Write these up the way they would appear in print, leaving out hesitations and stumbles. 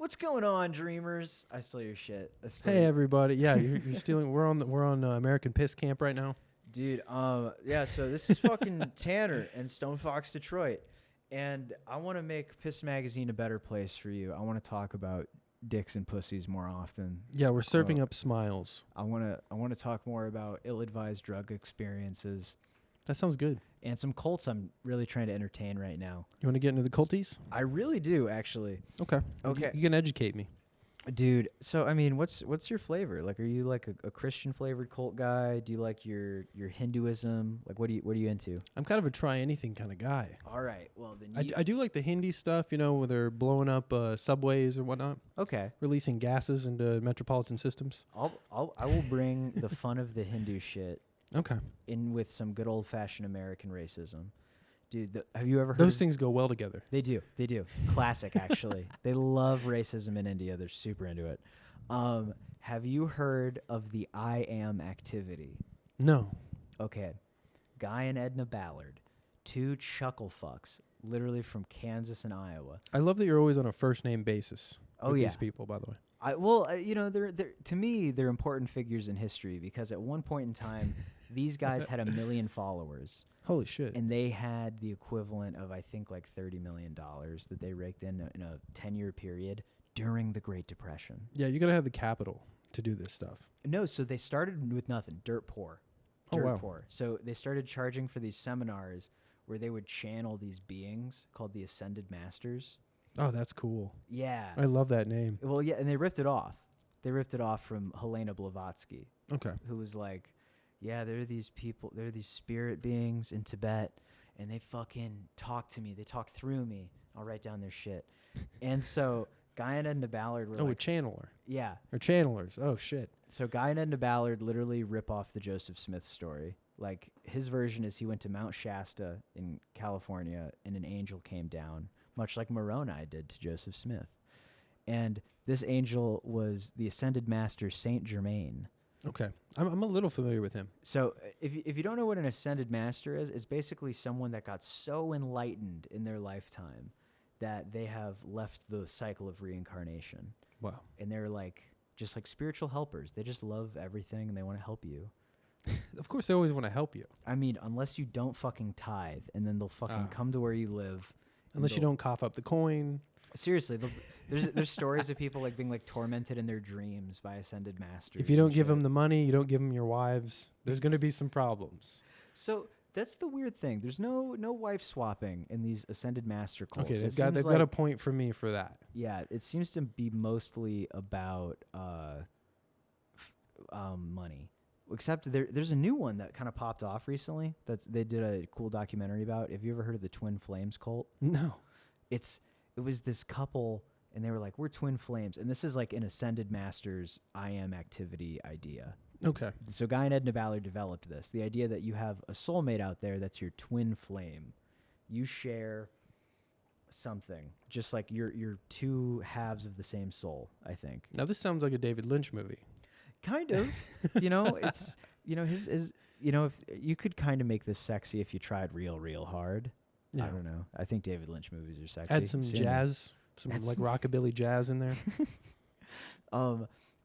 What's going on, dreamers? I stole your shit. Hey everybody! Yeah, you're stealing. We're on American Piss Camp right now. Dude. Yeah. So this is fucking Tanner and Stone Fox Detroit, and I want to make Piss Magazine a better place for you. I want to talk about dicks and pussies more often. Yeah, we're serving up smiles. I want to talk more about ill-advised drug experiences. That sounds good. And some cults I'm really trying to entertain right now. You want to get into the culties? I really do, actually. Okay. Okay. You can educate me. Dude, so I mean, what's your flavor? Like, are you like a Christian flavored cult guy? Do you like your Hinduism? Like, what are you into? I'm kind of a try anything kind of guy. All right, well then. I do like the Hindi stuff, where they're blowing up subways or whatnot. Okay. Releasing gases into metropolitan systems. I will bring the fun of the Hindu shit. Okay. In with some good old fashioned American racism. Dude, have you ever heard those things go well together? They do. Classic, actually. They love racism in India. They're super into it. Have you heard of the I Am activity? No. Okay. Guy and Edna Ballard, two chuckle fucks, literally from Kansas and Iowa. I love that you're always on a first name basis with yeah. these people, by the way. They're to me, they're important figures in history because at one point in time, these guys had 1 million followers. Holy shit. And they had the equivalent of, I think, like $30 million that they raked in a 10-year period during the Great Depression. Yeah, you got to have the capital to do this stuff. No, so they started with nothing, dirt poor. Poor. So they started charging for these seminars where they would channel these beings called the Ascended Masters. Oh, that's cool. Yeah. I love that name. Well, yeah, and they ripped it off. They ripped it off from Helena Blavatsky. Okay. Who was like, yeah, there are these people, there are these spirit beings in Tibet, and they fucking talk to me. They talk through me. I'll write down their shit. And so Guy and Edna Ballard were a channeler. Yeah. Or channelers. Oh, shit. So Guy and Edna Ballard literally rip off the Joseph Smith story. Like, his version is he went to Mount Shasta in California, and an angel came down, much like Moroni did to Joseph Smith. And this angel was the Ascended Master Saint Germain. Okay. I'm a little familiar with him. So if you don't know what an Ascended Master is, it's basically someone that got so enlightened in their lifetime that they have left the cycle of reincarnation. Wow. And they're like just like spiritual helpers. They just love everything and they want to help you. Of course, they always want to help you. I mean, unless you don't fucking tithe, and then they'll fucking come to where you live. Unless you don't cough up the coin. Seriously, there's stories of people like being like tormented in their dreams by Ascended Masters. If you don't give them the money, you don't give them your wives, there's going to be some problems. So that's the weird thing. There's no wife swapping in these Ascended Master cults. Okay, they've got a point for me for that. Yeah, it seems to be mostly about money. Except there's a new one that kind of popped off recently. They did a cool documentary about. Have you ever heard of the Twin Flames cult? No. It was this couple, and they were like, we're twin flames. And this is like an Ascended Masters I Am activity idea. Okay. So Guy and Edna Ballard developed this. The idea that you have a soulmate out there that's your twin flame. You share something, just like you're two halves of the same soul, I think. Now, this sounds like a David Lynch movie. Kind of. It's, his if you could kind of make this sexy if you tried real hard. Yeah. I don't know. I think David Lynch movies are sexy. Add some jazz, some rockabilly jazz in there.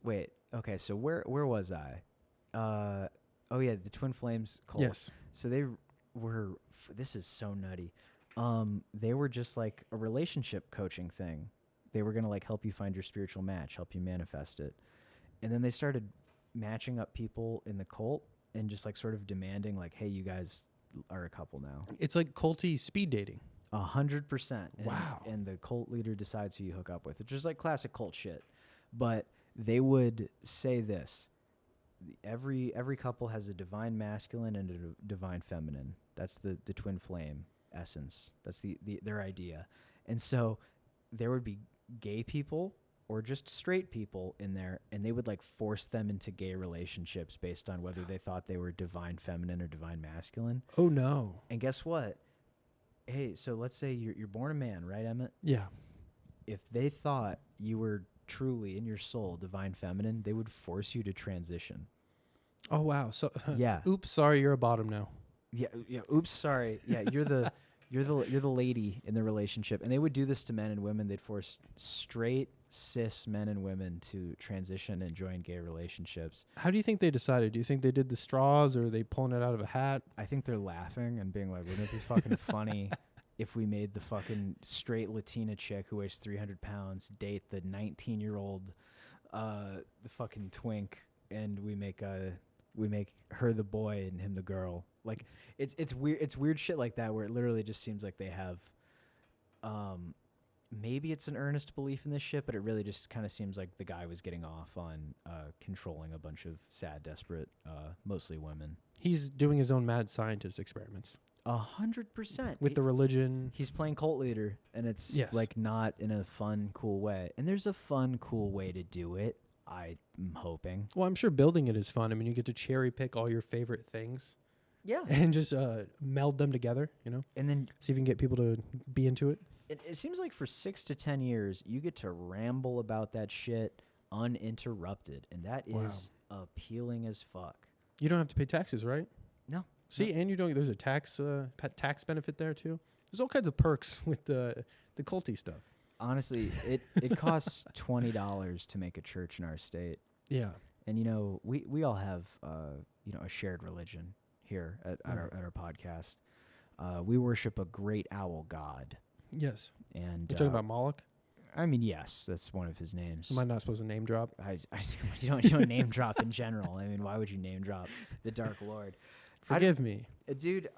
Wait. Okay. So where was I? Oh yeah, the Twin Flames cult. Yes. So they were. This is so nutty. They were just like a relationship coaching thing. They were gonna like help you find your spiritual match, help you manifest it, and then they started matching up people in the cult and just like sort of demanding like, hey, you guys are a couple now. It's like culty speed dating. 100%. Wow. And the cult leader decides who you hook up with, which is like classic cult shit. But they would say this: every couple has a divine masculine and a divine feminine. That's the twin flame essence. That's their idea. And so there would be gay people or just straight people in there, and they would like force them into gay relationships based on whether they thought they were divine feminine or divine masculine. Oh no. And guess what? Hey, so let's say you're born a man, right, Emmett? Yeah. If they thought you were truly in your soul divine feminine, they would force you to transition. Oh wow. So yeah. Oops, sorry, you're a bottom now. Yeah, oops, sorry. Yeah, you're the You're the lady in the relationship, and they would do this to men and women. They'd force straight cis men and women to transition and join gay relationships. How do you think they decided? Do you think they did the straws, or are they pulling it out of a hat? I think they're laughing and being like, "Wouldn't it be fucking funny if we made the fucking straight Latina chick who weighs 300 pounds date the 19-year-old, the fucking twink, and we make her the boy and him the girl." Like, it's weird. It's weird shit like that where it literally just seems like they have, maybe it's an earnest belief in this shit, but it really just kind of seems like the guy was getting off on controlling a bunch of sad, desperate, mostly women. He's doing his own mad scientist experiments 100% with the religion. He's playing cult leader, and it's like not in a fun, cool way. And there's a fun, cool way to do it. I'm hoping. Well, I'm sure building it is fun. I mean, you get to cherry pick all your favorite things. Yeah. And just meld them together, And then see if you can get people to be into it. It seems like for 6 to 10 years, you get to ramble about that shit uninterrupted. And that is appealing as fuck. You don't have to pay taxes, right? No. See, no. and you don't. There's a tax benefit there too. There's all kinds of perks with the culty stuff. Honestly, it costs $20 to make a church in our state. Yeah. And we all have a shared religion here at our podcast. We worship a great owl god. Yes. And you're talking about Moloch? I mean, yes, that's one of his names. Am I not supposed to name drop? You don't name drop in general. I mean, why would you name drop the Dark Lord? Forgive me. Dude,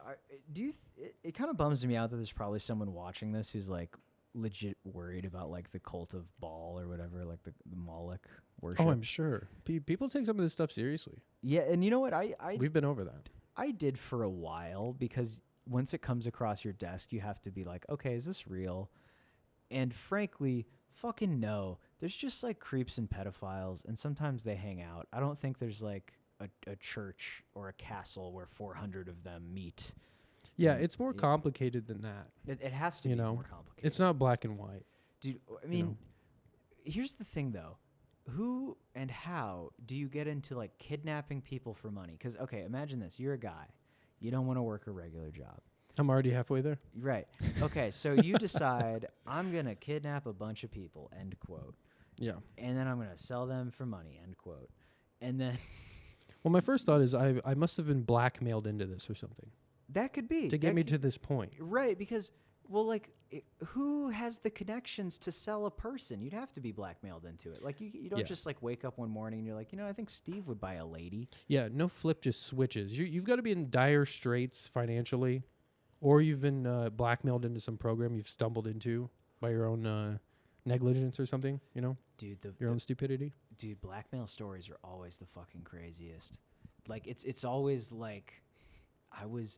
it kind of bums me out that there's probably someone watching this who's like legit worried about like the cult of Baal or whatever, like the Moloch worship. Oh, I'm sure. People take some of this stuff seriously. Yeah, and you know what? We've been over that. I did for a while, because once it comes across your desk, you have to be like, okay, is this real? And frankly, fucking no. There's just like creeps and pedophiles, and sometimes they hang out. I don't think there's like a church or a castle where 400 of them meet. Yeah, it's more complicated than that. It has to be more complicated. It's not black and white. Dude, I mean, here's the thing, though. Who and how do you get into, like, kidnapping people for money? Because, okay, imagine this. You're a guy. You don't want to work a regular job. I'm already halfway there. Right. Okay, so you decide, I'm going to kidnap a bunch of people, end quote. Yeah. And then I'm going to sell them for money, end quote. And then... Well, my first thought is I must have been blackmailed into this or something. That could be. To get me to this point. Right, because... Well, like, who has the connections to sell a person? You'd have to be blackmailed into it. Like, you don't just, like, wake up one morning and you're like, I think Steve would buy a lady. Yeah, no flip just switches. You've got to be in dire straits financially, or you've been blackmailed into some program you've stumbled into by your own negligence or something, Dude, your own stupidity. Dude, blackmail stories are always the fucking craziest. Like, it's always like, I was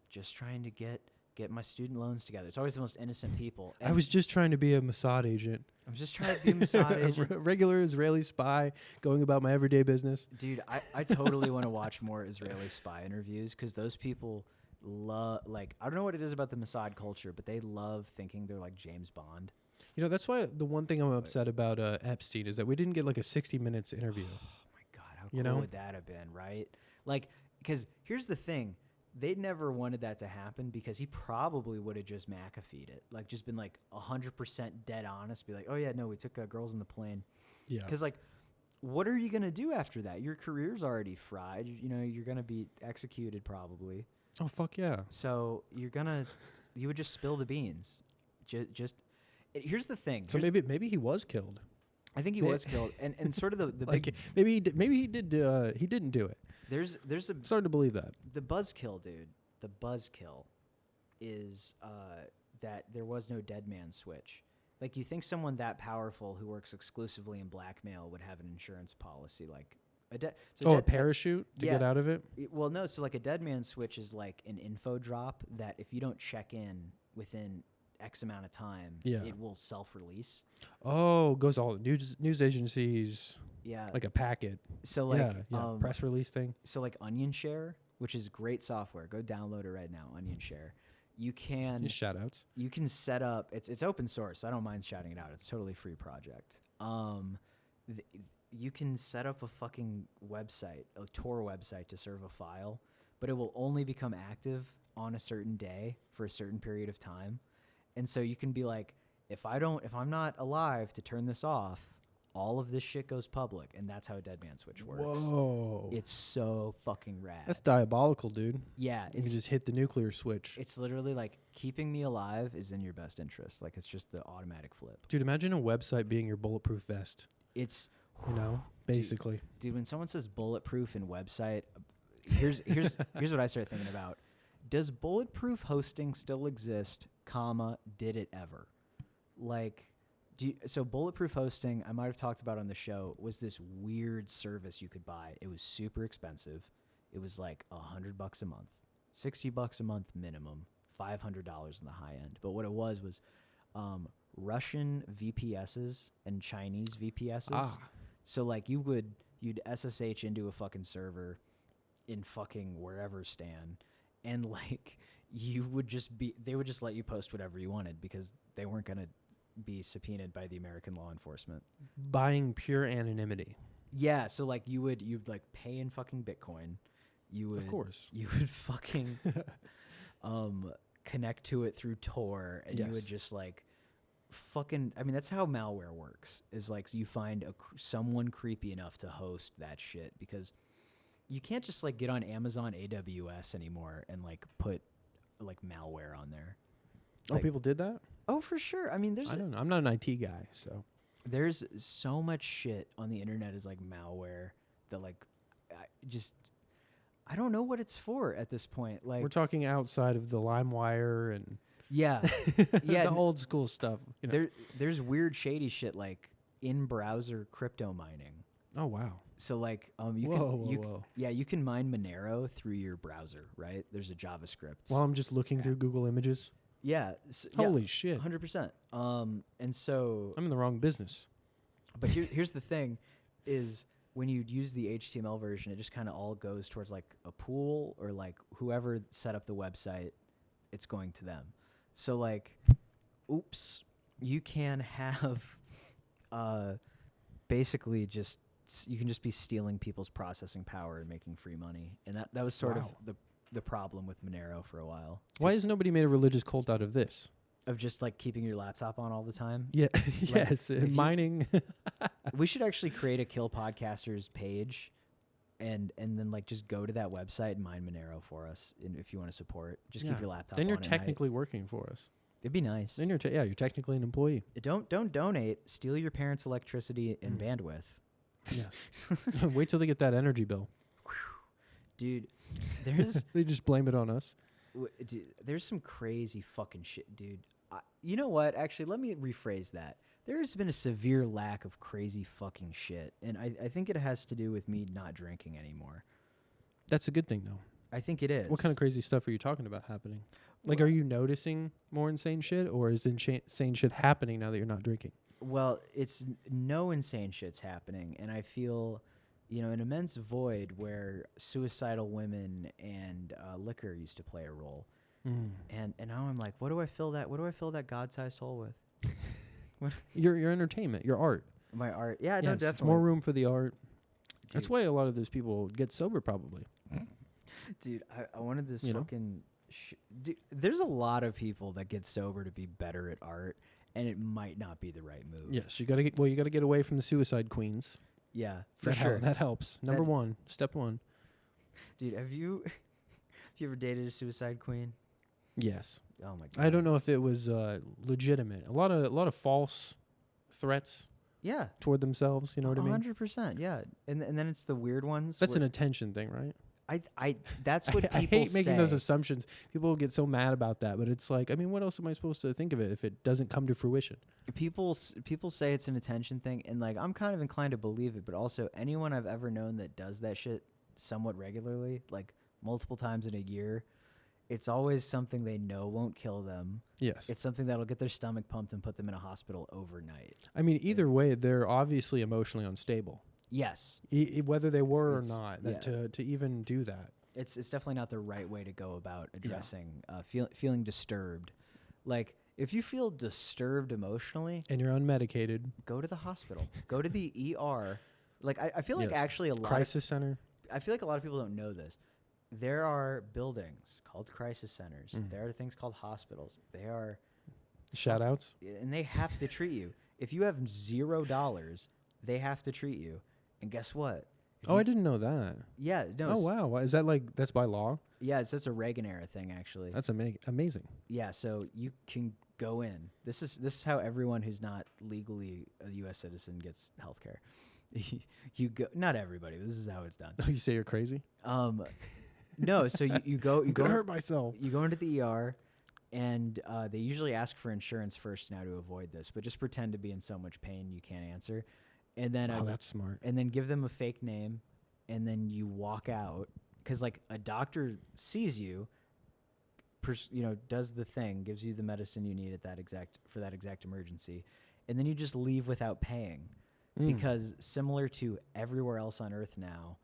just trying to get my student loans together. It's always the most innocent people. I was just trying to be a Mossad agent. I'm just trying to be a Mossad agent. A regular Israeli spy going about my everyday business. Dude, I totally want to watch more Israeli spy interviews, because those people love, like, I don't know what it is about the Mossad culture, but they love thinking they're like James Bond. That's why the one thing I'm upset about Epstein is that we didn't get like a 60 Minutes interview. Oh my God, how cool would that have been, right? Like, because here's the thing. They never wanted that to happen, because he probably would have just McAfee'd it. Like, just been like 100% dead honest. Be like, oh yeah, no, we took girls in the plane. Yeah. Because like, what are you going to do after that? Your career's already fried. You're going to be executed probably. Oh, fuck yeah. So you would just spill the beans. Here's the thing. So maybe he was killed. I think he was killed. And sort of the like big, maybe he didn't do it. There's I'm starting to believe that. The buzzkill, dude. The buzzkill is that there was no dead man switch. Like, you think someone that powerful who works exclusively in blackmail would have an insurance policy like a parachute to get out of it? Well, no. So like a dead man switch is like an info drop that if you don't check in within X amount of time, it will self-release. Oh, goes all news agencies. Yeah, like a packet. So like press release thing. So like Onion Share, which is great software. Go download it right now. Onion Share. You can shout outs. You can set up. It's open source. I don't mind shouting it out. It's a totally free project. You can set up a fucking website, a Tor website, to serve a file, but it will only become active on a certain day for a certain period of time. And so you can be like, if I'm not alive to turn this off, all of this shit goes public. And that's how a dead man switch works. Whoa. It's so fucking rad. That's diabolical, dude. Yeah. You just hit the nuclear switch. It's literally like keeping me alive is in your best interest. Like it's just the automatic flip. Dude, imagine a website being your bulletproof vest. It's, you know, basically. Dude, when someone says bulletproof in website, here's what I start thinking about. Does bulletproof hosting still exist, comma, did it ever? Like, so bulletproof hosting, I might have talked about on the show, was this weird service you could buy. It was super expensive. It was like $100 a month, $60 a month minimum, $500 in the high end. But what it was Russian VPSs and Chinese VPSs. So like you'd SSH into a fucking server in fucking wherever Stan, and like they would just let you post whatever you wanted because they weren't gonna be subpoenaed by the American law enforcement. Buying pure anonymity. Yeah, so like you'd like pay in fucking Bitcoin. Of course. You would fucking connect to it through Tor, and you would just like fucking, I mean, that's how malware works, is like you find someone creepy enough to host that shit, because you can't just like get on Amazon AWS anymore and like put like malware on there. Like, people did that? Oh, for sure. I mean, I don't know. I'm not an IT guy, so. There's so much shit on the internet is like malware that like I don't know what it's for at this point. Like, we're talking outside of the LimeWire and yeah, the old school stuff. You know? There's weird shady shit like in browser crypto mining. Oh wow. So like you can mine Monero through your browser, right? There's a JavaScript. While I'm just looking through Google Images. Yeah. Holy shit. 100%. And so I'm in the wrong business. But here's the thing, is when you use the HTML version, it just kind of all goes towards like a pool, or like whoever set up the website, it's going to them. So like, oops, you can have basically you can just be stealing people's processing power and making free money. And that was sort of the problem with Monero for a while. Why has nobody made a religious cult out of this? Of just like keeping your laptop on all the time? Yeah. Like, yes. Mining. We should actually create a Kill Podcasters page and then like just go to that website and mine Monero for us. And if you want to support, just keep your laptop on. Then you're technically working for us. It'd be nice. Then you're technically an employee. Don't donate. Steal your parents' electricity and bandwidth. Yes. Wait till they get that energy bill. Dude, they just blame it on us. Dude, there's some crazy fucking shit, dude. You know what? Actually, let me rephrase that. There has been a severe lack of crazy fucking shit, and I think it has to do with me not drinking anymore. That's a good thing, though. I think it is. What kind of crazy stuff are you talking about happening? Like, are you noticing more insane shit, or is insane shit happening now that you're not drinking? Well, it's no insane shit's happening, and I feel, an immense void where suicidal women and liquor used to play a role. And now I'm like, what do I fill that God-sized hole with? Your entertainment, your art. My art. Yeah, no, definitely. It's more room for the art. Dude. That's why a lot of those people get sober, probably. Dude, I wanted this fucking... Dude, there's a lot of people that get sober to be better at art, and it might not be the right move. Yes, you got to get away from the suicide queens. Yeah, for sure. That helps. Step one. Dude, have you ever dated a suicide queen? Yes. Oh my God. I don't know if it was legitimate. A lot of false threats. Yeah. Toward themselves. You know what I mean? 100%. Yeah. And then it's the weird ones. That's an attention thing, right? That's what people I hate say. making those assumptions. People get so mad about that, but it's like, I mean, what else am I supposed to think of it if it doesn't come to fruition? People say it's an attention thing, and like I'm kind of inclined to believe it, but also anyone I've ever known that does that shit somewhat regularly, like multiple times in a year, it's always something they know won't kill them. Yes. It's something that'll get their stomach pumped and put them in a hospital overnight. I mean, either way, they're obviously emotionally unstable. Yes. Whether they were or not, to even do that. It's definitely not the right way to go about addressing feeling disturbed. Like, if you feel disturbed emotionally... And you're unmedicated. Go to the hospital. Go to the ER. Like, I feel like actually a lot Crisis center. I feel like a lot of people don't know this. there are buildings called crisis centers. Mm. There are things called hospitals. They are, Shout outs. and they have to treat you. If you have $0, they have to treat you. And guess what? If Oh, you- I didn't know that. Yeah, no. Oh, wow. Why- Is that like, that's by law? Yeah, it's just a Reagan era thing, actually. That's amazing. Yeah, so you can go in. This is how everyone who's not legally a U.S. citizen gets health care. You go, not everybody, but this is how it's done. Oh, you say you're crazy? No, so you go, I'm going to hurt myself. you go into the ER, and they usually ask for insurance first now to avoid this, but just pretend to be in so much pain you can't answer, and then Oh, that's smart. and then give them a fake name, and then you walk out because like a doctor sees you, does the thing, gives you the medicine you need at that exact emergency, and then you just leave without paying, because similar to everywhere else on Earth now,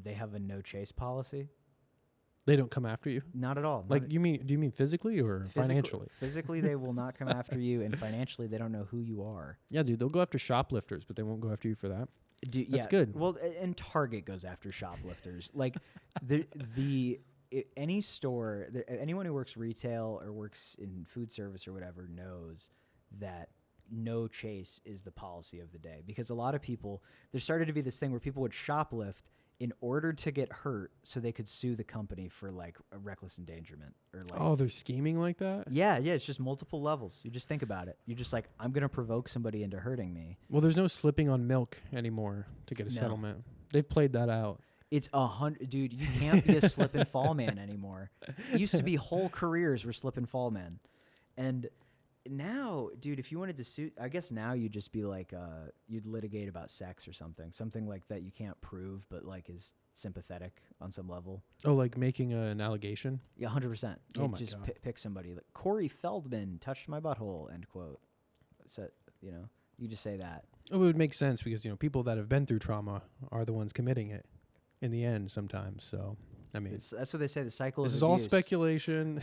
they have a no chase policy. They don't come after you? Not at all. Like, do you mean physically or financially? Physically, they will not come after you, and financially, they don't know who you are. Yeah, dude, they'll go after shoplifters, but they won't go after you for that. That's good. Well, and Target goes after shoplifters. Like any store, anyone who works retail or works in food service or whatever knows that no chase is the policy of the day, because a lot of people, there started to be this thing where people would shoplift in order to get hurt so they could sue the company for like a reckless endangerment or like. Oh, they're scheming like that? Yeah, it's just multiple levels. You just think about it. You're just like, I'm going to provoke somebody into hurting me. Well, there's no slipping on milk anymore to get a settlement. They've played that out. It's 100, dude. You can't be a slip and fall man anymore. It used to be whole careers were slip and fall men, and now, dude, if you wanted to sue, I guess now you'd just be like, you'd litigate about sex or something like that you can't prove, but like is sympathetic on some level. Oh, like making an allegation? Yeah, 100%. Oh my just God. Pick somebody like Corey Feldman touched my butthole. End quote. So you just say that. Oh, it would make sense because people that have been through trauma are the ones committing it in the end sometimes. So I mean, That's what they say. The cycle. this of is all abuse. speculation.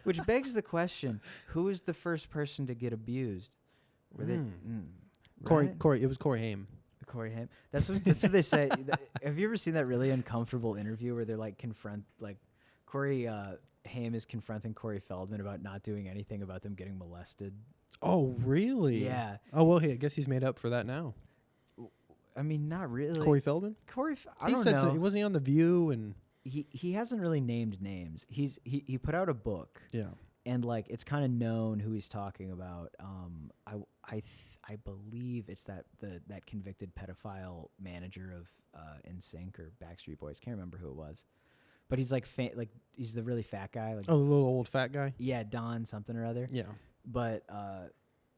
which begs the question: who was the first person to get abused? Were they right? Corey, it was Corey Haim. Corey Haim. That's what they say. Have you ever seen that really uncomfortable interview where they're like Corey Haim is confronting Corey Feldman about not doing anything about them getting molested? Oh, really? Yeah. Oh well, hey, I guess he's made up for that now. I mean, not really. Corey Feldman. I don't know. So. Wasn't he on The View and? He hasn't really named names. He put out a book. Yeah. And like it's kind of known who he's talking about. I believe it's that convicted pedophile manager of NSYNC or Backstreet Boys. Can't remember who it was, but he's like he's the really fat guy. Like, oh, the little old fat guy. Yeah, Don something or other. Yeah. But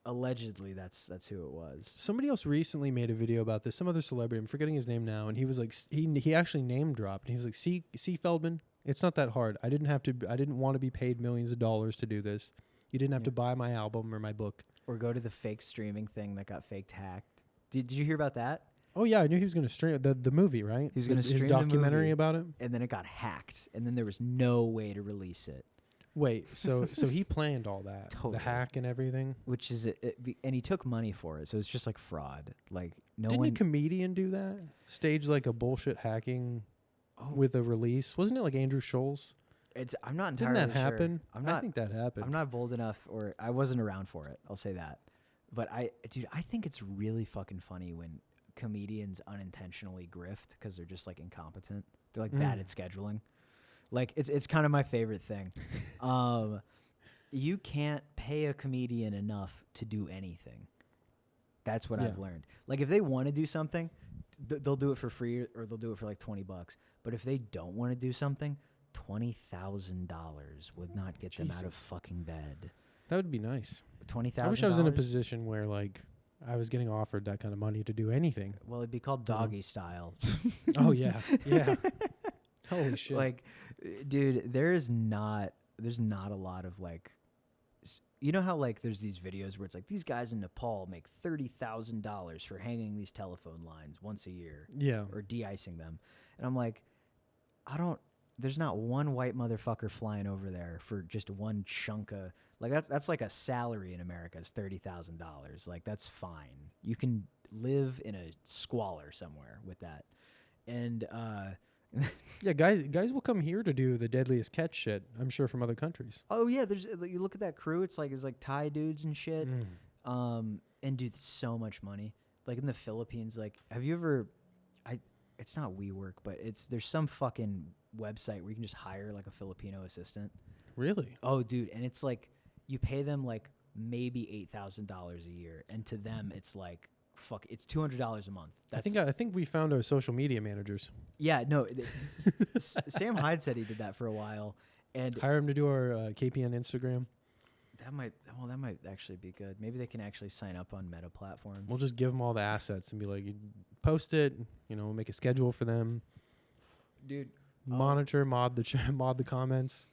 allegedly that's who it was. Somebody else recently made a video about this. Some other celebrity. I'm forgetting his name now. And he was like, he actually name dropped. And he was like, see Feldman. It's not that hard. I didn't want to be paid millions of dollars to do this. You didn't have to buy my album or my book. Or go to the fake streaming thing that got faked hacked. Did you hear about that? Oh yeah, I knew he was going to stream the movie, right? He was going to stream his documentary the movie, about it. and then it got hacked, and then there was no way to release it. Wait, so he planned all that, Totally. the hack and everything. Which is and he took money for it, so it's just like fraud. Like Didn't a comedian do that? Stage like a bullshit hacking with a release. Wasn't it like Andrew Scholes? I'm not entirely Didn't that sure. happen? I think that happened. I'm not bold enough, or I wasn't around for it. I'll say that. But I think it's really fucking funny when comedians unintentionally grift because they're just like incompetent. They're like bad at scheduling. Like it's kind of my favorite thing. You can't pay a comedian enough to do anything. That's what I've learned. Like if they want to do something, they'll do it for free or they'll do it for like $20. But if they don't want to do something, $20,000 would not get them out of fucking bed. That would be nice. $20,000. I wish I was in a position where like I was getting offered that kind of money to do anything. Well, it'd be called doggy style. Oh yeah, yeah. Holy shit! Like, dude, there's not a lot of like, you know how like there's these videos where it's like these guys in Nepal make $30,000 for hanging these telephone lines once a year. Yeah. Or de-icing them, and I'm like, there's not one white motherfucker flying over there for just one chunk of like that's like a salary in America is $30,000. Like that's fine. You can live in a squalor somewhere with that. And Yeah, guys will come here to do the deadliest catch shit. I'm sure from other countries. Oh yeah, there's you look at that crew. It's like Thai dudes and shit. Mm. And dude, so much money. Like in the Philippines, like have you ever? It's not WeWork, but there's some fucking website where you can just hire like a Filipino assistant. Really? Oh, dude, and it's like you pay them like maybe $8,000 a year, and to them it's like it's $200 a month. I think we found our social media managers. Yeah, no, Sam Hyde said he did that for a while, and Hire him to do our KPN Instagram. that might actually be good. Maybe they can actually sign up on Meta platforms. We'll just give them all the assets and be like, you post it. We'll make a schedule for them. Dude, Monitor, mod the comments.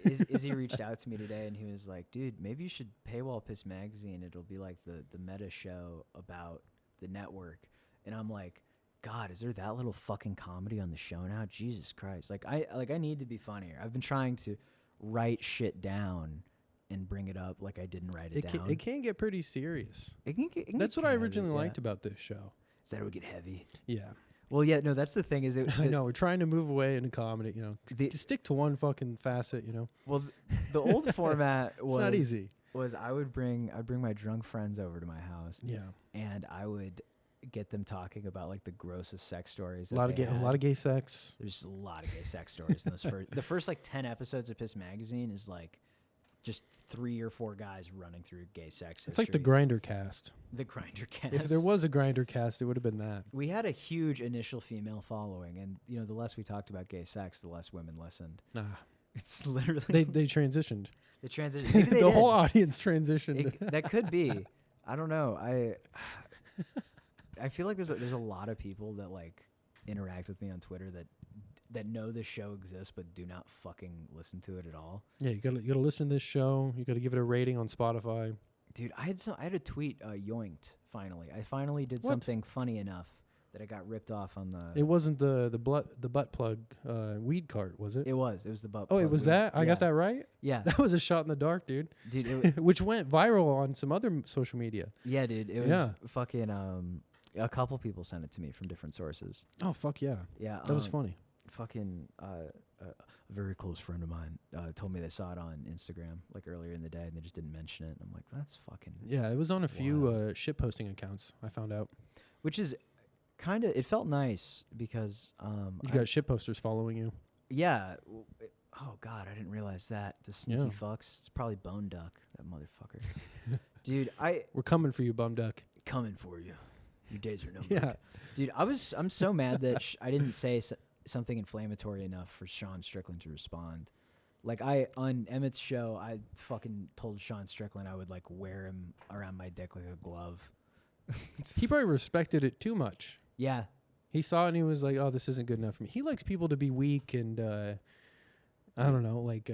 Izzy reached out to me today and he was like, dude, maybe you should paywall Piss Magazine. It'll be like the meta show about the network. And I'm like, God, is there that little fucking comedy on the show now? Jesus Christ. I need to be funnier. I've been trying to write shit down and bring it up like I didn't write it down. It can get pretty serious. It can get That's what I originally heavy, liked about this show. Is that it would get heavy? Yeah. Well, yeah, no, that's the thing. I know we're trying to move away into comedy. To stick to one fucking facet. Well, the old format was it's not easy. Was I'd bring my drunk friends over to my house. Yeah. And I would get them talking about like the grossest sex stories. A lot of gay sex. There's a lot of gay sex stories in those the first like 10 episodes of Piss Magazine is like just 3 or 4 guys running through gay sex history. It's like the Grinder cast. The Grinder cast. If there was a Grinder cast, it would have been that. We had a huge initial female following, and the less we talked about gay sex, the less women listened. It's literally they transitioned. They transitioned. Maybe they the did. whole audience transitioned. That could be. I don't know. I feel like there's a lot of people that like interact with me on Twitter that know this show exists but do not fucking listen to it at all. Yeah, you gotta listen to this show. You gotta give it a rating on Spotify. Dude, I had a tweet yoinked finally. I finally did something funny enough that I got ripped off on the. It wasn't the butt plug weed cart, was it? It was the butt. Oh, plug it was weed. that? I got that right? Yeah. That was a shot in the dark, dude. Dude, which went viral on some other social media. Yeah, dude. It was fucking a couple people sent it to me from different sources. Oh fuck yeah. Yeah. That was funny. Fucking a very close friend of mine told me they saw it on Instagram like earlier in the day and they just didn't mention it. And I'm like, that's fucking. Yeah, it was on a few shit posting accounts. I found out. Which is kind of, it felt nice because you got shit posters following you. Yeah. Oh God, I didn't realize that. The sneaky fucks. It's probably Bone Duck, that motherfucker. Dude, we're coming for you, Bum Duck. Coming for you. Your days are numbered. Yeah. Dude, I'm so mad that I didn't say something inflammatory enough for Sean Strickland to respond. Like on Emmett's show, I fucking told Sean Strickland I would like wear him around my dick like a glove. He probably respected it too much. Yeah. He saw it and he was like, "Oh, this isn't good enough for me." He likes people to be weak and I don't know, like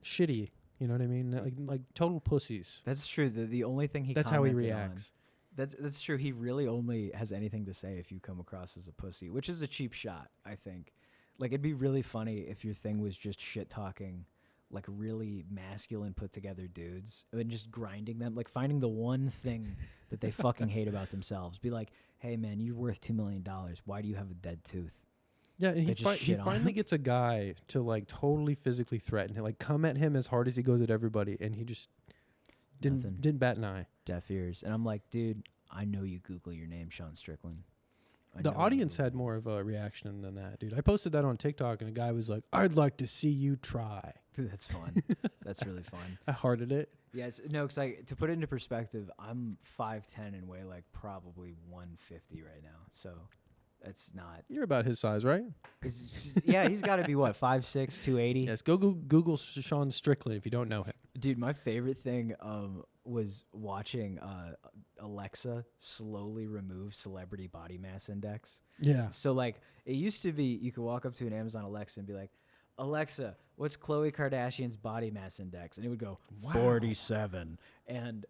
shitty. You know what I mean? Like total pussies. That's true. The only thing That's how he reacts. That's true. He really only has anything to say if you come across as a pussy, which is a cheap shot, I think. Like, it'd be really funny if your thing was just shit talking, like really masculine, put together dudes, and just grinding them, like finding the one thing that they fucking hate about themselves. Be like, hey man, you're worth $2 million. Why do you have a dead tooth? Yeah, and he finally gets a guy to like totally physically threaten him, like come at him as hard as he goes at everybody, and he just didn't bat an eye. Deaf ears. And I'm like, dude, I know you Google your name, Sean Strickland. The audience had more of a reaction than that, dude. I posted that on TikTok, and a guy was like, "I'd like to see you try." Dude, that's fun. That's really fun. I hearted it. Yes, no, because to put it into perspective, I'm 5'10" and weigh like probably 150 right now. So it's not. You're about his size, right? Yeah, he's got to be what, 5'6", 280? Yes, Google Sean Strickland if you don't know him. Dude, my favorite thing was watching Alexa slowly remove celebrity body mass index. Yeah. So like it used to be you could walk up to an Amazon Alexa and be like, Alexa, what's Khloe Kardashian's body mass index? And it would go 47. And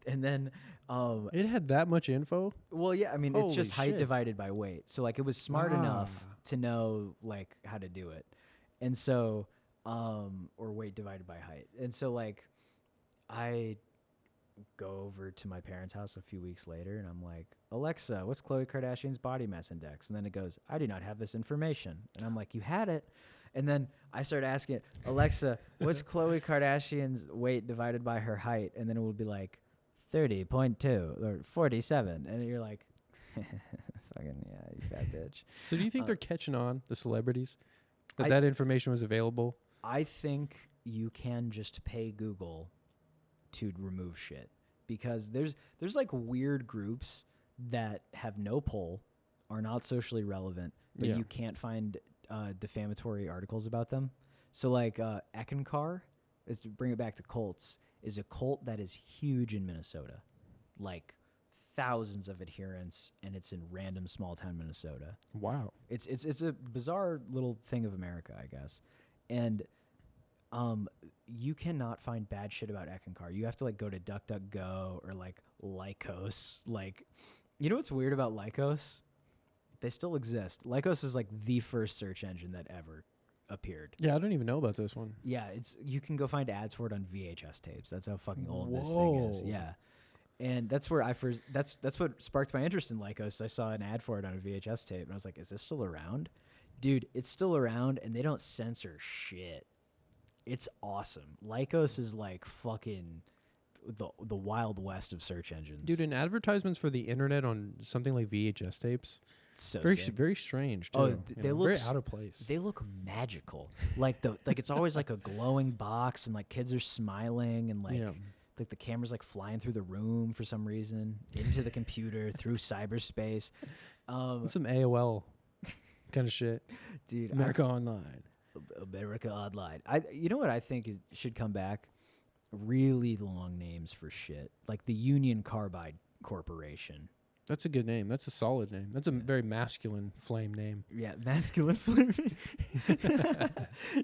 then it had that much info? Well, yeah, I mean, it's just height shit. divided by weight. So like it was smart enough to know like how to do it. And so or weight divided by height. And so like I go over to my parents' house a few weeks later, and I'm like, Alexa, what's Khloe Kardashian's body mass index? And then it goes, I do not have this information. And I'm like, you had it. And then I started asking it, Alexa, what's Khloe Kardashian's weight divided by her height? And then it would be like 30.2 or 47. And you're like, fucking, yeah, you fat bitch. So do you think they're catching on, the celebrities, that I- that information was available? I think you can just pay Google to remove shit, because there's like weird groups that have no pull, are not socially relevant, but Yeah. you can't find defamatory articles about them. So like Ekankar, is to bring it back to cults, is a cult that is huge in Minnesota, like thousands of adherents, and it's in random small town Minnesota. Wow. It's a bizarre little thing of America, I guess. And you cannot find bad shit about Ekankar. You have to like go to DuckDuckGo or like Lycos. Like, you know what's weird about Lycos? They still exist. Lycos is like the first search engine that ever appeared. Yeah, I don't even know about this one. Yeah, you can go find ads for it on VHS tapes. That's how fucking old this thing is. Whoa. Yeah. And that's where that's what sparked my interest in Lycos. I saw an ad for it on a VHS tape, and I was like, is this still around? Dude, it's still around, and they don't censor shit. It's awesome. Lycos is like fucking the Wild West of search engines. Dude, and advertisements for the internet on something like VHS tapes, It's so very sick. very strange too. Oh, you they know, look very s- out of place. They look magical. Like it's always like a glowing box, and like kids are smiling, and like Yeah. like the camera's like flying through the room for some reason, into the computer through cyberspace. Some AOL kind of shit. Dude, America Online. America Online. You know what I think should come back? Really long names for shit, like the Union Carbide Corporation. That's a good name. That's a solid name. That's a very masculine flame name. Yeah, masculine flavors.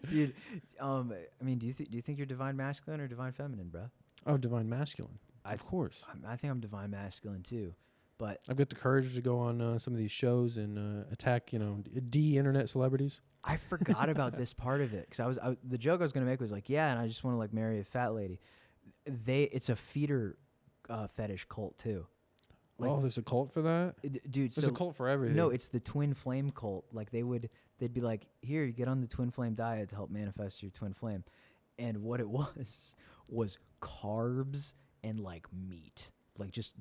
Dude, I mean, do you think you're divine masculine or divine feminine, bro? Oh, divine masculine. Of course. I think I'm divine masculine too, but I've got the courage to go on some of these shows and attack, internet celebrities. I forgot about this part of it, because the joke I was gonna make was like, yeah, and I just want to like marry a fat lady. It's a feeder fetish cult too. Like, Oh, there's a cult for that? dude, There's so a cult for everything. no, it's the twin flame cult. Like they'd be like, here, you get on the twin flame diet to help manifest your twin flame, and what it was carbs and like meat, like just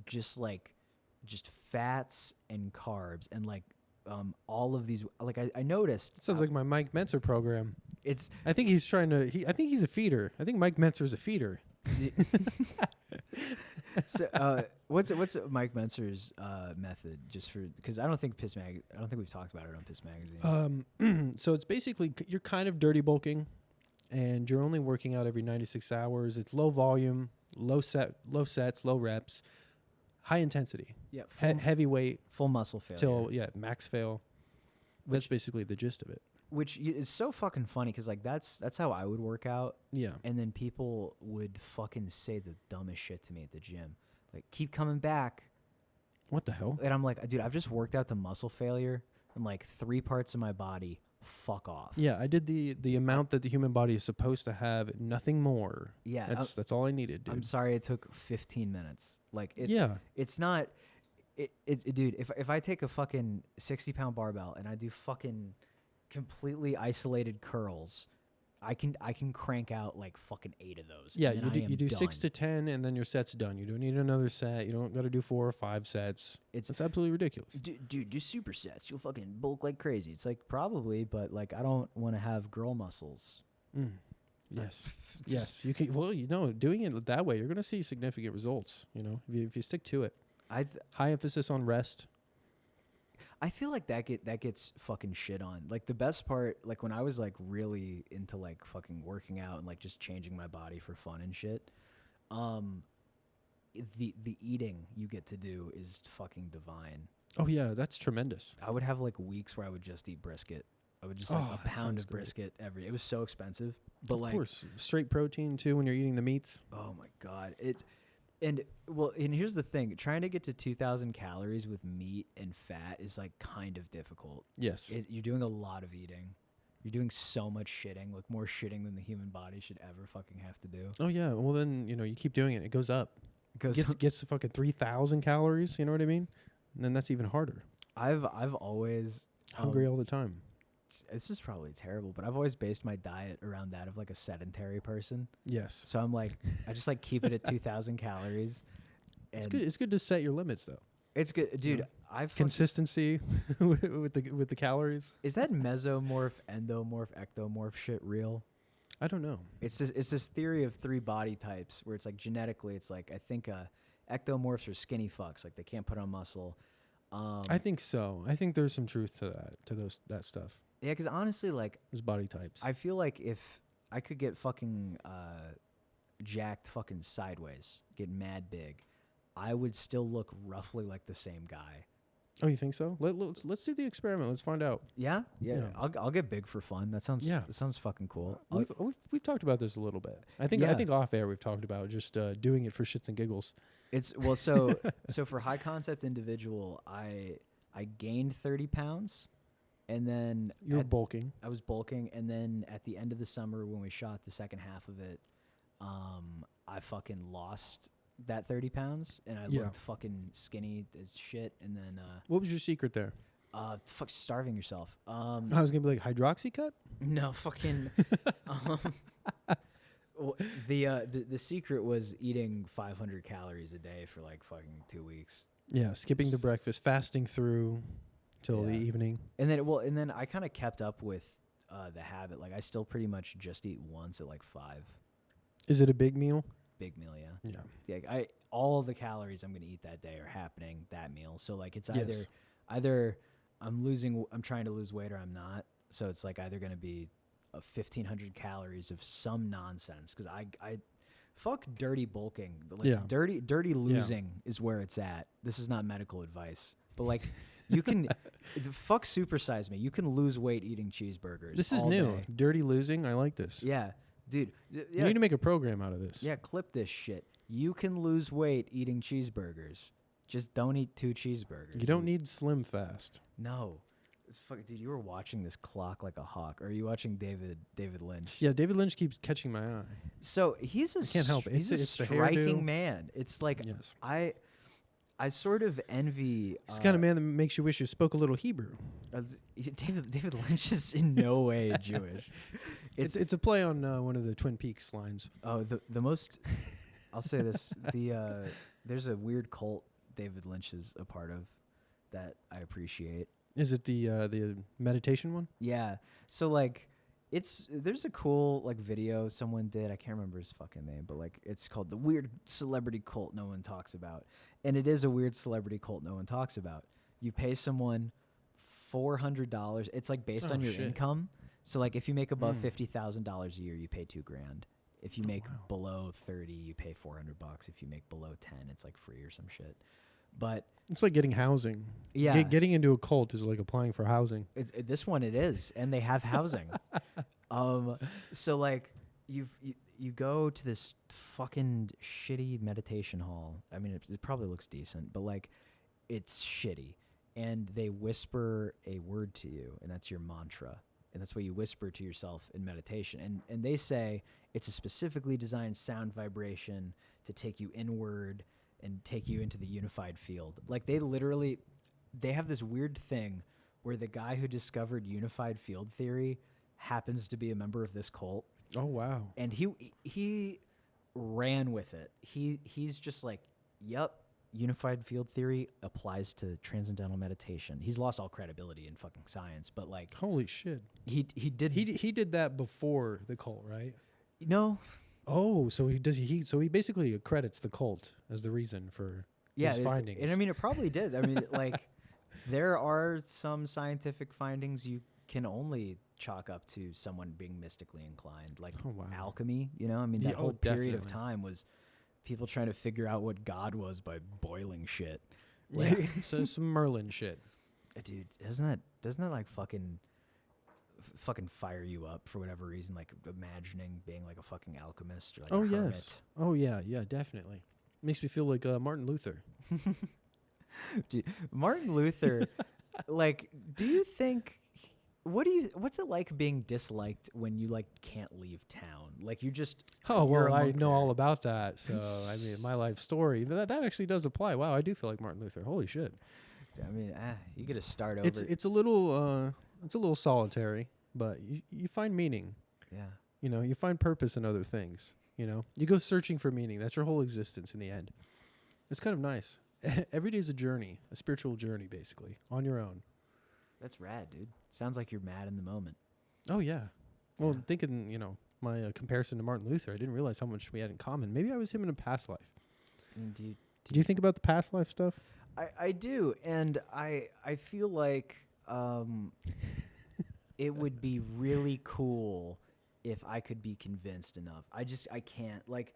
fats and carbs, and like all of these. Like I noticed. Sounds like my Mike Mentzer program. It's I think he's trying to. I think he's a feeder. I think Mike Mentzer's a feeder. so what's Mike Mentzer's method, just for, because I don't think we've talked about it on Piss Magazine. So it's basically you're kind of dirty bulking, and you're only working out every 96 hours. It's low volume, low sets, low reps, high intensity, Yeah, heavy weight full muscle failure. till max fail. That's basically the gist of it. Which is so fucking funny, because like that's how I would work out. Yeah. And then people would fucking say the dumbest shit to me at the gym. Like, keep coming back. What the hell? And I'm like, dude, I've just worked out to muscle failure in like 3 parts of my body. Fuck off. Yeah, I did the amount that the human body is supposed to have, nothing more. Yeah. That's all I needed, dude. I'm sorry it took 15 minutes. Like, it's not, dude, if I take a fucking 60-pound barbell and I do fucking completely isolated curls, I can crank out like fucking 8 of those. Yeah, and then you do 6 done. to 10, and then your set's done. You don't need another set. You don't got to do 4 or 5 sets. It's absolutely ridiculous. Dude, do supersets. You'll fucking bulk like crazy. It's like, probably, but like, I don't want to have girl muscles. Yes, yes. You can. Well, doing it that way, you're going to see significant results. If you stick to it. High emphasis on rest. I feel like that gets fucking shit on. Like, the best part, like when I was like really into like fucking working out and like just changing my body for fun and shit, the eating you get to do is fucking divine. Oh yeah, that's tremendous. I would have like weeks where I would just eat brisket. I would just like a that pound sounds of great. brisket every. It was so expensive, but Of course, straight protein too when you're eating the meats. Oh my god, and here's the thing: trying to get to 2,000 calories with meat and fat is like kind of difficult. Yes. You're doing a lot of eating. You're doing so much shitting, like more shitting than the human body should ever fucking have to do. Oh yeah. Well then, you keep doing it. It goes up. Goes gets to fucking 3,000 calories. You know what I mean? And then that's even harder. I've always Hungry all the time. this is probably terrible, but I've always based my diet around that of like a sedentary person. Yes. So I'm like, I just like keep it at 2,000 calories. It's good. It's good to set your limits though. It's good, dude. Yeah. I've Consistency with the calories. Is that mesomorph, endomorph, ectomorph shit real? I don't know. It's this theory of 3 body types where it's like genetically, it's like I think ectomorphs are skinny fucks, like they can't put on muscle. I think so. I think there's some truth to that stuff. Yeah, because honestly, like There's body types. I feel like if I could get fucking jacked fucking sideways, get mad big, I would still look roughly like the same guy. Oh, you think so? Let's do the experiment. Let's find out. Yeah. Yeah. I'll get big for fun. That sounds fucking cool. We've talked about this a little bit. I think off air we've talked about just doing it for shits and giggles. It's well, so for high concept individual, I gained 30 pounds, and then You were bulking. I was bulking, and then at the end of the summer when we shot the second half of it, I fucking lost that 30 pounds, and I looked fucking skinny as shit. And then What was your secret there? fuck, starving yourself. I was gonna be like hydroxycut. No, fucking. Well, the secret was eating 500 calories a day for like fucking 2 weeks. Yeah, skipping the breakfast, fasting through till the evening. And then I kind of kept up with the habit. Like I still pretty much just eat once at like 5. Is it a big meal? Big meal, yeah. Yeah. Yeah, all of the calories I'm gonna eat that day are happening that meal. So like it's Yes. either I'm trying to lose weight or I'm not. So it's like either gonna be 1,500 calories of some nonsense because I fuck dirty bulking. Like dirty losing is where it's at. This is not medical advice, but like you can fuck supersize me. You can lose weight eating cheeseburgers. This is all new. day. Dirty losing. I like this. Yeah, dude. You need to make a program out of this. Yeah, clip this shit. You can lose weight eating cheeseburgers. Just don't eat 2 cheeseburgers. You don't need Slim Fast. No. It's fucking, dude, you were watching this clock like a hawk. Or are you watching David Lynch? Yeah, David Lynch keeps catching my eye. So he's I can't help it. He's a It's the striking hairdo. man. It's like Yes. I sort of envy. He's the kind of man that makes you wish you spoke a little Hebrew. David Lynch is in no way Jewish. It's a play on one of the Twin Peaks lines. Oh, the most. I'll say this: there's a weird cult David Lynch is a part of that I appreciate. Is it the meditation one? Yeah. So like there's a cool like video someone did. I can't remember his fucking name, but like it's called The Weird Celebrity Cult No One Talks About. And it is a weird celebrity cult no one talks about. You pay someone $400. It's like based on your income. So like if you make above $50,000 a year, you pay $2,000. If you make below 30, you pay $400. If you make below 10, it's like free or some shit. But it's like getting housing. Yeah, getting into a cult is like applying for housing. This one it is, and they have housing. So like you go to this fucking shitty meditation hall. I mean, it probably looks decent, but like it's shitty. And they whisper a word to you, and that's your mantra. And that's what you whisper to yourself in meditation. And they say it's a specifically designed sound vibration to take you inward and take you into the unified field. Like they have this weird thing where the guy who discovered unified field theory happens to be a member of this cult. Oh, wow. And he ran with it. He's just like, yep, unified field theory applies to transcendental meditation. He's lost all credibility in fucking science, but like, holy shit. He did that before the cult, right? No. Oh, so he basically accredits the cult as the reason for his findings. And I mean, it probably did. I mean, like, there are some scientific findings you can only chalk up to someone being mystically inclined, like alchemy. You know, I mean, that whole period of time was people trying to figure out what God was by boiling shit. Like, yeah. So some Merlin shit. Dude, doesn't that like fucking fire you up for whatever reason, like imagining being like a fucking alchemist or like a hermit. Yes. Oh yeah, definitely. Makes me feel like Martin Luther. Dude, Martin Luther, like, do you think What's it like being disliked when you like can't leave town? Like you just Oh, you're well, a I monk know all there. about that. So, I mean, my life story, that actually does apply. Wow, I do feel like Martin Luther. Holy shit. I mean, you get to start over. It's a little solitary, but you find meaning. Yeah. You know, you find purpose in other things. You know, you go searching for meaning. That's your whole existence in the end. It's kind of nice. Every day is a journey, a spiritual journey, basically, on your own. That's rad, dude. Sounds like you're mad in the moment. Oh, yeah. Well, Yeah. thinking, my comparison to Martin Luther, I didn't realize how much we had in common. Maybe I was him in a past life. I mean, Do you think about the past life stuff? I do, and I feel like it would be really cool if I could be convinced enough. I can't like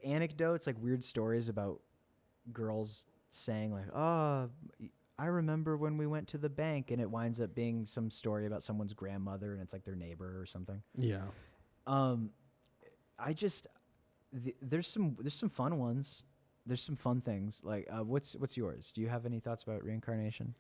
anecdotes, like weird stories about girls saying like, "Oh, I remember when we went to the bank," and it winds up being some story about someone's grandmother, and it's like their neighbor or something. Yeah. I just there's some fun ones. There's some fun things. Like, what's yours? Do you have any thoughts about reincarnation?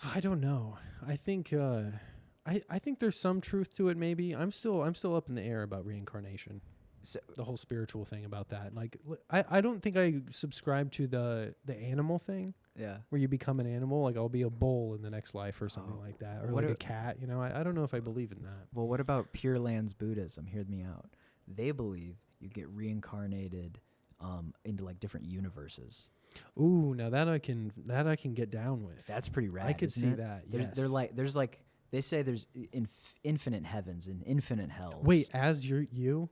I don't know. I think I think there's some truth to it. Maybe I'm still up in the air about reincarnation. So, The whole spiritual thing about that. Like, I don't think I subscribe to the animal thing yeah. where you become an animal. Like, I'll be a bull in the next life or something like that, or what like a- a cat. I don't know if I believe in that. Well, what about Pure Lands Buddhism? Hear me out. They believe you get reincarnated into like different universes. Ooh, now that I can get down with. That's pretty rad. I could isn't see it? that. There's, Yes. there's like they say there's infinite heavens and infinite hells. Wait, as you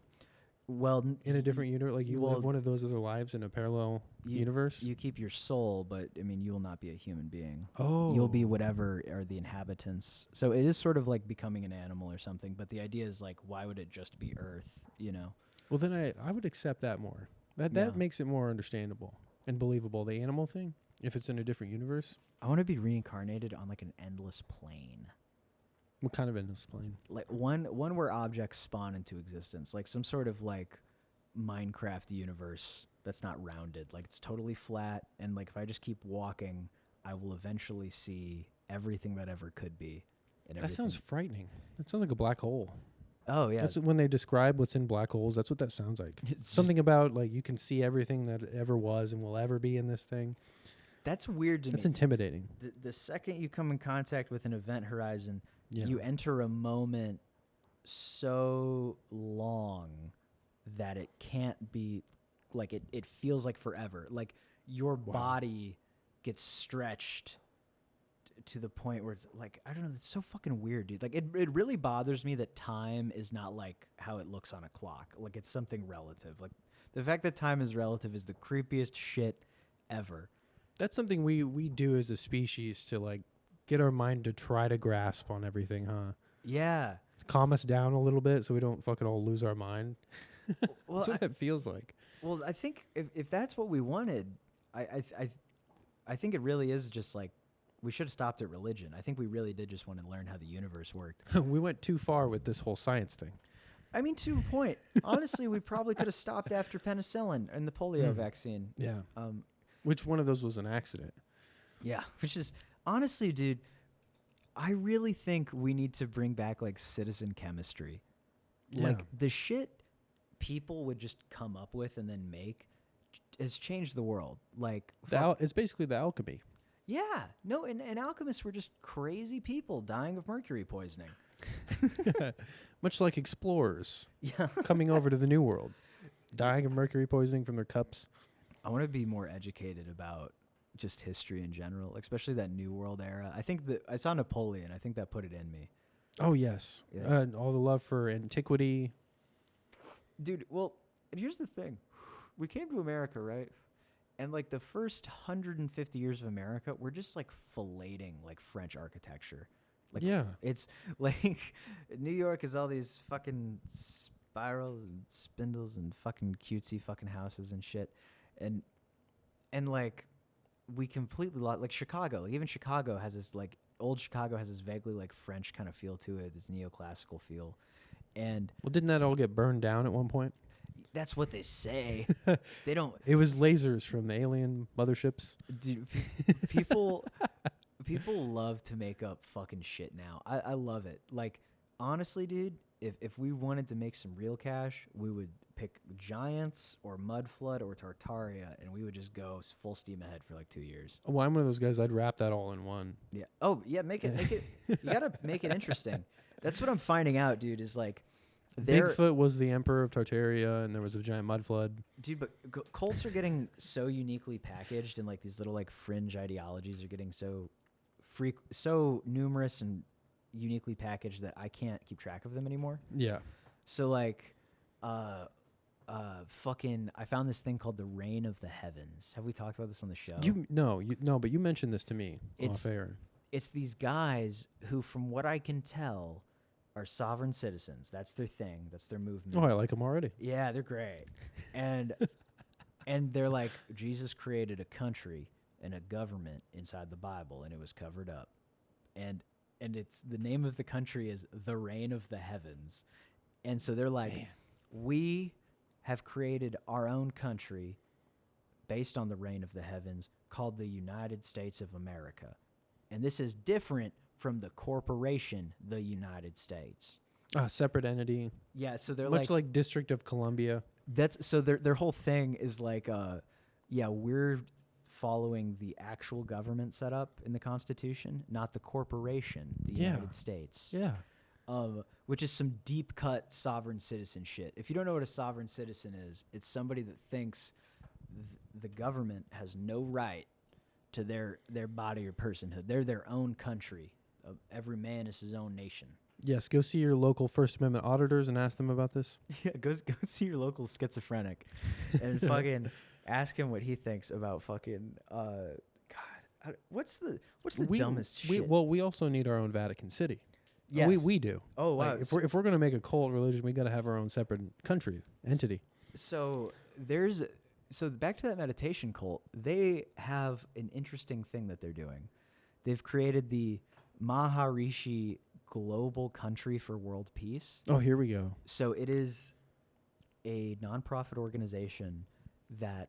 well, in a different universe, like you well, live one of those other lives in a parallel universe. You keep your soul, but I mean, you will not be a human being. Oh, You'll be whatever are the inhabitants. So it is sort of like becoming an animal or something. But the idea is like, why would it just be Earth? You know? Well, then I would accept that more. That Yeah. makes it more understandable and believable. The animal thing, if it's in a different universe, I want to be reincarnated on like an endless plane. what kind of endless plane? Like one where objects spawn into existence, like some sort of like Minecraft universe that's not rounded, like it's totally flat, and like if I just keep walking, I will eventually see everything that ever could be. And That sounds frightening. That sounds like a black hole. Oh yeah, That's when they describe what's in black holes. That's what that sounds like. it's Something about like you can see everything that ever was and will ever be in this thing. that's weird to That's me. intimidating. The second you come in contact with an event horizon, Yeah. you enter a moment so long that it can't be like it feels like forever. Like your body gets stretched to the point where it's like, I don't know, it's so fucking weird, dude. Like it really bothers me that time is not like how it looks on a clock. Like it's something relative. Like the fact that time is relative is the creepiest shit ever. That's something we do as a species to like get our mind to try to grasp on everything, huh? Yeah. Calm us down a little bit so we don't fucking all lose our mind. Well, That's what it feels like. Well, I think if that's what we wanted, I think it really is just like we should have stopped at religion. I think we really did just want to learn how the universe worked. We went too far with this whole science thing. I mean, to a point. Honestly, we probably could have stopped after penicillin and the polio vaccine. Yeah. Which one of those was an accident? Yeah, which is honestly, dude, I really think we need to bring back like citizen chemistry. Yeah. Like the shit people would just come up with and then make has changed the world. Like It's basically the alchemy. yeah, no, and alchemists were just crazy people dying of mercury poisoning. Much like explorers Yeah. coming over to the New World, dying of mercury poisoning from their cups. I want to be more educated about just history in general, especially that New World era. I think that I saw Napoleon. I think that put it in me. Oh, yes. Yeah. All the love for antiquity. Dude, well, and here's the thing. We came to America, right? And like the first 150 years of America, we're just like filleting like French architecture. Like Yeah. it's like New York is all these fucking spirals and spindles and fucking cutesy fucking houses and shit. And like we completely lost like Chicago. Like even Chicago has this like old Chicago has this vaguely like French kind of feel to it, this neoclassical feel. And Well, didn't that all get burned down at one point? that's what they say. They don't It was lasers from the alien motherships. dude, people People love to make up fucking shit now. I love it. Like, honestly, dude, if we wanted to make some real cash, we would pick Giants or Mudflood or Tartaria, and we would just go full steam ahead for like 2 years. Well, I'm one of those guys. I'd wrap that all in one. Yeah. Oh, yeah. Make it. You gotta make it interesting. That's what I'm finding out, dude. Is like, Bigfoot was the emperor of Tartaria, and there was a giant mud flood. Dude, but cults are getting so uniquely packaged, and like these little like fringe ideologies are getting so so numerous and uniquely packaged that I can't keep track of them anymore. Yeah. So like, fucking, I found this thing called the Reign of the Heavens. Have we talked about this on the show? But you mentioned this to me off air. It's these guys who, from what I can tell, are sovereign citizens. That's their thing. That's their movement. Oh, I like them already. Yeah, they're great. And and they're like, Jesus created a country and a government inside the Bible, and it was covered up. And it's the name of the country is the Reign of the Heavens. And so they're like, man, we have created our own country based on the Reign of the Heavens called the United States of America. And this is different from the corporation, the United States. Separate entity. Yeah, so they're much like District of Columbia. That's so their whole thing is like, we're following the actual government set up in the Constitution, not the corporation, the United States. Yeah. Which is some deep cut sovereign citizen shit. If you don't know what a sovereign citizen is, it's somebody that thinks the government has no right to their body or personhood. They're their own country. Every man is his own nation. Yes, go see your local First Amendment auditors and ask them about this. Yeah, go see your local schizophrenic and fucking ask him what he thinks about fucking what's the dumbest shit? We also need our own Vatican City. Yes. We do. Oh wow. Like, if we're gonna make a cult religion, we got to have our own separate country entity. So back to that meditation cult, they have an interesting thing that they're doing. They've created the Maharishi Global Country for World Peace. Oh, here we go. So it is a nonprofit organization that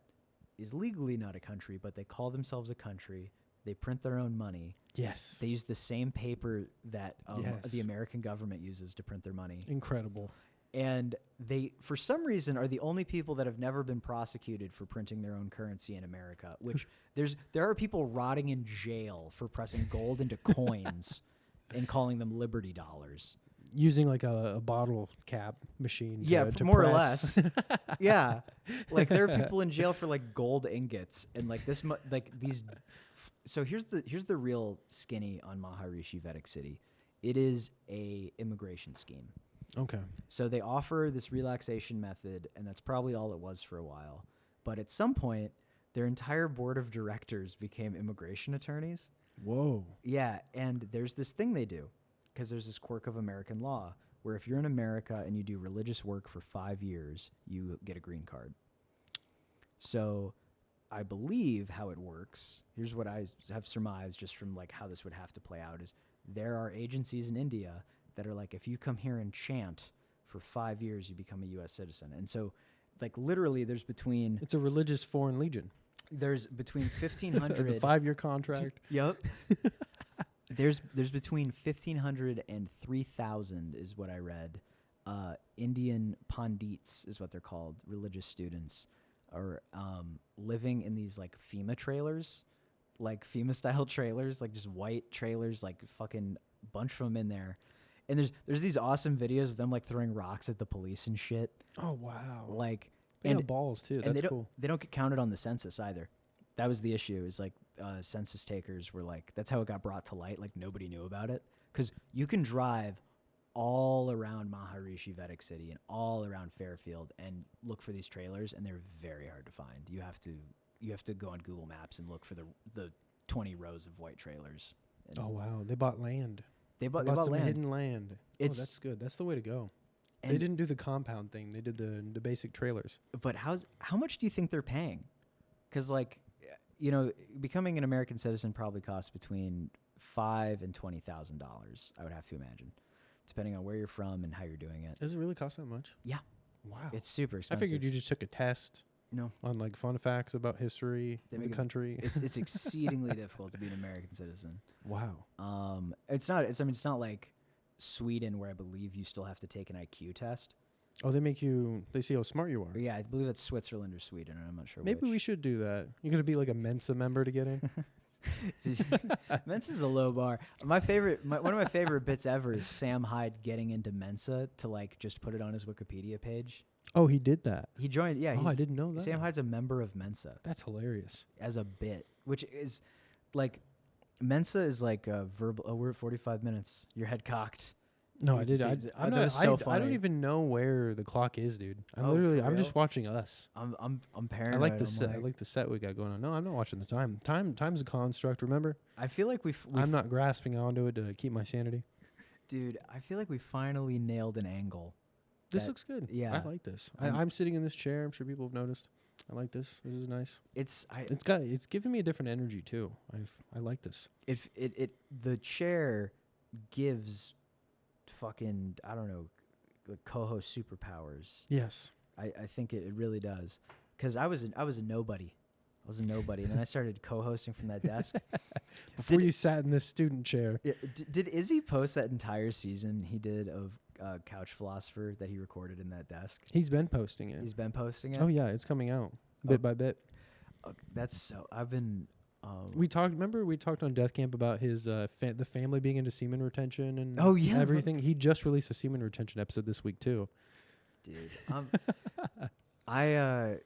is legally not a country, but they call themselves a country. They print their own money. Yes. They use the same paper that the American government uses to print their money. Incredible. And they, for some reason, are the only people that have never been prosecuted for printing their own currency in America, which there are people rotting in jail for pressing gold into coins and calling them Liberty dollars. Using like a bottle cap machine. To more press. or less. Yeah. Like there are people in jail for like gold ingots and like this, like these. So here's the real skinny on Maharishi Vedic City. It is a immigration scheme. Okay. So they offer this relaxation method, and that's probably all it was for a while. But at some point, their entire board of directors became immigration attorneys. Whoa. Yeah, and there's this thing they do, because there's this quirk of American law, where if you're in America and you do religious work for 5 years, you get a green card. So I believe how it works, here's what I have surmised just from like how this would have to play out, is there are agencies in India that are like, if you come here and chant for 5 years, you become a U.S. citizen. And so, like, literally, it's a religious foreign legion. There's between 1,500... The 5-year contract. Yep. There's between 1,500 and 3,000 is what I read. Indian pandits is what they're called, religious students, are living in these, like, FEMA trailers, like FEMA-style trailers, like just white trailers, like fucking bunch of them in there. And there's these awesome videos of them like throwing rocks at the police and shit. Oh wow! Like they have balls too. That's cool. They don't get counted on the census either. That was the issue. Is like census takers were like, that's how it got brought to light. Like nobody knew about it because you can drive all around Maharishi Vedic City and all around Fairfield and look for these trailers, and they're very hard to find. You have to go on Google Maps and look for the 20 rows of white trailers. Oh wow! They bought land. They bought some land. hidden land. That's good. That's the way to go. They didn't do the compound thing. They did the basic trailers. But how much do you think they're paying? Because like, you know, becoming an American citizen probably costs between $5,000 and $20,000. I would have to imagine, depending on where you're from and how you're doing it. Does it really cost that much? Yeah. Wow. It's super expensive. I figured you just took a test No. On like fun facts about history They of the make it- country. It's exceedingly difficult to be an American citizen. Wow. It's not. It's not like Sweden where I believe you still have to take an IQ test. Oh, they see how smart you Or are. yeah, I believe it's Switzerland or Sweden, and I'm not sure. Maybe which. we should do that. You're gonna be like a Mensa member to get in. Mensa's a low bar. One of my favorite bits ever is Sam Hyde getting into Mensa to like just put it on his Wikipedia page. Oh, he did that. He joined. Yeah, Oh, I didn't know that. Sam Hyde's a member of Mensa That's hilarious. as a bit, which is like Mensa is like a verbal. Oh, we're at 45 minutes. Your head cocked. No, You I did. did- I'm that not, was so I funny. don't even know where the clock is, dude. I'm Oh, literally. for I'm real? just watching us. I'm paranoid. I like the I'm set. I like the set we got going on. No, I'm not watching the time. Time's a construct. Remember, I feel like I'm not grasping onto it to keep my sanity. dude. I feel like we finally nailed an angle. This That- looks good. yeah. I like this. I'm- I'm sitting in this chair. I'm sure people have noticed. I like this. This is nice. It's giving me a different energy too. I like this. The chair gives fucking, I don't know, like co-host superpowers. Yes. I think it really does. Because I was a nobody. I was a nobody, and then I started co-hosting from that desk. Before Did- you sat in this student chair. Yeah, did Izzy post that entire season he did of Couch Philosopher that he recorded in that desk? He's been posting it. He's been posting it. Oh yeah, it's coming out bit by bit. That's so. I've been. We talked. Remember, we talked on Death Camp about his the family being into semen retention and Oh, yeah. everything. He just released a semen retention episode this week too, Dude,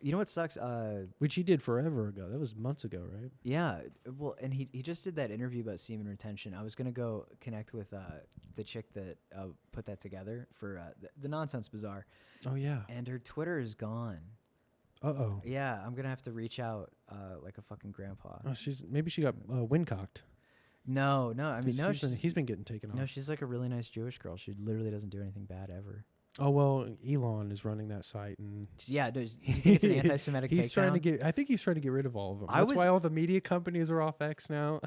you know what sucks? which he did forever ago. That was months ago, right? Yeah, well, and he just did that interview about semen retention. I was gonna go connect with the chick that put that together for the Nonsense Bazaar, Oh yeah. and her Twitter is gone. Oh. Yeah, I'm gonna have to reach out like a fucking grandpa. Oh, maybe she got windcocked. No, I mean 'Cause no, he's been getting taken no, off. she's like a really nice Jewish girl. She literally doesn't do anything bad ever. Oh well, Elon is running that site, and Yeah, do you think it's an anti-Semitic he's trying to takedown? get. I think he's trying to get rid of all of them. I That's was- why all the media companies are off X now.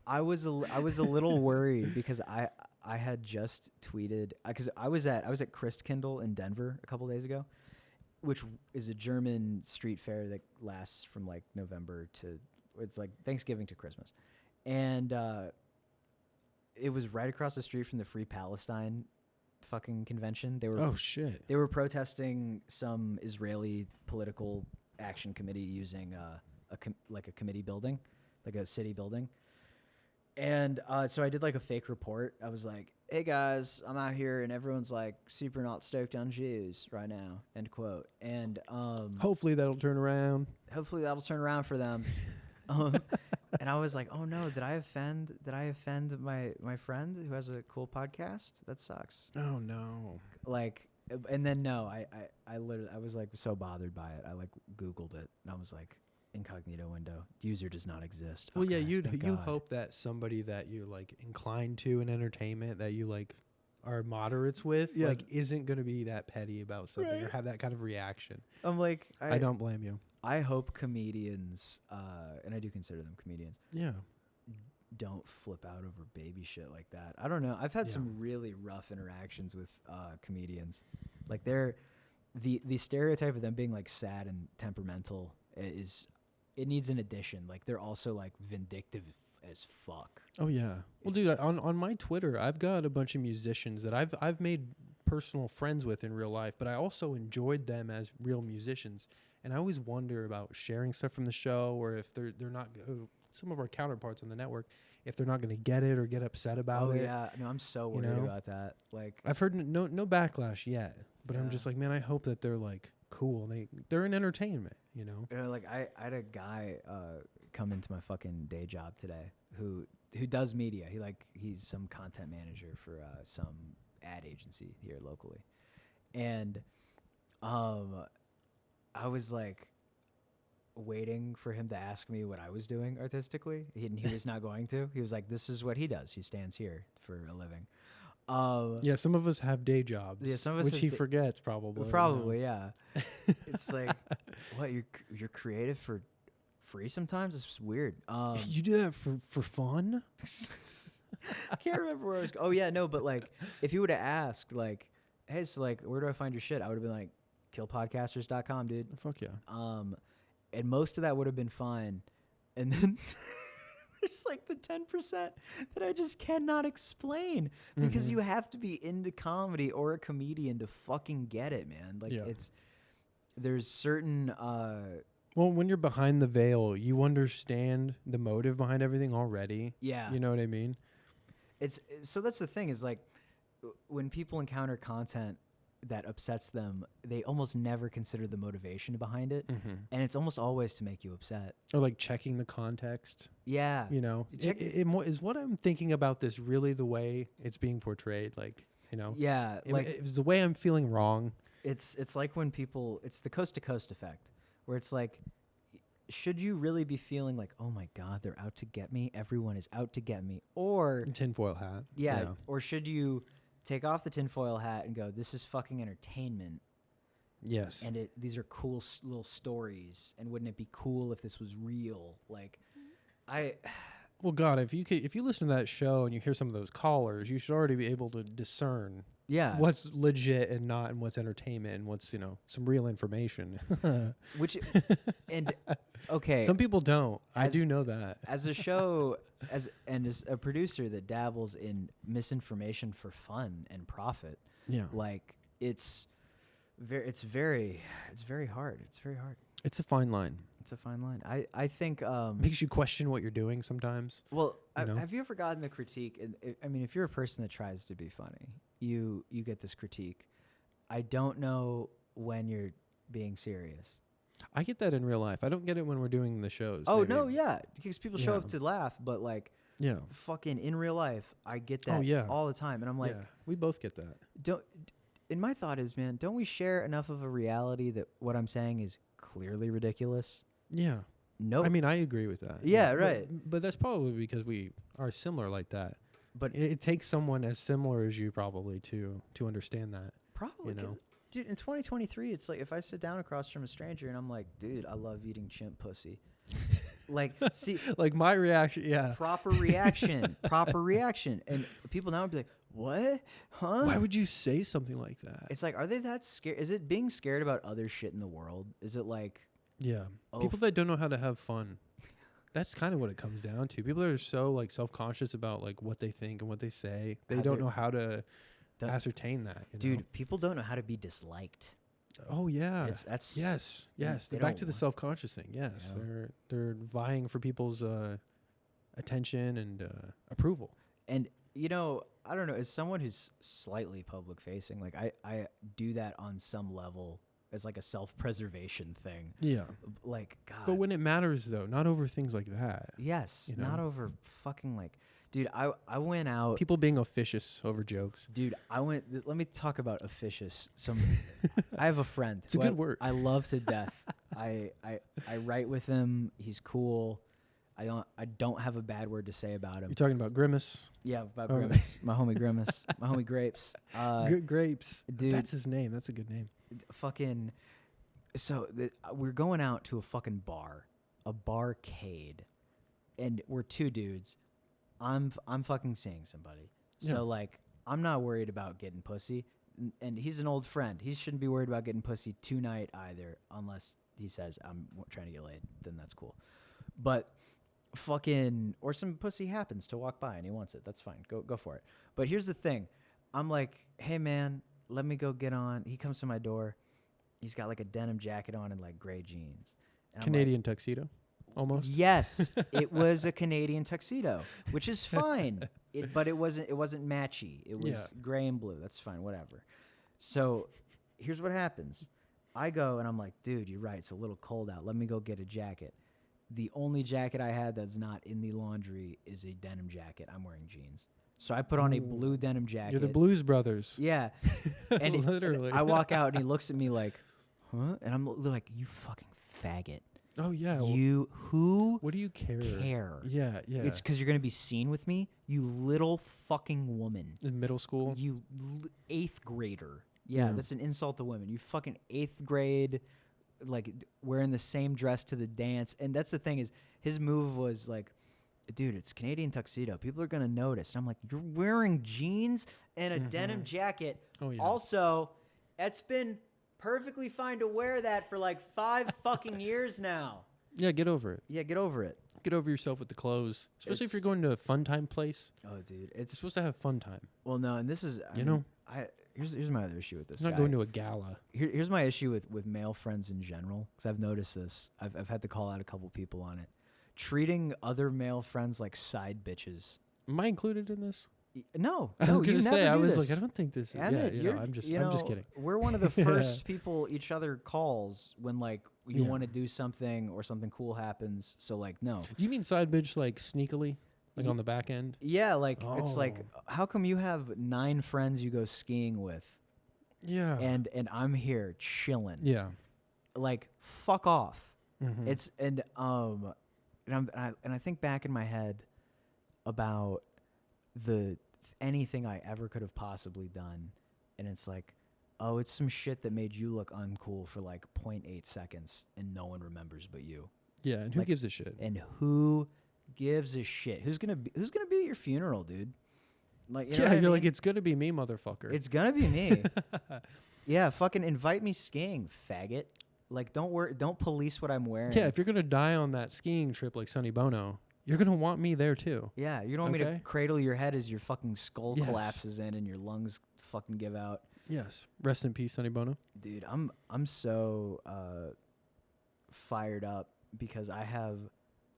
I was a little worried because I had just tweeted because I was at Christkindl in Denver a couple days ago, which is a German street fair that lasts from like November to it's like Thanksgiving to Christmas, and it was right across the street from the Free Palestine fucking convention. They were Oh shit. they were protesting some Israeli political action committee using a committee building, like a city building. And so I did like a fake report. I was like, "Hey guys, I'm out here, and everyone's like super not stoked on Jews right now." End quote. And Hopefully that'll turn around. hopefully that'll turn around for them. And I was like, "Oh no, did I offend my friend who has a cool podcast? That sucks." Oh no. Like, and then no, I literally I was like so bothered by it. I like Googled it, and I was like, incognito window, user does not exist. Well, yeah, Okay, you thank you God. hope that somebody that you like inclined to in entertainment that you like are moderates with Yeah. like isn't going to be that petty about something or Right. have that kind of reaction. I'm like, I don't blame you. I hope comedians, and I do consider them comedians, Yeah. don't flip out over baby shit like that. I don't know. I've had Yeah. some really rough interactions with comedians. Like the stereotype of them being like sad and temperamental it needs an addition. Like they're also like vindictive as fuck. Oh yeah. Well, dude, on my Twitter, I've got a bunch of musicians that I've made personal friends with in real life, but I also enjoyed them as real musicians. And I always wonder about sharing stuff from the show, or if they're not some of our counterparts on the network, if they're not going to get it or get upset about it. Yeah, no, I'm so You worried know? about that. Like, I've heard no backlash yet, but I'm Yeah. just like, man, I hope that they're like cool. They're in entertainment, you know. like I had a guy come into my fucking day job today who does media. He's some content manager for some ad agency here locally, and I was like waiting for him to ask me what I was doing artistically. He was not going to. He was like, "This is what he does. He stands here for a living." Yeah, some of us have day jobs. Yeah, some of us which have he da- forgets probably. Probably, yeah. It's like, what, you're creative for free sometimes? It's just weird. You do that for fun? I can't remember where I was. Oh yeah, no, but like, if you would have asked, like, hey, so like, where do I find your shit? I would have been like, killpodcasters.com, dude. Fuck yeah. And most of that would have been fine. And then there's like the 10% that I just cannot explain because you have to be into comedy or a comedian to fucking get it, man. Like there's certain, well, when you're behind the veil, you understand the motive behind everything already. Yeah. You know what I mean? So that's the thing is like when people encounter content that upsets them, they almost never consider the motivation behind it. And it's almost always to make you upset. Or like checking the context. Yeah. You know, is what I'm thinking about this really the way it's being portrayed? Like, you know, yeah, is the way I'm feeling wrong. It's like when people, it's the coast to coast effect where it's like, should you really be feeling like, oh my God, they're out to get me. Everyone is out to get me. Or tinfoil hat. Yeah. Or should you take off the tinfoil hat and go, this is fucking entertainment. Yes. And these are cool little stories. And wouldn't it be cool if this was real? Like, well, God, if you listen to that show and you hear some of those callers, you should already be able to discern what's legit and not, and what's entertainment and what's, you know, some real information. Okay. Some people don't. I do know that. As a show, as a producer that dabbles in misinformation for fun and profit, like it's very hard. It's very hard. It's a fine line. It's a fine line. I think makes you question what you're doing sometimes. Well, have you ever gotten the critique? I mean, if you're a person that tries to be funny, you get this critique. I don't know when you're being serious. I get that in real life. I don't get it when we're doing the shows. Oh, maybe. No, yeah. Because people show up to laugh, but like, fucking in real life, I get that all the time. And I'm like, we both get that. And my thought is, man, don't we share enough of a reality that what I'm saying is clearly ridiculous? Yeah. No. I mean, I agree with that. Yeah, right. But that's probably because we are similar like that. But it takes someone as similar as you probably to understand that. Probably, you know? Dude, in 2023, it's like if I sit down across from a stranger and I'm like, dude, I love eating chimp pussy. Like, see, like my reaction, proper reaction. And people now would be like, what? Huh? Why would you say something like that? It's like, are they that scared? Is it being scared about other shit in the world? Is it like, people that don't know how to have fun? That's kind of what it comes down to. People are so like self-conscious about like what they think and what they say. They don't know how to ascertain that. Dude, people don't know how to be disliked. Oh yeah, yes. Back to the self-conscious thing. Yes, they're vying for people's attention and approval. And you know, I don't know. As someone who's slightly public-facing, like I do that on some level as like a self-preservation thing. Yeah. Like God. But when it matters, though, not over things like that. Yes. Not over fucking like. Dude, I went out. People being officious over jokes. Dude, let me talk about officious. I have a friend. It's a good word. I love to death. I write with him. He's cool. I don't have a bad word to say about him. You're talking about Grimace? Yeah, about Grimace. My homie Grimace. My homie Grapes. Grapes. Dude. That's his name. That's a good name. Fucking. So we're going out to a fucking bar. A barcade. And we're two dudes. I'm fucking seeing somebody. So like I'm not worried about getting pussy, and he's an old friend. He shouldn't be worried about getting pussy tonight either, unless he says I'm trying to get laid. Then that's cool. But fucking, or some pussy happens to walk by and he wants it. That's fine. Go for it. But here's the thing. I'm like, hey man, let me go get on. He comes to my door. He's got like a denim jacket on and like gray jeans. And Canadian tuxedo. Almost. Yes, it was a Canadian tuxedo, which is fine. But it wasn't matchy. It was gray and blue. That's fine, whatever. So here's what happens. I go and I'm like, dude, you're right. It's a little cold out. Let me go get a jacket. The only jacket I had that's not in the laundry is a denim jacket. I'm wearing jeans. So I put on a blue denim jacket. You're the Blues Brothers. Yeah. And literally. I walk out and he looks at me like, huh? And I'm like, you fucking faggot. Oh yeah. What do you care? Yeah. It's because you're gonna be seen with me, you little fucking woman. In middle school. You 8th grader. Yeah, that's an insult to women. You fucking 8th grade, like wearing the same dress to the dance. And that's the thing is, his move was like, dude, it's Canadian tuxedo. People are gonna notice. And I'm like, you're wearing jeans and a denim jacket. Oh yeah. Also, it's been perfectly fine to wear that for like 5 fucking years now. Yeah, get over it. Yeah, get over it. Get over yourself with the clothes, especially if It's- you're going to a fun time place. Oh, dude, You're it's supposed to have fun time. well, no, and this is You know? here's my other issue with this. It's not guy. going to a gala. Here's my issue with male friends in general, because I've noticed this. I've had to call out a couple people on it. Treating other male friends like side bitches. Am I included in this? No, I no, was gonna you say. never I do was this. like, I don't think this. Emmett, Yeah, I'm just kidding. We're one of the first people each other calls when like you Yeah. want to do something or something cool happens. So like, no. Do you mean side bitch like sneakily, like Ye- on the back end? Yeah, like it's like, Oh. how come you have 9 friends you go skiing with, Yeah. and I'm here chilling? yeah. Like, fuck off. Mhm. It's and I think back in my head about anything I ever could have possibly done, and it's like, oh, it's some shit that made you look uncool for like 0.8 seconds, and no one remembers but you. Yeah, and who like- gives a shit? And who gives a shit? Who's gonna be at your funeral, dude? Like, you know Yeah, what I you're mean? like, it's gonna be me, motherfucker. It's gonna be me. Yeah, fucking invite me skiing, faggot. Like, don't police what I'm wearing. Yeah, if you're gonna die on that skiing trip like Sonny Bono, you're gonna want me there too. Yeah, you don't want me to Okay. cradle your head as your fucking skull Yes. collapses in and your lungs fucking give out. Yes. Rest in peace, Sonny Bono. Dude, I'm so fired up because I have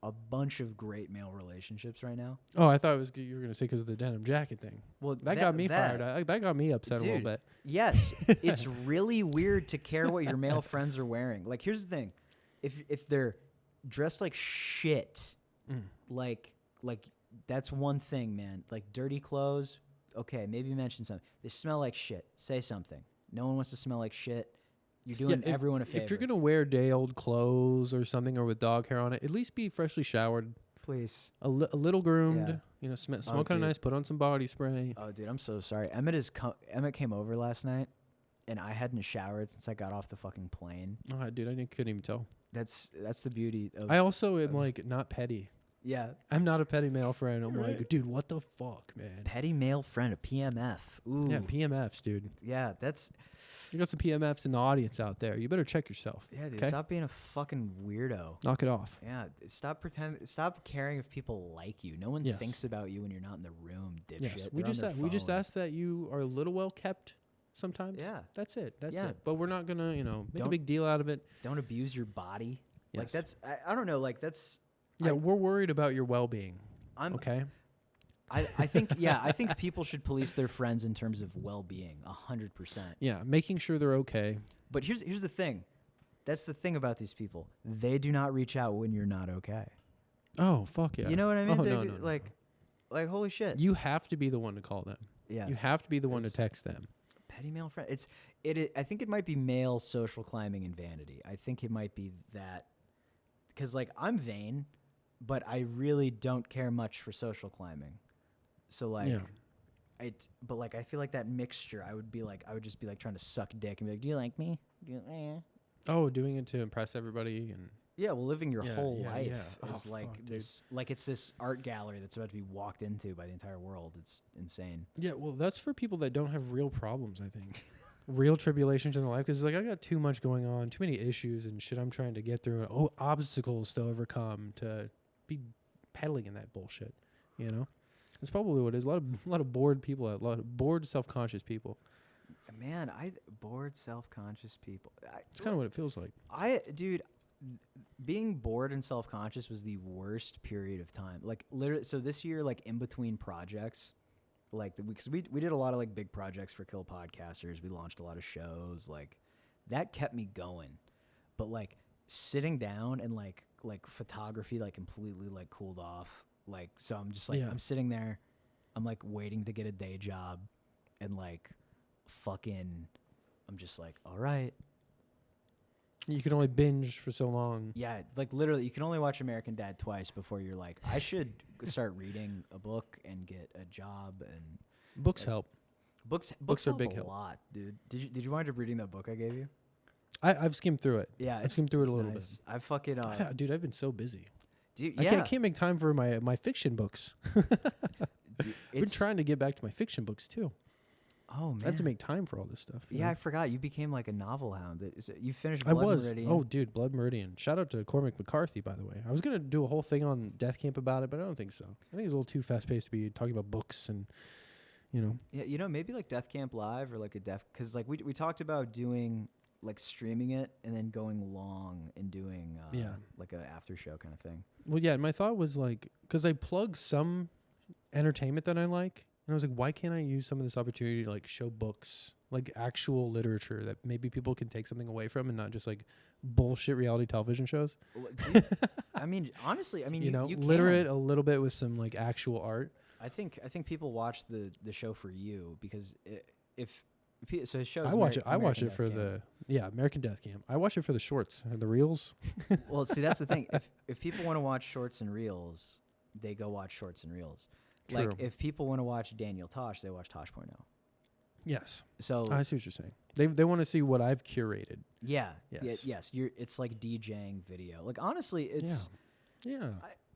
a bunch of great male relationships right now. Oh, I thought you were gonna say because of the denim jacket thing. Well, That got me fired. That got me upset a little Dude, bit. Yes, it's really weird to care what your male friends are wearing. Like, here's the thing: if they're dressed like shit, Mm. like that's one thing, man. Like dirty clothes, okay, maybe mention something. They smell like shit. Say something. No one wants to smell like shit. You're doing everyone a favor. If you're gonna wear day-old clothes or something, or with dog hair on it, at least be freshly showered, please. a little groomed. Yeah. You know, smell kind of dude. nice. Put on some body spray. Oh, dude, I'm so sorry. Emmett came over last night, and I hadn't showered since I got off the fucking plane. Oh, dude, couldn't even tell. That's the beauty of I also am like not petty. yeah. I'm not a petty male friend. I'm Right. like, dude, what the fuck, man? Petty male friend, a PMF. Ooh. Yeah, PMFs, dude. Yeah, that's You got some PMFs in the audience out there. You better check yourself. yeah, dude. 'Kay? Stop being a fucking weirdo. Knock it off. Yeah, stop caring if people like you. No one Yes. thinks about you when you're not in the room, dipshit. Yes, They're on their we just phone. ask that you are a little well kept. Sometimes. Yeah. That's it. That's Yeah. it. But we're not gonna, make a Don't- big deal out of it. Don't abuse your body. Like Yes. that's I don't know, like that's Yeah, I- we're worried about your well-being. I'm Okay. I think people should police their friends in terms of well-being 100%. Yeah, making sure they're okay. But here's the thing. That's the thing about these people. They do not reach out when you're not okay. Oh, fuck yeah. You know what I mean? Oh, They- no, no, no, like holy shit. You have to be the one to call them. Yeah. You have to be the one to It's- text them. Petty male friend. I think it might be male social climbing and vanity. I think it might be that because like I'm vain, but I really don't care much for social climbing. So like, Yeah. but like I feel like that mixture. I would just be like trying to suck dick and be like, do you like me? Oh, doing it to impress everybody and Yeah, well, living your Yeah, whole yeah, life yeah. is Oh, like fuck, dude. this, like it's this art gallery that's about to be walked into by the entire world. It's insane. yeah, well, that's for people that don't have real problems, I think. Real tribulations in their life because like I got too much going on, too many issues and shit I'm trying to get through, obstacles to overcome to be peddling in that bullshit, you know? That's probably what it is. A lot of bored people, a lot of bored, self-conscious people. Man, bored, self-conscious people. It's kind of what it feels like. Dude, being bored and self-conscious was the worst period of time. Like literally, so this year, like in between projects, like because we did a lot of like big projects for Kill Podcasters. We launched a lot of shows. Like that kept me going. But like sitting down and like photography like completely like cooled off. Like so I'm just like Yeah. I'm sitting there, I'm like waiting to get a day job, and like fucking I'm just like, all right. You can only binge for so long. Yeah, like literally, you can only watch American Dad twice before you're like, I should start reading a book and get a job. And Books help. books are help big a help. lot, dude. Did you wind up reading that book I gave you? I've skimmed through it. Yeah, I've skimmed through it a it's little nice. I fucking Dude, I've been so busy. dude, I yeah, can't make time for my fiction books. dude, I've been trying to get back to my fiction books too. Oh man. I have to make time for all this stuff. Yeah, I forgot. You became like a novel hound. You finished I Blood was. Meridian. Oh, dude, Blood Meridian. Shout out to Cormac McCarthy, by the way. I was gonna do a whole thing on Death Camp about it, but I don't think so. I think it's a little too fast paced to be talking about books and, you know. Yeah, maybe like Death Camp Live or like a Death, because like we talked about doing like streaming it and then going long and doing like a after show kind of thing. Well, yeah, my thought was like, because I plug some entertainment that I like, and I was like, why can't I use some of this opportunity to like show books, like actual literature that maybe people can take something away from and not just like bullshit reality television shows? Well, dude, I mean, honestly, I mean, you know, you literate can. a little bit with some like actual art. I think people watch the show for you because so his show. I watch it for the American Death Camp. I watch it for the shorts and the reels. Well, see, that's the thing. If people want to watch shorts and reels, they go watch shorts and reels. True. Like if people want to watch Daniel Tosh, they watch Tosh.0. Yes. So I see what you're saying. They want to see what I've curated. Yeah. Yes. Yes. It's like DJing video. Like honestly, it's. Yeah.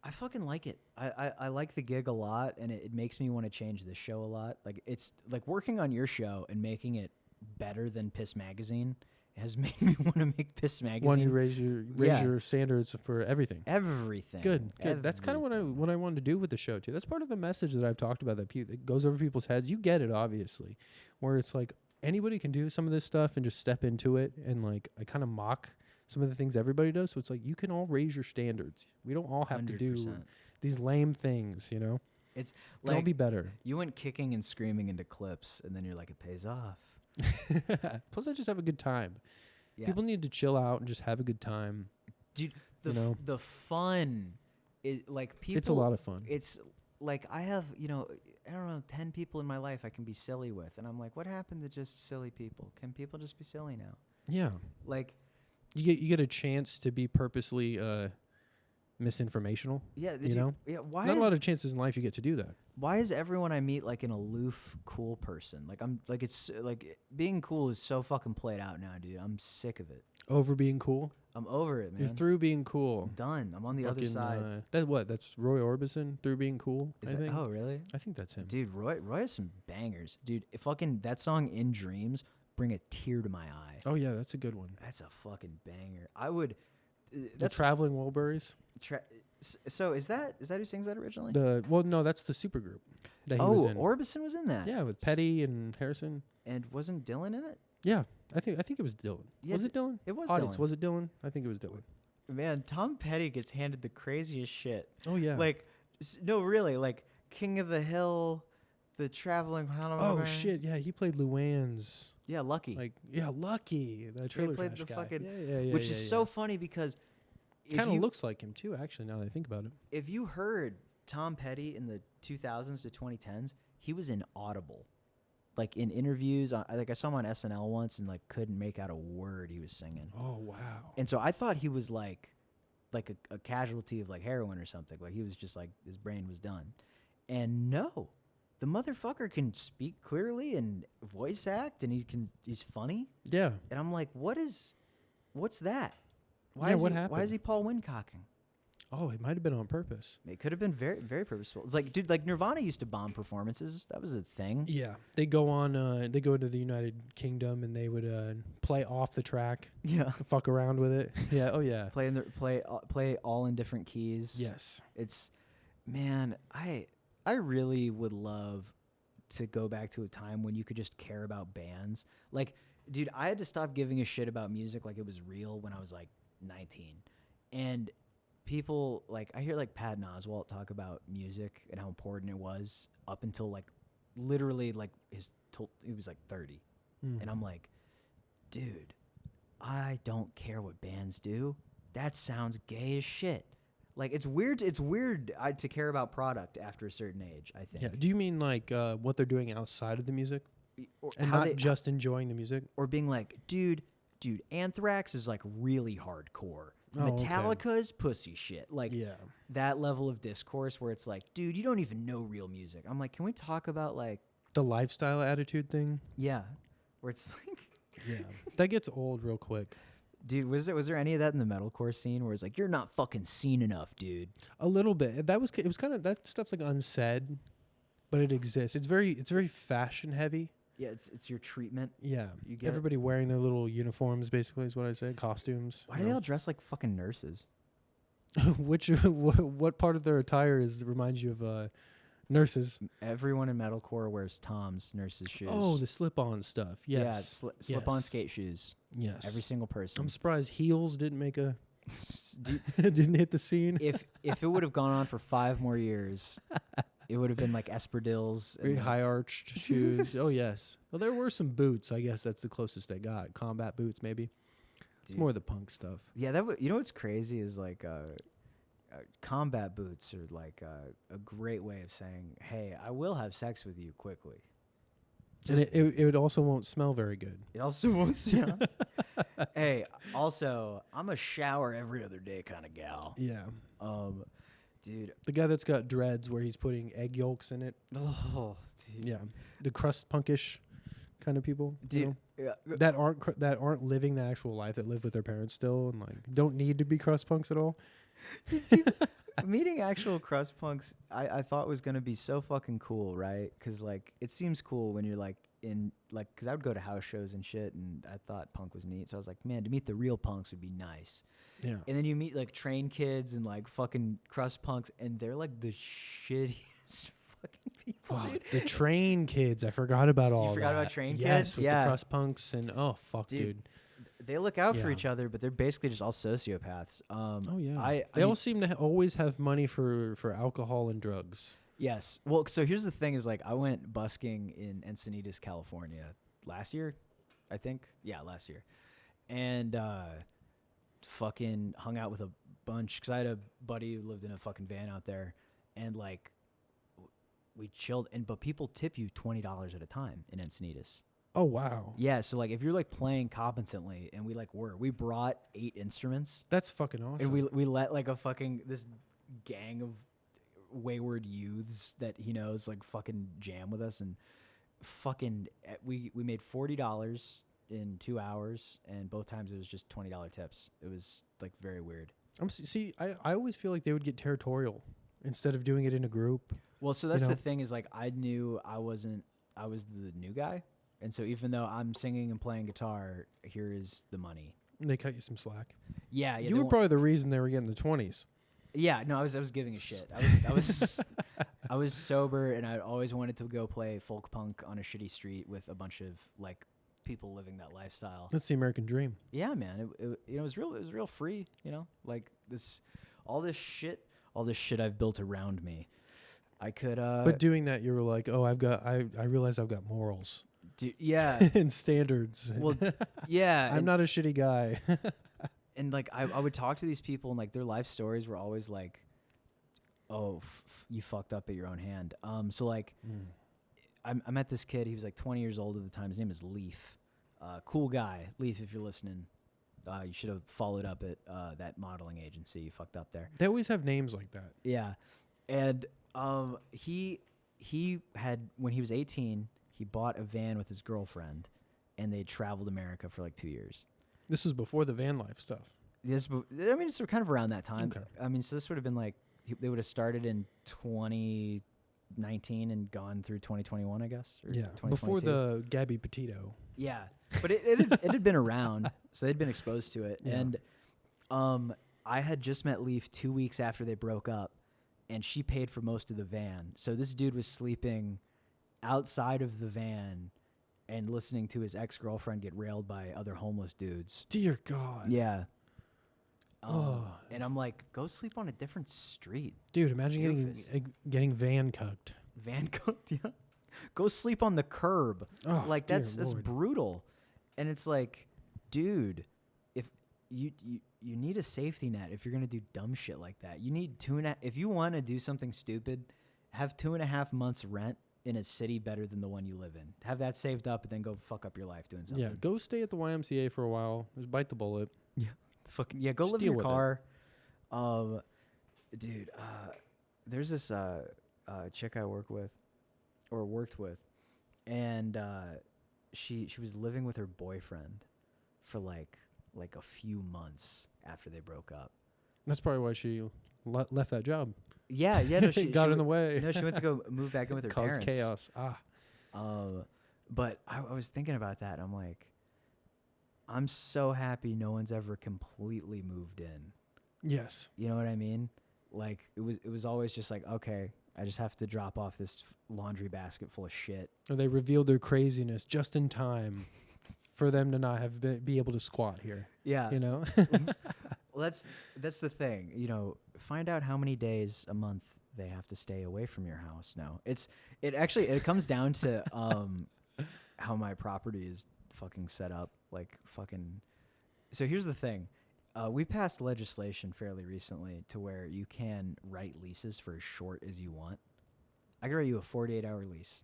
I fucking like it. I like the gig a lot, and it makes me want to change this show a lot. Like it's like working on your show and making it better than Piss Magazine has made me want to make Piss Magazine. When you raise your standards for everything. Everything. Good. That's kind of what I wanted to do with the show too. That's part of the message that I've talked about that goes over people's heads. You get it, obviously, where it's like anybody can do some of this stuff and just step into it, and like I kind of mock some of the things everybody does. So it's like you can all raise your standards. We don't all have 100%. to do these lame things, you know. It's like like be better. You went kicking and screaming into clips, and then you're like, it pays off. Plus, I just have a good time. Yeah. People need to chill out and just have a good time. Dude, the fun is like people. It's a lot of fun. It's like I have, I don't know, 10 people in my life I can be silly with, and I'm like, what happened to just silly people? Can people just be silly now? Yeah. Like you get a chance to be purposely misinformational. Yeah, you know. Yeah, not a lot of chances in life you get to do that. Why is everyone I meet like an aloof, cool person? Like I'm like it's like being cool is so fucking played out now, dude. I'm sick of it. Over being cool. I'm over it, man. You're through being cool. I'm done. I'm on the other side. That's Roy Orbison through being cool. Oh, really? I think that's him. Dude, Roy has some bangers. Dude, fucking that song In Dreams bring a tear to my eye. Oh yeah, that's a good one. That's a fucking banger. I would. The Traveling Wilburys. So is that who sings that originally? No, that's the supergroup that he was in. Orbison was in that. Yeah, with Petty and Harrison. And wasn't Dylan in it? Yeah, I think it was Dylan. Yeah, was it Dylan? It was Audience, Dylan. was it Dylan? I think it was Dylan. Man, Tom Petty gets handed the craziest shit. Oh yeah. Like, no, really, like King of the Hill, the Traveling. Oh shit! Yeah, he played Luann's. Yeah, Lucky. Lucky. That he trailer played the guy. fucking, which is so funny because kind of looks like him too. Actually, now that I think about it. If you heard Tom Petty in the 2000s to 2010s, he was inaudible. Like in interviews, I saw him on SNL once and like couldn't make out a word he was singing. Oh wow! And so I thought he was like a casualty of like heroin or something. Like he was just like his brain was done. And no, the motherfucker can speak clearly and voice act, and he's funny. Yeah. And I'm like, what's that? What happened? Why is he Paul Windcocking? Oh, it might have been on purpose. It could have been very, very purposeful. It's like, dude, like Nirvana used to bomb performances. That was a thing. Yeah, they go into the United Kingdom and they would play off the track. Yeah, fuck around with it. Yeah, oh yeah. Play all in different keys. Yes, it's, man, I really would love to go back to a time when you could just care about bands. Like, dude, I had to stop giving a shit about music like it was real when I was like 19, and people like I hear like Patton Oswalt talk about music and how important it was up until like literally like he was like 30, and I'm like, dude, I don't care what bands do. That sounds gay as shit. Like it's weird to care about product after a certain age, I think. Yeah. Do you mean like what they're doing outside of the music, and not just enjoying the music, or being like, dude, Anthrax is like really hardcore. Metallica is pussy shit. Like that level of discourse where it's like, dude, you don't even know real music. I'm like, can we talk about like the lifestyle attitude thing? Yeah, where it's like, yeah, that gets old real quick. Dude, was there any of that in the metalcore scene where it's like, you're not fucking seen enough, dude? A little bit. It was kind of that stuff's like unsaid, but it exists. It's very fashion heavy. Yeah, it's your treatment. Yeah. You get Everybody wearing their little uniforms, basically, is what I say. Costumes. Why do they all dress like fucking nurses? What part of their attire reminds you of nurses? Everyone in metalcore wears Tom's nurses shoes. Oh, the slip-on stuff. Yes. Yeah, slip-on Yes. skate shoes. Yes. Every single person. I'm surprised heels didn't make a Dude, didn't hit the scene. if it would have gone on for 5 more years, it would have been like espadrilles. Very and like, high arched shoes. Oh yes. Well, there were some boots. I guess that's the closest they got. Combat boots, maybe. It's dude. more the punk stuff. Yeah, you know what's crazy is like combat boots are like a great way of saying, "Hey, I will have sex with you quickly." And it also won't smell very good. It also won't smell. Hey, also, I'm a shower every other day kind of gal. Yeah. Dude. The guy that's got dreads where he's putting egg yolks in it. Oh, dude. Yeah. The crust punkish kind of people. Dude. You know? That aren't living the actual life, that live with their parents still and like don't need to be crust punks at all. Meeting actual crust punks, I thought was gonna be so fucking cool, right? Because like it seems cool when you're like in like, because I would go to house shows and shit, and I thought punk was neat. So I was like, man, to meet the real punks would be nice. Yeah. And then you meet like train kids and like fucking crust punks, and they're like the shittiest fucking people, dude. The train kids, I forgot about all that. You forgot about train yes, kids? with Yeah. the crust punks and fuck, dude. They look out for Yeah. each other, but they're basically just all sociopaths. Oh yeah. I They mean, all seem to always have money for alcohol and drugs. yes. Well, so here's the thing: is like I went busking in Encinitas, California last year, I think. Yeah, last year, and fucking hung out with a bunch because I had a buddy who lived in a fucking van out there, and like we chilled. But people tip you $20 at a time in Encinitas. Oh wow. Yeah, so like if you're like playing competently, and we brought 8 instruments. That's fucking awesome. And we let like a fucking this gang of wayward youths that he knows like fucking jam with us, and fucking we made $40 in 2 hours, and both times it was just $20 tips. It was like very weird. I always feel like they would get territorial instead of doing it in a group. Well, so that's know? the thing is like I knew I was the new guy, and so even though I'm singing and playing guitar, here is the money. They cut you some slack. Yeah, You were probably the reason they were getting the 20s. Yeah, no, I was giving a shit. I was I was sober, and I always wanted to go play folk punk on a shitty street with a bunch of like people living that lifestyle. That's the American dream. Yeah, man, it was real free, you know, like all this shit I've built around me. I could But doing that, you were like, oh, I realize I've got morals. Yeah. And standards. Well, yeah. I'm not a shitty guy. And like I would talk to these people, and like their life stories were always like, oh, you fucked up at your own hand. So like I met this kid. He was like 20 years old at the time. His name is Leaf. Cool guy. Leaf, if you're listening, you should have followed up at that modeling agency. You fucked up there. They always have names like that. Yeah. And he had, when he was 18, he bought a van with his girlfriend, and they traveled America for like 2 years. This was before the van life stuff. It's kind of around that time. Okay. I mean, so this would have been like, they would have started in 2019 and gone through 2021, I guess. Or Yeah, 2022. before the Gabby Petito. Yeah, but it had been around, so they'd been exposed to it. Yeah. And I had just met Leaf 2 weeks after they broke up, and she paid for most of the van. So this dude was sleeping outside of the van and listening to his ex-girlfriend get railed by other homeless dudes. Dear God. Yeah. And I'm like, go sleep on a different street. Dude, imagine getting van cucked. Van cooked, yeah. Go sleep on the curb. Oh, like dear that's Lord. brutal. And it's like, dude, if you need a safety net if you're gonna do dumb shit like that. You need if you want to do something stupid, have 2.5 months rent in a city better than the one you live in. Have that saved up, and then go fuck up your life doing something. Yeah, go stay at the YMCA for a while. Just bite the bullet. Yeah. Fucking yeah, go Just live in deal your with car. Dude, there's this chick I worked with, and she was living with her boyfriend for like a few months after they broke up. That's probably why she left that job. Yeah, no, she got she in the way. No, she went to go move back in with her Caused parents. chaos. But I was thinking about that. And I'm like, I'm so happy no one's ever completely moved in. Yes. You know what I mean? Like it was always just like, okay, I just have to drop off this laundry basket full of shit. Or they revealed their craziness just in time for them to not have be able to squat here. Yeah. You know? Well, that's the thing. You know, find out how many days a month they have to stay away from your house. No, it comes down to how my property is fucking set up. Like fucking. So here's the thing. We passed legislation fairly recently to where you can write leases for as short as you want. I could write you a 48-hour lease.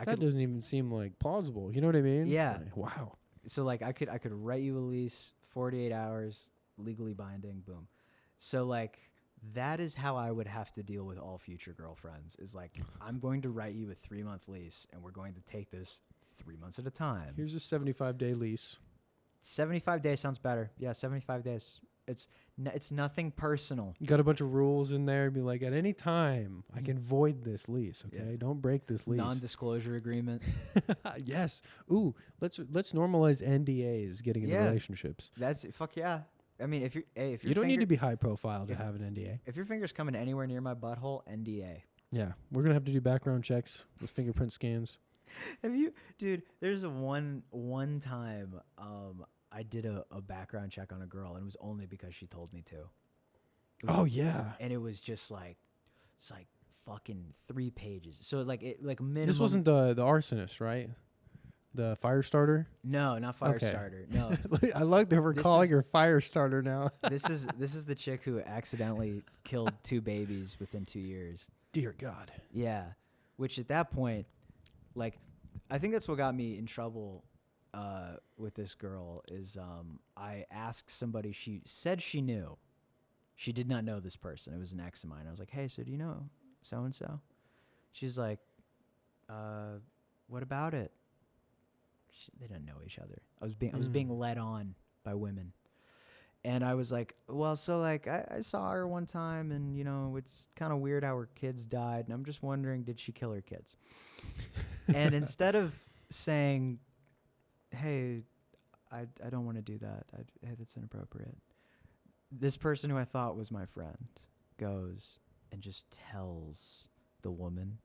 That doesn't even seem like plausible. You know what I mean? Yeah. Like, wow. So like I could write you a lease, 48 hours, legally binding, boom. So like that is how I would have to deal with all future girlfriends. Is like I'm going to write you a 3-month lease, and we're going to take this 3 months at a time. Here's a 75-day lease. 75 days sounds better. Yeah, 75 days. It's nothing personal. You got a bunch of rules in there. Be like, at any time, I can void this lease. Okay, Yeah. don't break this lease. Non-disclosure agreement. Yes. Ooh, let's normalize NDAs getting into relationships. That's fuck yeah. I mean, if you don't need to be high profile to have an NDA. If your finger's coming anywhere near my butthole, NDA. Yeah, we're gonna have to do background checks with fingerprint scans. Have you, dude? There's a one time I did a background check on a girl, and it was only because she told me to. Oh yeah. And it was just like, it's like fucking 3 pages. So like minimum. This wasn't the arsonist, right? The fire starter? No, not fire starter. No. I like that we're calling her fire starter now. This is the chick who accidentally killed 2 babies within 2 years. Dear God. Yeah, which at that point, like, I think that's what got me in trouble with this girl is I asked somebody, she said she knew. She did not know this person. It was an ex of mine. I was like, hey, so do you know so-and-so? She's like, what about it? They didn't know each other. I was being led on by women. And I was like, well, so like I saw her one time and, you know, it's kind of weird how her kids died. And I'm just wondering, did she kill her kids? And instead of saying, hey, I don't want to do that. Hey, that's inappropriate. This person who I thought was my friend goes and just tells the woman.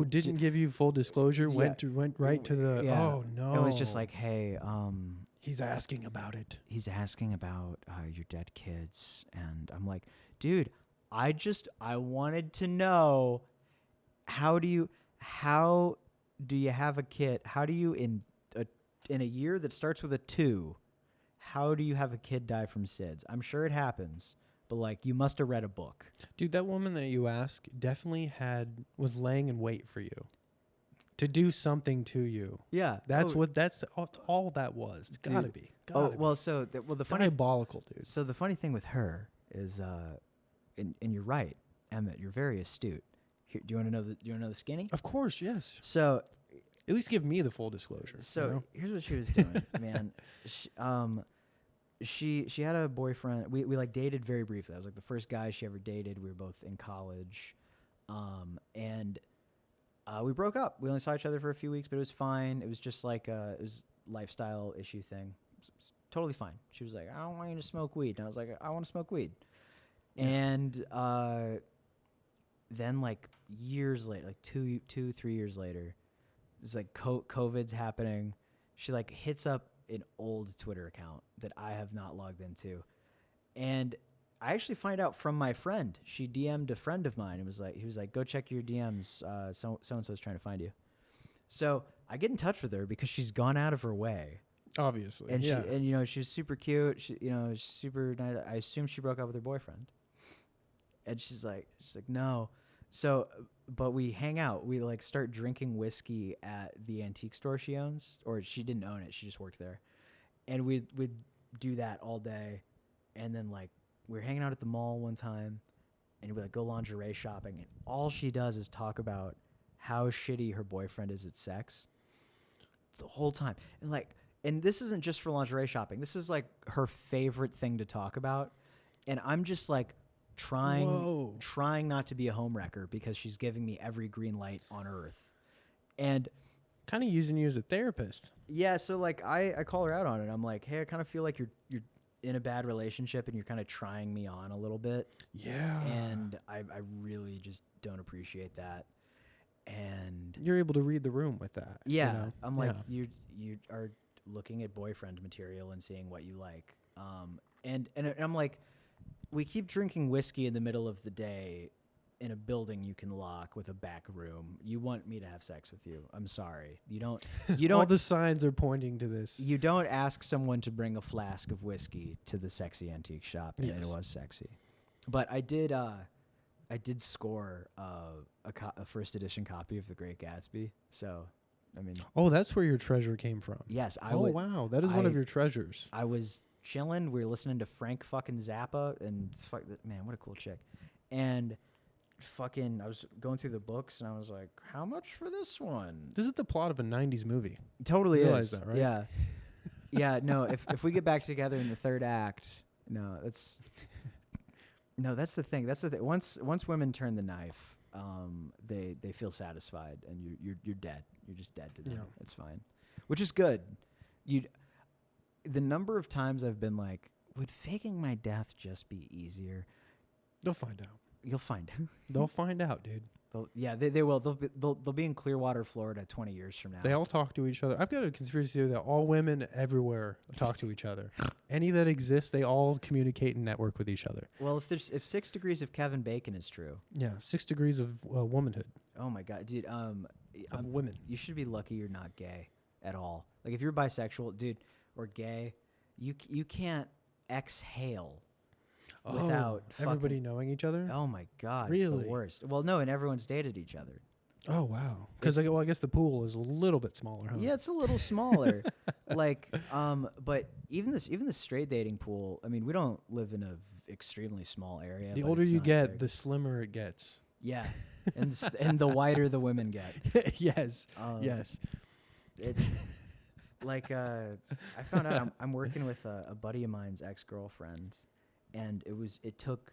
Didn't give you full disclosure. Yeah. Went right to the. Yeah. Oh no! It was just like, hey, he's asking about it. He's asking about your dead kids, and I'm like, dude, I wanted to know how do you have a kid? How do you in a year that starts with a 2? How do you have a kid die from SIDS? I'm sure it happens. But like, you must have read a book. Dude, that woman that you asked definitely was laying in wait for you to do something to you. Yeah. That's all that was. It's gotta be. The funny diabolical, dude. So the funny thing with her is, and you're right, Emmett, you're very astute. Here, do you want to know the skinny? Of course, yes. So, at least give me the full disclosure. So here's what she was doing, man. She had a boyfriend. We like dated very briefly. I was like the first guy she ever dated. We were both in college, and we broke up. We only saw each other for a few weeks, but it was fine. It was just like it was lifestyle issue thing. It was totally fine. She was like, I don't want you to smoke weed, and I was like, I want to smoke weed. Yeah. And then like years later, like 3 years later, it's like COVID's happening. She like hits up an old Twitter account that I have not logged into. And I actually find out from my friend. She DM'd a friend of mine and he was like, go check your DMs. So-and-so is trying to find you. So I get in touch with her because she's gone out of her way. Obviously. And she was super cute. She, super nice. I assume she broke up with her boyfriend. And she's like, no. So, but we hang out. We like start drinking whiskey at the antique store she owns, or she didn't own it. She just worked there. And we'd do that all day. And then like we were hanging out at the mall one time and we like go lingerie shopping. And all she does is talk about how shitty her boyfriend is at sex the whole time. And this isn't just for lingerie shopping. This is like her favorite thing to talk about. And I'm just like, trying not to be a homewrecker because she's giving me every green light on earth. And Kind of using you as a therapist. yeah, so like I call her out on it. I'm like, hey, I kind of feel like you're in a bad relationship and you're kind of trying me on a little bit. Yeah. And I really just don't appreciate that. And You're able to read the room with that. yeah, You know? I'm like, Yeah. you are looking at boyfriend material and seeing what you like. And I'm like, we keep drinking whiskey in the middle of the day in a building you can lock with a back room. You want me to have sex with you? I'm sorry. You don't. All the signs are pointing to this. You don't ask someone to bring a flask of whiskey to the sexy antique shop, and it Yes. was sexy. But I did score a first edition copy of The Great Gatsby. So, I mean, Oh, that's where your treasure came from. yes, Wow, that is one of your treasures. I was chilling. We were listening to Frank fucking Zappa, and man, what a cool chick. And fucking, I was going through the books, and I was like, how much for this one? This is the plot of a 90s movie. Totally You is. realize that, right? Yeah. Yeah, no, if we get back together in the third act, that's the thing. That's the thing. Once women turn the knife, they feel satisfied, and you're dead. You're just dead to them. Yeah. It's fine. Which is good. The number of times I've been like, would faking my death just be easier? They'll find out. You'll find out. They'll find out, dude. They will. They'll be in Clearwater, Florida 20 years from now. They all talk to each other. I've got a conspiracy theory that all women everywhere talk to each other. Any that exist, they all communicate and network with each other. Well, if 6 degrees of Kevin Bacon is true. Yeah, 6 degrees of womanhood. Oh my God, dude. Of women. You should be lucky you're not gay at all. Like if you're bisexual, dude, or gay, you can't exhale without everybody knowing each other. Oh my God, Really? it's the worst. Well, no, and everyone's dated each other. Oh wow. Because I guess the pool is a little bit smaller. Huh? Yeah, it's a little smaller. But even the straight dating pool. I mean, we don't live in a extremely small area. The but older it's you not get, big. the slimmer it gets. Yeah, and the wider the women get. Yes. Yes. I found out I'm working with a buddy of mine's ex-girlfriend, and it took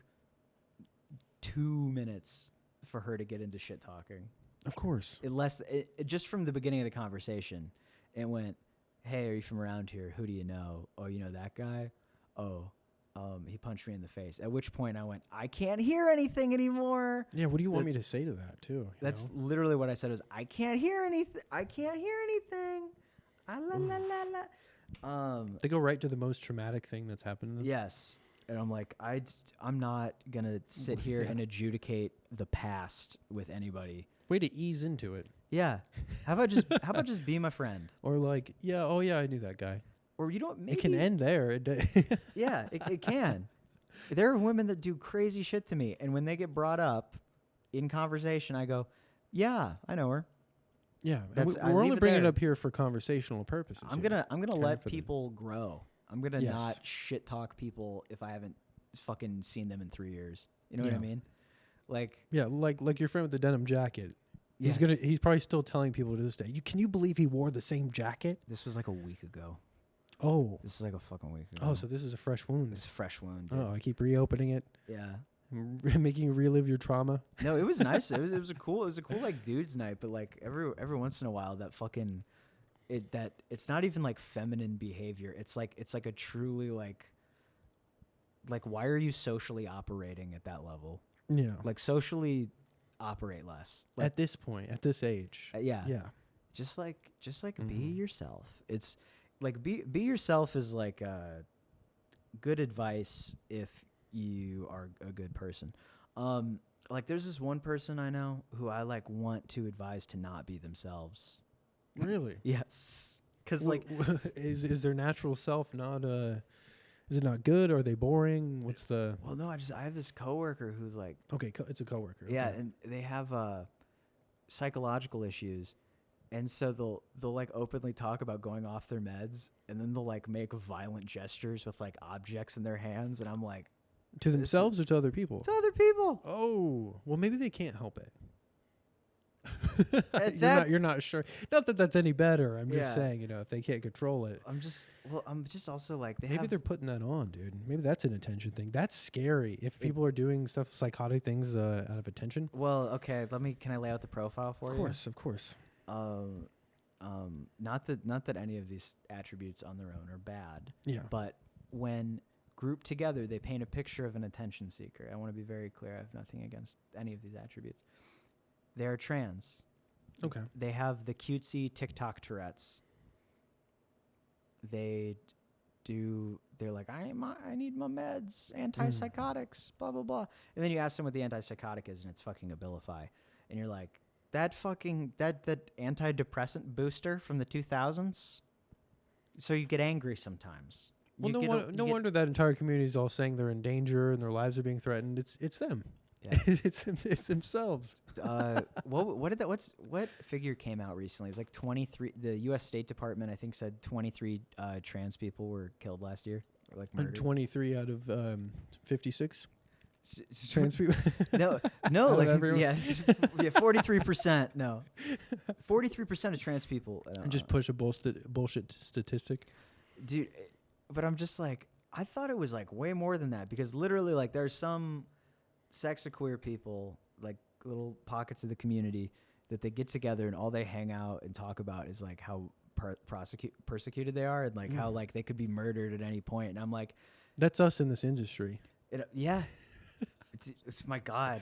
2 minutes for her to get into shit talking. Of course. It just from the beginning of the conversation, it went, "Hey, are you from around here? Who do you know? Oh, you know that guy? Oh, he punched me in the face." At which point I went, "I can't hear anything anymore." Yeah. What do you want me to say to that too? That's literally what I said. Was I can't hear anything. I can't hear anything. Ah, la la la la. They go right to the most traumatic thing that's happened to them. Yes. And I'm like, I'm not going to sit here and adjudicate the past with anybody. Way to ease into it. Yeah. How about just be my friend? Or like, yeah, oh yeah, I knew that guy. Or you don't maybe It can end there. Yeah, it can. There are women that do crazy shit to me, and when they get brought up in conversation, I go, "Yeah, I know her." Yeah, I we're leave only it bringing it there. up here for conversational purposes. I'm here. gonna Kind let of for the- people grow. I'm gonna Yes. not shit talk people if I haven't fucking seen them in 3 years. You know what I Yeah. mean? Like, Yeah, like your friend with the denim jacket. yes. He's probably still telling people to this day. Can you believe he wore the same jacket? This was like a week ago. Oh. This is like a fucking week ago. Oh, so this is a fresh wound. It's a fresh wound. Dude. Oh, I keep reopening it, Yeah. making you relive your trauma. No, it was nice. It was a cool like dudes night, but like every once in a while that fucking it's not even like feminine behavior. It's like a truly like why are you socially operating at that level? Yeah. Like socially operate less. Like, At this point, at this age. yeah. Yeah. Just like be Mhm. yourself. It's like be yourself is like good advice if you are a good person. Like there's this one person I know who I like want to advise to not be themselves. Really? Yes. Cuz like is their natural self not is it not good? Are they boring? What's the well no, I have this coworker who's like Okay, it's a coworker. yeah, Okay. and they have psychological issues. And so they'll like openly talk about going off their meds, and then they'll like make violent gestures with like objects in their hands, and I'm like, To themselves or to other people? to other people. Oh, well, maybe they can't help it. That- you're not sure. Not that that's any better. I'm just Yeah. saying, if they can't control it, I'm just also like maybe they're putting that on, dude. Maybe that's an attention thing. That's scary. If people are doing stuff, psychotic things out of attention. Well, okay, can I lay out the profile for you? Of course. not that any of these attributes on their own are bad, Yeah. but when grouped together, they paint a picture of an attention seeker. I want to be very clear. I have nothing against any of these attributes. They are trans. Okay. They have the cutesy TikTok Tourette's. They're like, I need my meds, antipsychotics, blah, blah, blah. And then you ask them what the antipsychotic is, and it's fucking Abilify. And you're like, that antidepressant booster from the 2000s? So you get angry sometimes. Well, no wonder that entire community is all saying they're in danger and their lives are being threatened. It's them. Yeah. It's themselves. What figure came out recently? It was like 23. The U.S. State Department, I think, said 23 trans people were killed last year, or like murdered. 23 out of 56 trans people. No, like 43%. No, 43% of trans people. Just push a bullshit statistic, dude. But I'm just like, I thought it was like way more than that, because literally, like, there's some sex or queer people, like little pockets of the community, that they get together and all they hang out and talk about is like how persecuted they are, and like how like they could be murdered at any point. And I'm like, that's us in this industry. Yeah, it's my God.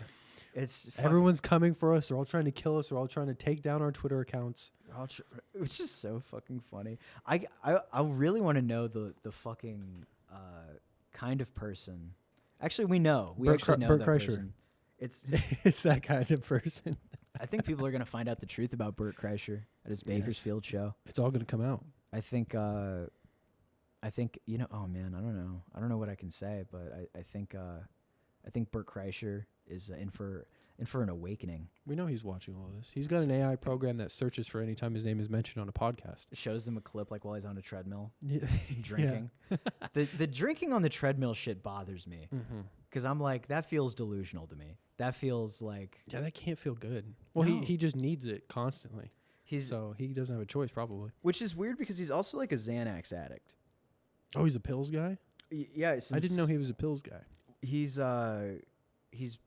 Everyone's coming for us. They're all trying to kill us. They're all trying to take down our Twitter accounts. Which is so fucking funny. I really want to know the fucking kind of person. Actually, we know. We actually know Bert that Kreischer. person. It's It's that kind of person. I think people are gonna find out the truth about Bert Kreischer at his Bakersfield show. It's all gonna come out. I think oh man, I don't know what I can say, but I think Bert Kreischer is in for an awakening. We know he's watching all of this. He's got an AI program that searches for any time his name is mentioned on a podcast. It shows them a clip like while he's on a treadmill, Yeah. drinking. The drinking on the treadmill shit bothers me, because I'm like, that feels delusional to me. That feels like, yeah, that can't feel good. Well, No. he just needs it constantly. So he doesn't have a choice, probably. Which is weird, because he's also like a Xanax addict. Oh, he's a pills guy? Yeah, I didn't know he was a pills guy. He's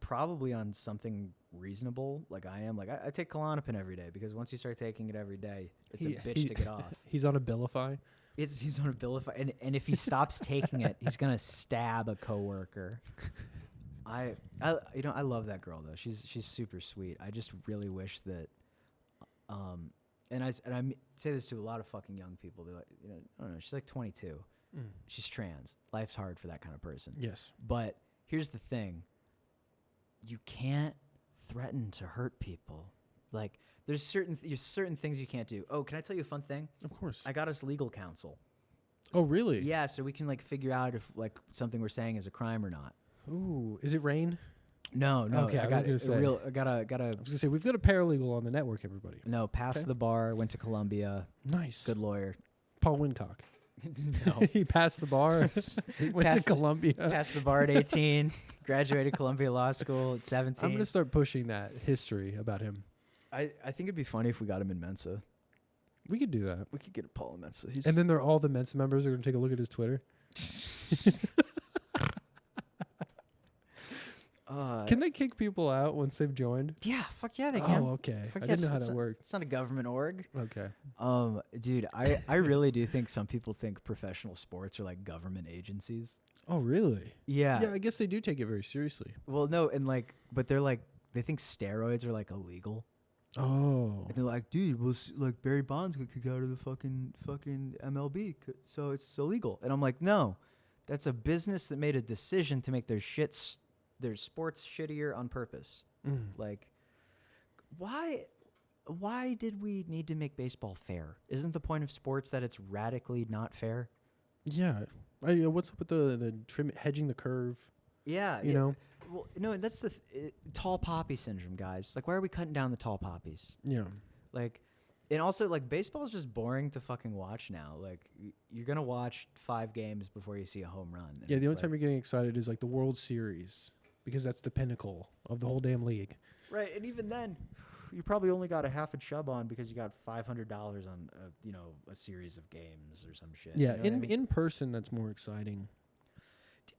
probably on something reasonable, like I am. Like I take Klonopin every day, because once you start taking it every day, it's a bitch to get off. He's on Abilify. He's on Abilify, and if he stops taking it, he's gonna stab a coworker. I love that girl though. She's super sweet. I just really wish that, and I say this to a lot of fucking young people. They're like, I don't know. She's like 22. She's trans. Life's hard for that kind of person. Yes. But here's the thing. You can't threaten to hurt people. Like, there's certain things you can't do. Oh, can I tell you a fun thing? Of course. I got us legal counsel. Oh, really? Yeah, so we can like figure out if like something we're saying is a crime or not. Ooh, is it rain? No. Okay, I was gonna say we've got a paralegal on the network, everybody. No, passed the bar, went to Columbia. Nice. Good lawyer. Paul Wincock. No. He passed the bar. He went to Columbia. Passed the bar at 18. Graduated Columbia Law School at 17. I'm going to start pushing that history about him. I think it'd be funny if we got him in Mensa. We could do that. We could get Paul in Mensa. And then all the Mensa members are going to take a look at his Twitter. Can they kick people out once they've joined? Yeah, fuck yeah, they can. Oh, okay. Fuck I yeah, didn't know how that worked. It's not a government org. Okay. Dude, I really do think some people think professional sports are like government agencies. Oh, really? Yeah. Yeah, I guess they do take it very seriously. Well, no, and like, but they're like, they think steroids are like illegal. Oh. And they're like, dude, well, like Barry Bonds got kicked out of the fucking MLB, so it's illegal. And I'm like, no, that's a business that made a decision to make their sports shittier on purpose. Like, why did we need to make baseball fair? Isn't the point of sports that it's radically not fair? Yeah. What's up with the hedging the curve? Yeah. You know? Well, no, that's the tall poppy syndrome, guys. Like, why are we cutting down the tall poppies? Yeah. Like, and also, like, baseball is just boring to fucking watch now. Like, you're going to watch 5 games before you see a home run. Yeah, the only time you're getting excited is like the World Series, because that's the pinnacle of the whole damn league. Right, and even then, you probably only got a half a chub on because you got $500 on a series of games or some shit. Yeah, you know what I mean? in person that's more exciting.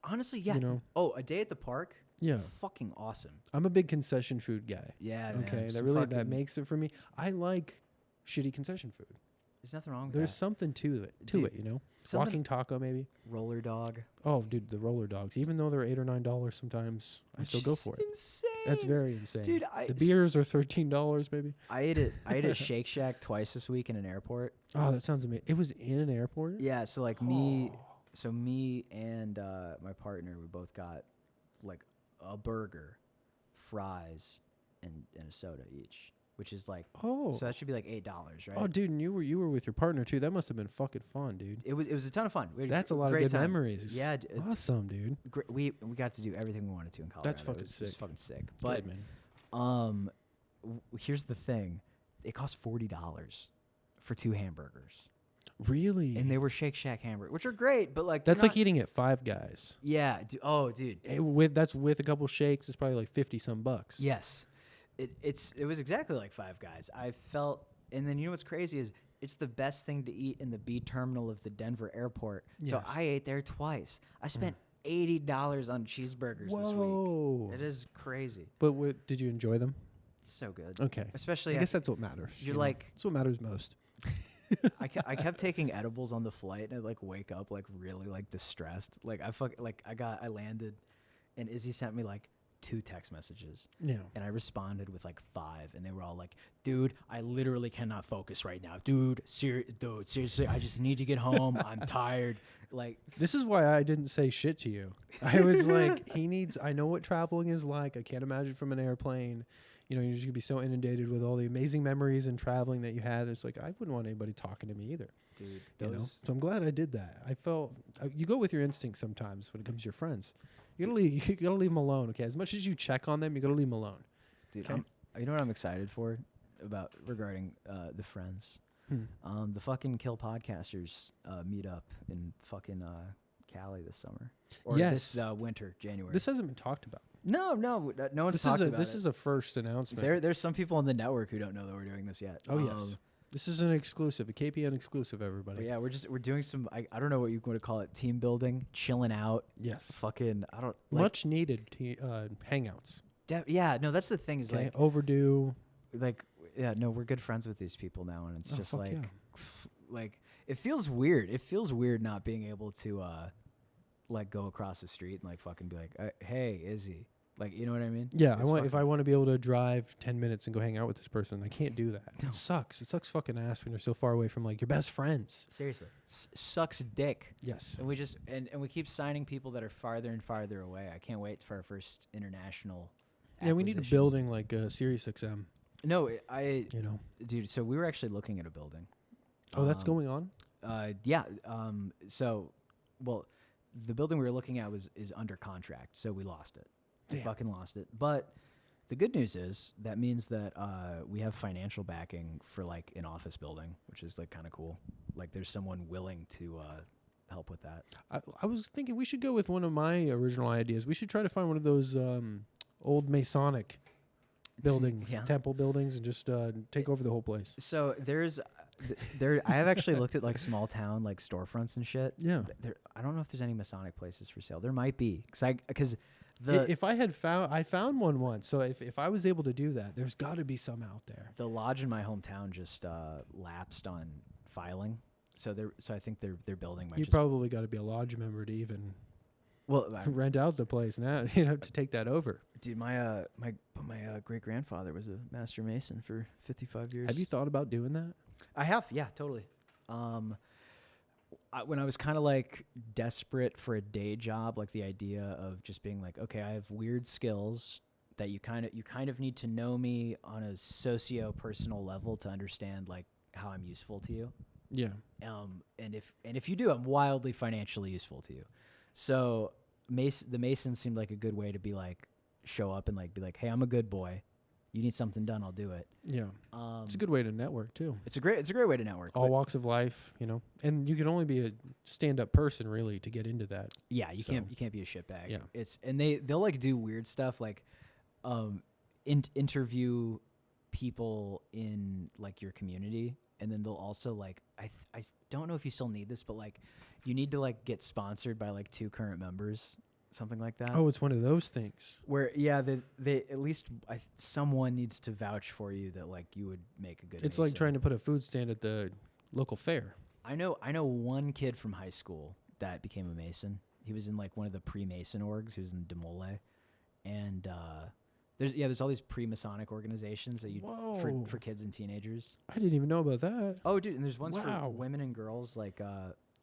Honestly, yeah. You know? Oh, a day at the park. Yeah. Fucking awesome. I'm a big concession food guy. Yeah. Okay, man. that makes it for me. I like shitty concession food. There's nothing wrong with There's that. something to it, Dude, you know? something- Walking taco, maybe. Roller dog. Oh, dude, the roller dogs. Even though they're $8 or $9 sometimes, I still go for it. Insane. That's very insane. Dude, the beers are $13 maybe. I ate at Shake Shack twice this week in an airport. Oh, that sounds amazing. It was in an airport? Yeah, so like me and my partner, we both got like a burger, fries, and a soda each, which is like Oh. so that should be like $8, right? Oh, dude, and you were with your partner too. That must have been fucking fun, dude. It was a ton of fun. We had That's a lot of great good time. memories. Yeah, Awesome, dude. we got to do everything we wanted to in Colorado. That's fucking It was sick. fucking sick. But Good, man. here's the thing: it cost $40 for 2 hamburgers, Really? and they were Shake Shack hamburgers, which are great, but like That's they're like not- eating at Five Guys. yeah. Dude. That's with a couple shakes. It's probably like 50 some bucks. Yes, it was exactly like Five Guys. I felt, and then you know what's crazy is it's the best thing to eat in the B terminal of the Denver airport. So Yes. I ate there twice. I spent $80 on cheeseburgers this Whoa. week. It is crazy. But did you enjoy them? It's so good. Okay. Especially I guess that's what matters. you're you know? like- That's what matters most. I kept taking edibles on the flight, and I'd like wake up like really like distressed. Like I landed, and Izzy sent me like 2 text messages, Yeah. and I responded with like 5, and they were all like, "Dude, I literally cannot focus right now, dude. Seriously, I just need to get home. I'm tired." Like, This is why I didn't say shit to you. I was like, I know what traveling is like. I can't imagine from an airplane. You know, you're just going to be so inundated with all the amazing memories and traveling that you had. It's like, I wouldn't want anybody talking to me either. dude, You know? those So I'm glad I did that. I felt, you go with your instincts sometimes when it comes to your friends. You gotta leave them alone, okay? As much as you check on them, you gotta leave them alone. dude. Okay. You know what I'm excited for regarding the friends. The fucking Kill Podcasters meet up in fucking Cali this summer. Or Yes. this winter, January. This hasn't been talked about. no one's talked about This it. is a first announcement. There's some people on the network who don't know that we're doing this yet. Oh, yes. This is an exclusive, a KPN exclusive, But everybody. yeah, we're doing some I don't know what you want to call it, team building, chilling out. Yes. Fucking I don't like, Much needed hangouts. yeah, no, that's the thing is Okay. Overdue. we're good friends with these people now, and it's Oh, just fuck like yeah. like it feels weird. It feels weird not being able to like go across the street and like fucking be like, "Hey, Izzy." Like, you know what I mean? Yeah, It's if I want to be able to drive 10 minutes and go hang out with this person, I can't do that. No. It sucks. It sucks fucking ass when you're so far away from like your best friends. Seriously, sucks dick. Yes. And we just and we keep signing people that are farther and farther away. I can't wait for our first international. Yeah, we need a acquisition. building like Sirius XM, No, you know. dude. So we were actually looking at a building. Oh, that's Um, going on? Yeah. Well, the building we were looking at is under contract, so we lost it. We Damn. fucking lost it. But the good news is that means that we have financial backing for like an office building, which is like kind of cool. Like there's someone willing to help with that. I was thinking we should go with one of my original ideas. We should try to find one of those old Masonic buildings, Yeah. temple buildings, and just take over the whole place. So I have actually looked at like small town like storefronts and shit. Yeah. I don't know if there's any Masonic places for sale. There might be because If I found one once, so if I was able to do that, there's got to be some out there. the lodge in my hometown just lapsed on filing. So I think their building might You just probably got to be a lodge member to even rent out the place now. You know, to take that over. dude, my great grandfather was a master mason for 55 years. Have you thought about doing that? I have, yeah, totally. When I was kind of like desperate for a day job, like the idea of just being like, okay, I have weird skills that you kind of need to know me on a socio-personal level to understand like how I'm useful to you. Yeah. And if you do, I'm wildly financially useful to you. So the Mason seemed like a good way to be like, show up and like be like, hey, I'm a good boy. You need something done, I'll do it. Yeah. It's a good way to network too. It's a great way to network. All but walks of life, you know, and you can only be a stand-up person really to get into that. yeah, you So- can't be a shitbag. Yeah. And they'll like do weird stuff like interview people in like your community, and then they'll also like I don't know if you still need this, but like you need to like get sponsored by like 2 current members. something like that. Oh, it's one of those things. Where they at least someone needs to vouch for you that like you would make a good. It's Mason. like trying to put a food stand at the local fair. I know one kid from high school that became a Mason. He was in like one of the pre-Mason orgs. He was in Demole, and there's all these pre-Masonic organizations that you for kids and teenagers. I didn't even know about that. Oh, dude, and there's ones for women and girls like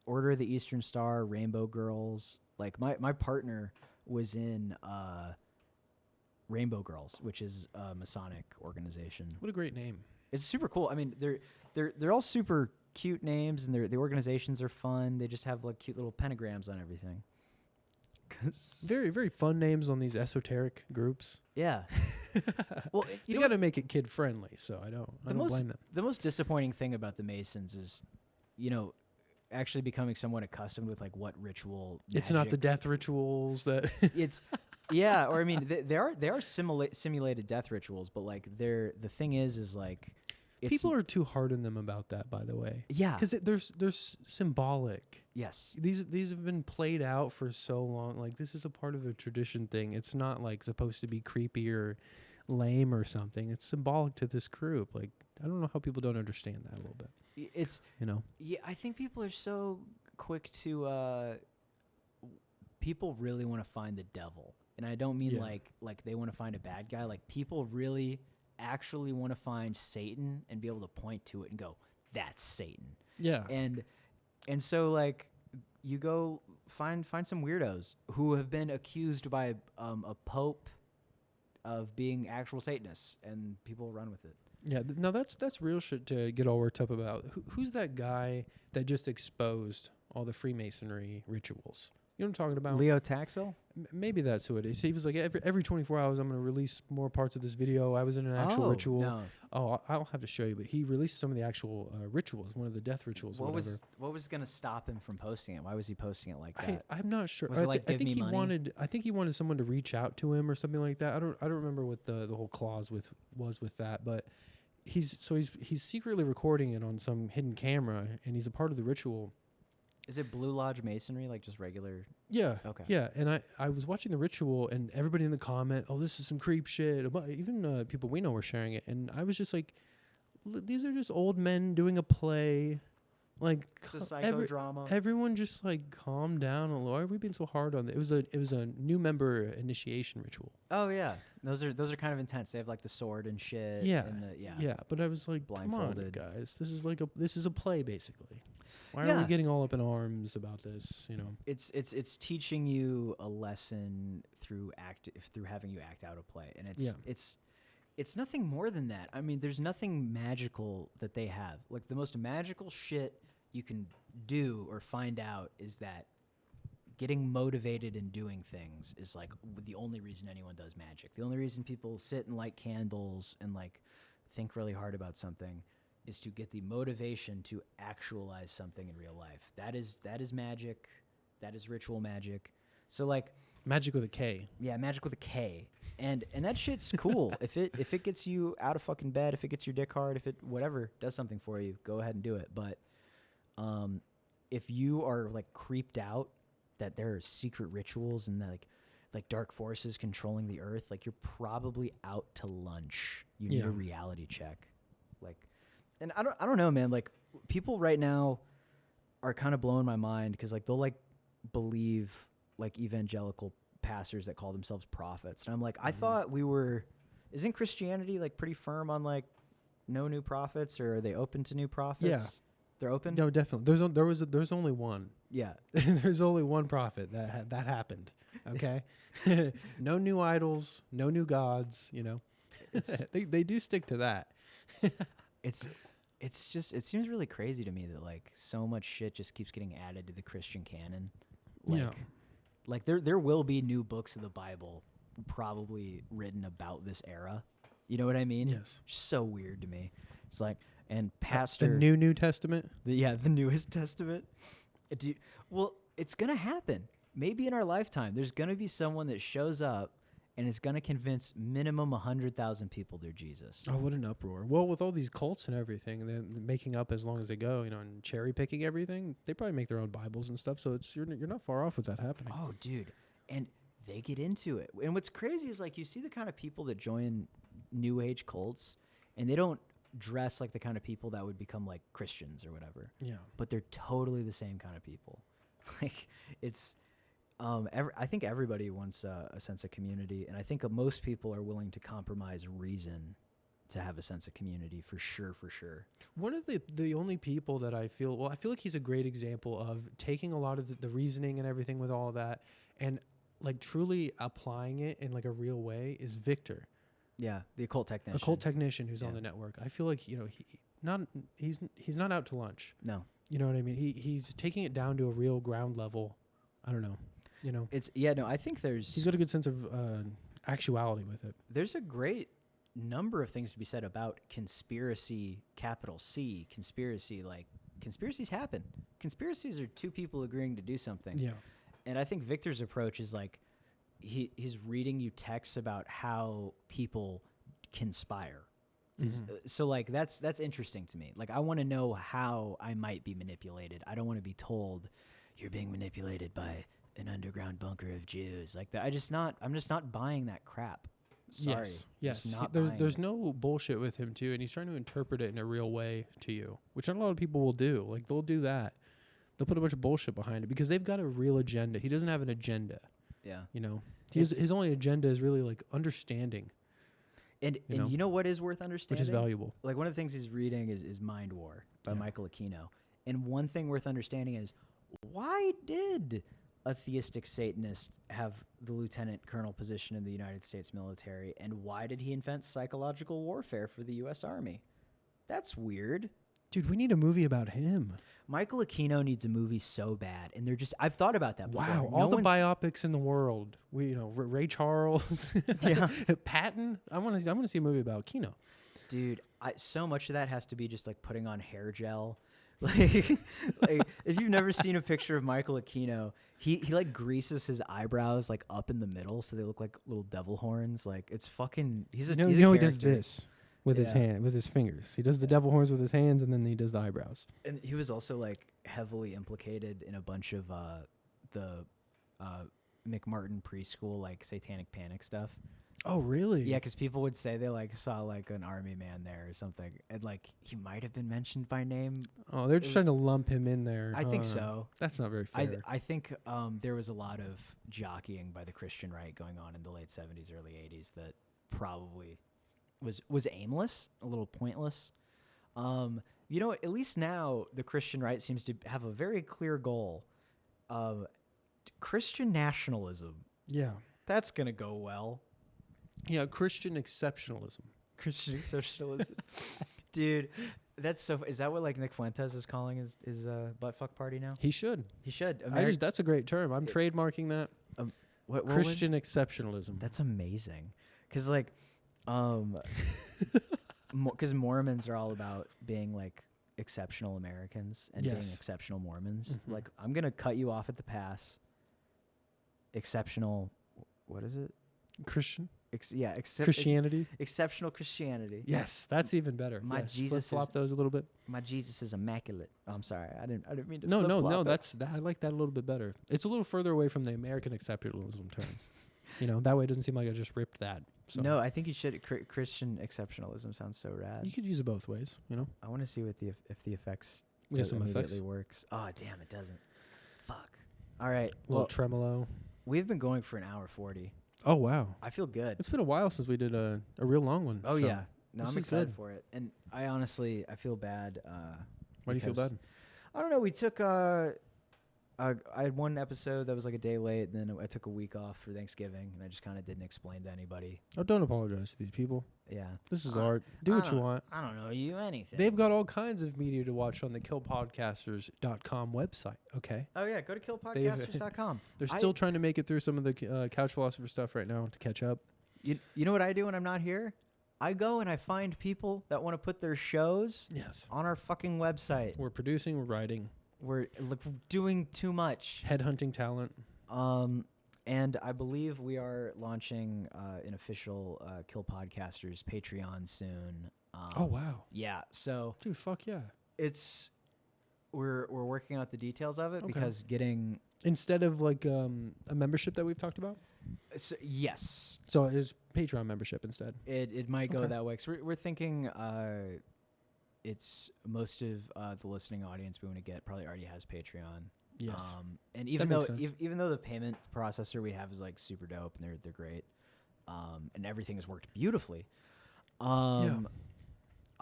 Order of the Eastern Star, Rainbow Girls. Like my partner was in Rainbow Girls, which is a Masonic organization. What a great name! It's super cool. I mean, they're all super cute names, and the organizations are fun. They just have like cute little pentagrams on everything. Very, very fun names on these esoteric groups. Yeah. Well, you got to make it kid friendly, so I don't blame them. The most disappointing thing about the Masons is, actually becoming somewhat accustomed with like what ritual. It's not the death rituals that. It's. Yeah, or I mean, they are simulated death rituals, but like the thing is like. People are too hard on them about that, by the way. Yeah, because they're symbolic. Yes, these have been played out for so long. Like this is a part of a tradition thing. It's not like supposed to be creepy or lame or something. It's symbolic to this group. Like I don't know how people don't understand that a little bit. It's Yeah, I think people are so quick to. People really want to find the devil, and I don't mean like they want to find a bad guy. Like people really. Actually want to find Satan and be able to point to it and go, that's Satan. Yeah. And so like you go find some weirdos who have been accused by a pope of being actual Satanists, and people run with it. Yeah. No, that's real shit to get all worked up about. Who's that guy that just exposed all the Freemasonry rituals? You know what I'm talking about? Leo Taxel? Maybe that's who it is. He was like, every 24 hours, I'm going to release more parts of this video. I was in an actual ritual. No. Oh, I'll have to show you. But he released some of the actual rituals, one of the death rituals. What was going to stop him from posting it? Why was he posting it like that? I'm not sure. Was it like give me money? I think he wanted someone to reach out to him or something like that. I don't remember what the whole clause was with that. But he's secretly recording it on some hidden camera, and he's a part of the ritual. Is it Blue Lodge Masonry, like just regular? Yeah. Okay. Yeah, and I was watching the ritual, and everybody in the comment, oh, this is some creep shit. Even people we know were sharing it, and I was just like, these are just old men doing a play. Like it's a psychodrama. Everyone just like calm down. Why are we being so hard on it? It was a new member initiation ritual. Oh yeah, those are kind of intense. They have like the sword and shit. Yeah. And yeah. But I was like, blindfolded. Come on, guys. This is a play basically. Why are we getting all up in arms about this? It's teaching you a lesson through having you act out a play, and it's nothing more than that. I mean, there's nothing magical that they have. Like the most magical shit you can do or find out is that getting motivated and doing things is like the only reason anyone does magic. The only reason people sit and light candles and like think really hard about something is to get the motivation to actualize something in real life. That is magic. That is ritual magic. So like magic with a K. Yeah, magic with a K. And that shit's cool. If it gets you out of fucking bed, if it gets your dick hard, if it whatever does something for you, go ahead and do it. But if you are like creeped out that there are secret rituals and like dark forces controlling the earth, like you're probably out to lunch. You need a reality check. Like, and I don't know, man. Like people right now are kind of blowing my mind because like they'll like believe like evangelical pastors that call themselves prophets, and I'm like, I thought isn't Christianity like pretty firm on like no new prophets, or are they open to new prophets? Yeah, they're open. No, definitely. There's only one. Yeah, there's only one prophet that happened. Okay, no new idols, no new gods. They do stick to that. It's just, it seems really crazy to me that like so much shit just keeps getting added to the Christian canon. Like there will be new books of the Bible probably written about this era. You know what I mean? Yes. Just so weird to me. It's like, and pastor. The New Testament? The newest testament. Well, it's going to happen. Maybe in our lifetime, there's going to be someone that shows up and is going to convince minimum 100,000 people they're Jesus. Oh, what an uproar. Well, with all these cults and everything, and then making up as long as they go, and cherry picking everything, they probably make their own Bibles and stuff, so you're not far off with that happening. Oh, dude. And they get into it. And what's crazy is like you see the kind of people that join new age cults, and they don't dress like the kind of people that would become like Christians or whatever. Yeah. But they're totally the same kind of people. Like it's I think everybody wants a sense of community, and I think most people are willing to compromise reason to have a sense of community for sure. One of the only people that I feel like he's a great example of taking a lot of the reasoning and everything with all of that and like truly applying it in like a real way is Victor. Yeah, the occult technician. A cult technician who's on the network. I feel like, you know, he's not out to lunch. No. You know what I mean? He's taking it down to a real ground level. I don't know. You know. I think he's got a good sense of actuality with it. There's a great number of things to be said about conspiracy, capital C, conspiracy. Like conspiracies happen. Conspiracies are two people agreeing to do something. Yeah. And I think Victor's approach is like he's reading you texts about how people conspire. So like that's interesting to me. Like I want to know how I might be manipulated. I don't want to be told you're being manipulated by an underground bunker of Jews. Like that. I'm just not buying that crap. Sorry. Yes. There's no bullshit with him too, and he's trying to interpret it in a real way to you, which not a lot of people will do. Like they'll do that. They'll put a bunch of bullshit behind it because they've got a real agenda. He doesn't have an agenda. Yeah. You know, his only agenda is really like understanding. And you know what is worth understanding? Which is valuable. Like one of the things he's reading is Mind War by Michael Aquino. And one thing worth understanding is why did a theistic Satanist have the lieutenant colonel position in the United States military? And why did he invent psychological warfare for the U.S. Army? That's weird. Dude, we need a movie about him. Michael Aquino needs a movie so bad, and I've thought about that before. Wow, all the biopics in the world. Ray Charles, Patton. I want to see a movie about Aquino. Dude, so much of that has to be just like putting on hair gel. Like if you've never seen a picture of Michael Aquino, he like greases his eyebrows like up in the middle so they look like little devil horns. Like it's fucking. He does this. With his hand, with his fingers. He does the devil horns with his hands, and then he does the eyebrows. And he was also like heavily implicated in a bunch of the McMartin preschool like satanic panic stuff. Oh, really? Yeah, because people would say they like saw like an army man there or something, and like he might have been mentioned by name. Oh, they're just trying to lump him in there. I think so. That's not very fair. I think there was a lot of jockeying by the Christian right going on in the late 70s, early 80s that probably was aimless, a little pointless. At least now the Christian right seems to have a very clear goal of Christian nationalism. Yeah. That's going to go well. Yeah, Christian exceptionalism. Christian exceptionalism. Dude, that's so... Is that what like Nick Fuentes is calling his buttfuck party now? He should. That's a great term. I'm trademarking that. What Christian exceptionalism. That's amazing. Because like... because Mormons are all about being like exceptional Americans and being exceptional Mormons. Mm-hmm. Like I'm gonna cut you off at the pass. Exceptional, what is it? Christian. Christianity. Exceptional Christianity. Yes, that's even better. My Jesus flip-flop those a little bit. My Jesus is immaculate. Oh, I'm sorry, I didn't mean to. No. I like that a little bit better. It's a little further away from the American exceptionalism term. That way it doesn't seem like I just ripped that. So. No, I think you should. Christian exceptionalism sounds so rad. You could use it both ways, I want to see what if the effects immediately works. Oh, damn, it doesn't. Fuck. All right. A little tremolo. We've been going for an hour 40. Oh, wow. I feel good. It's been a while since we did a real long one. Oh, yeah. No, I'm excited for it. And I feel bad. Why do you feel bad? I don't know. We took... I had one episode that was like a day late, and then I took a week off for Thanksgiving, and I just kind of didn't explain to anybody. Oh, don't apologize to these people. Yeah. This is art. Do what you want. I don't know you anything. They've got all kinds of media to watch on the killpodcasters.com website, okay? Oh, yeah. Go to killpodcasters.com. They're still trying to make it through some of the Couch Philosopher stuff right now to catch up. You know what I do when I'm not here? I go and I find people that want to put their shows on our fucking website. We're producing, we're writing. We're doing too much. Headhunting talent. And I believe we are launching an official Kill Podcasters Patreon soon. Oh, wow. Yeah. So, dude, fuck yeah. We're working out the details of it because getting... Instead of like a membership that we've talked about? So, yes, So it's Patreon membership instead. it might go Okay. that way. Cause we're thinking it's most of the listening audience we want to get probably already has Patreon. Yes. And even though makes sense. even though the payment processor we have is like super dope and they're great, and everything has worked beautifully.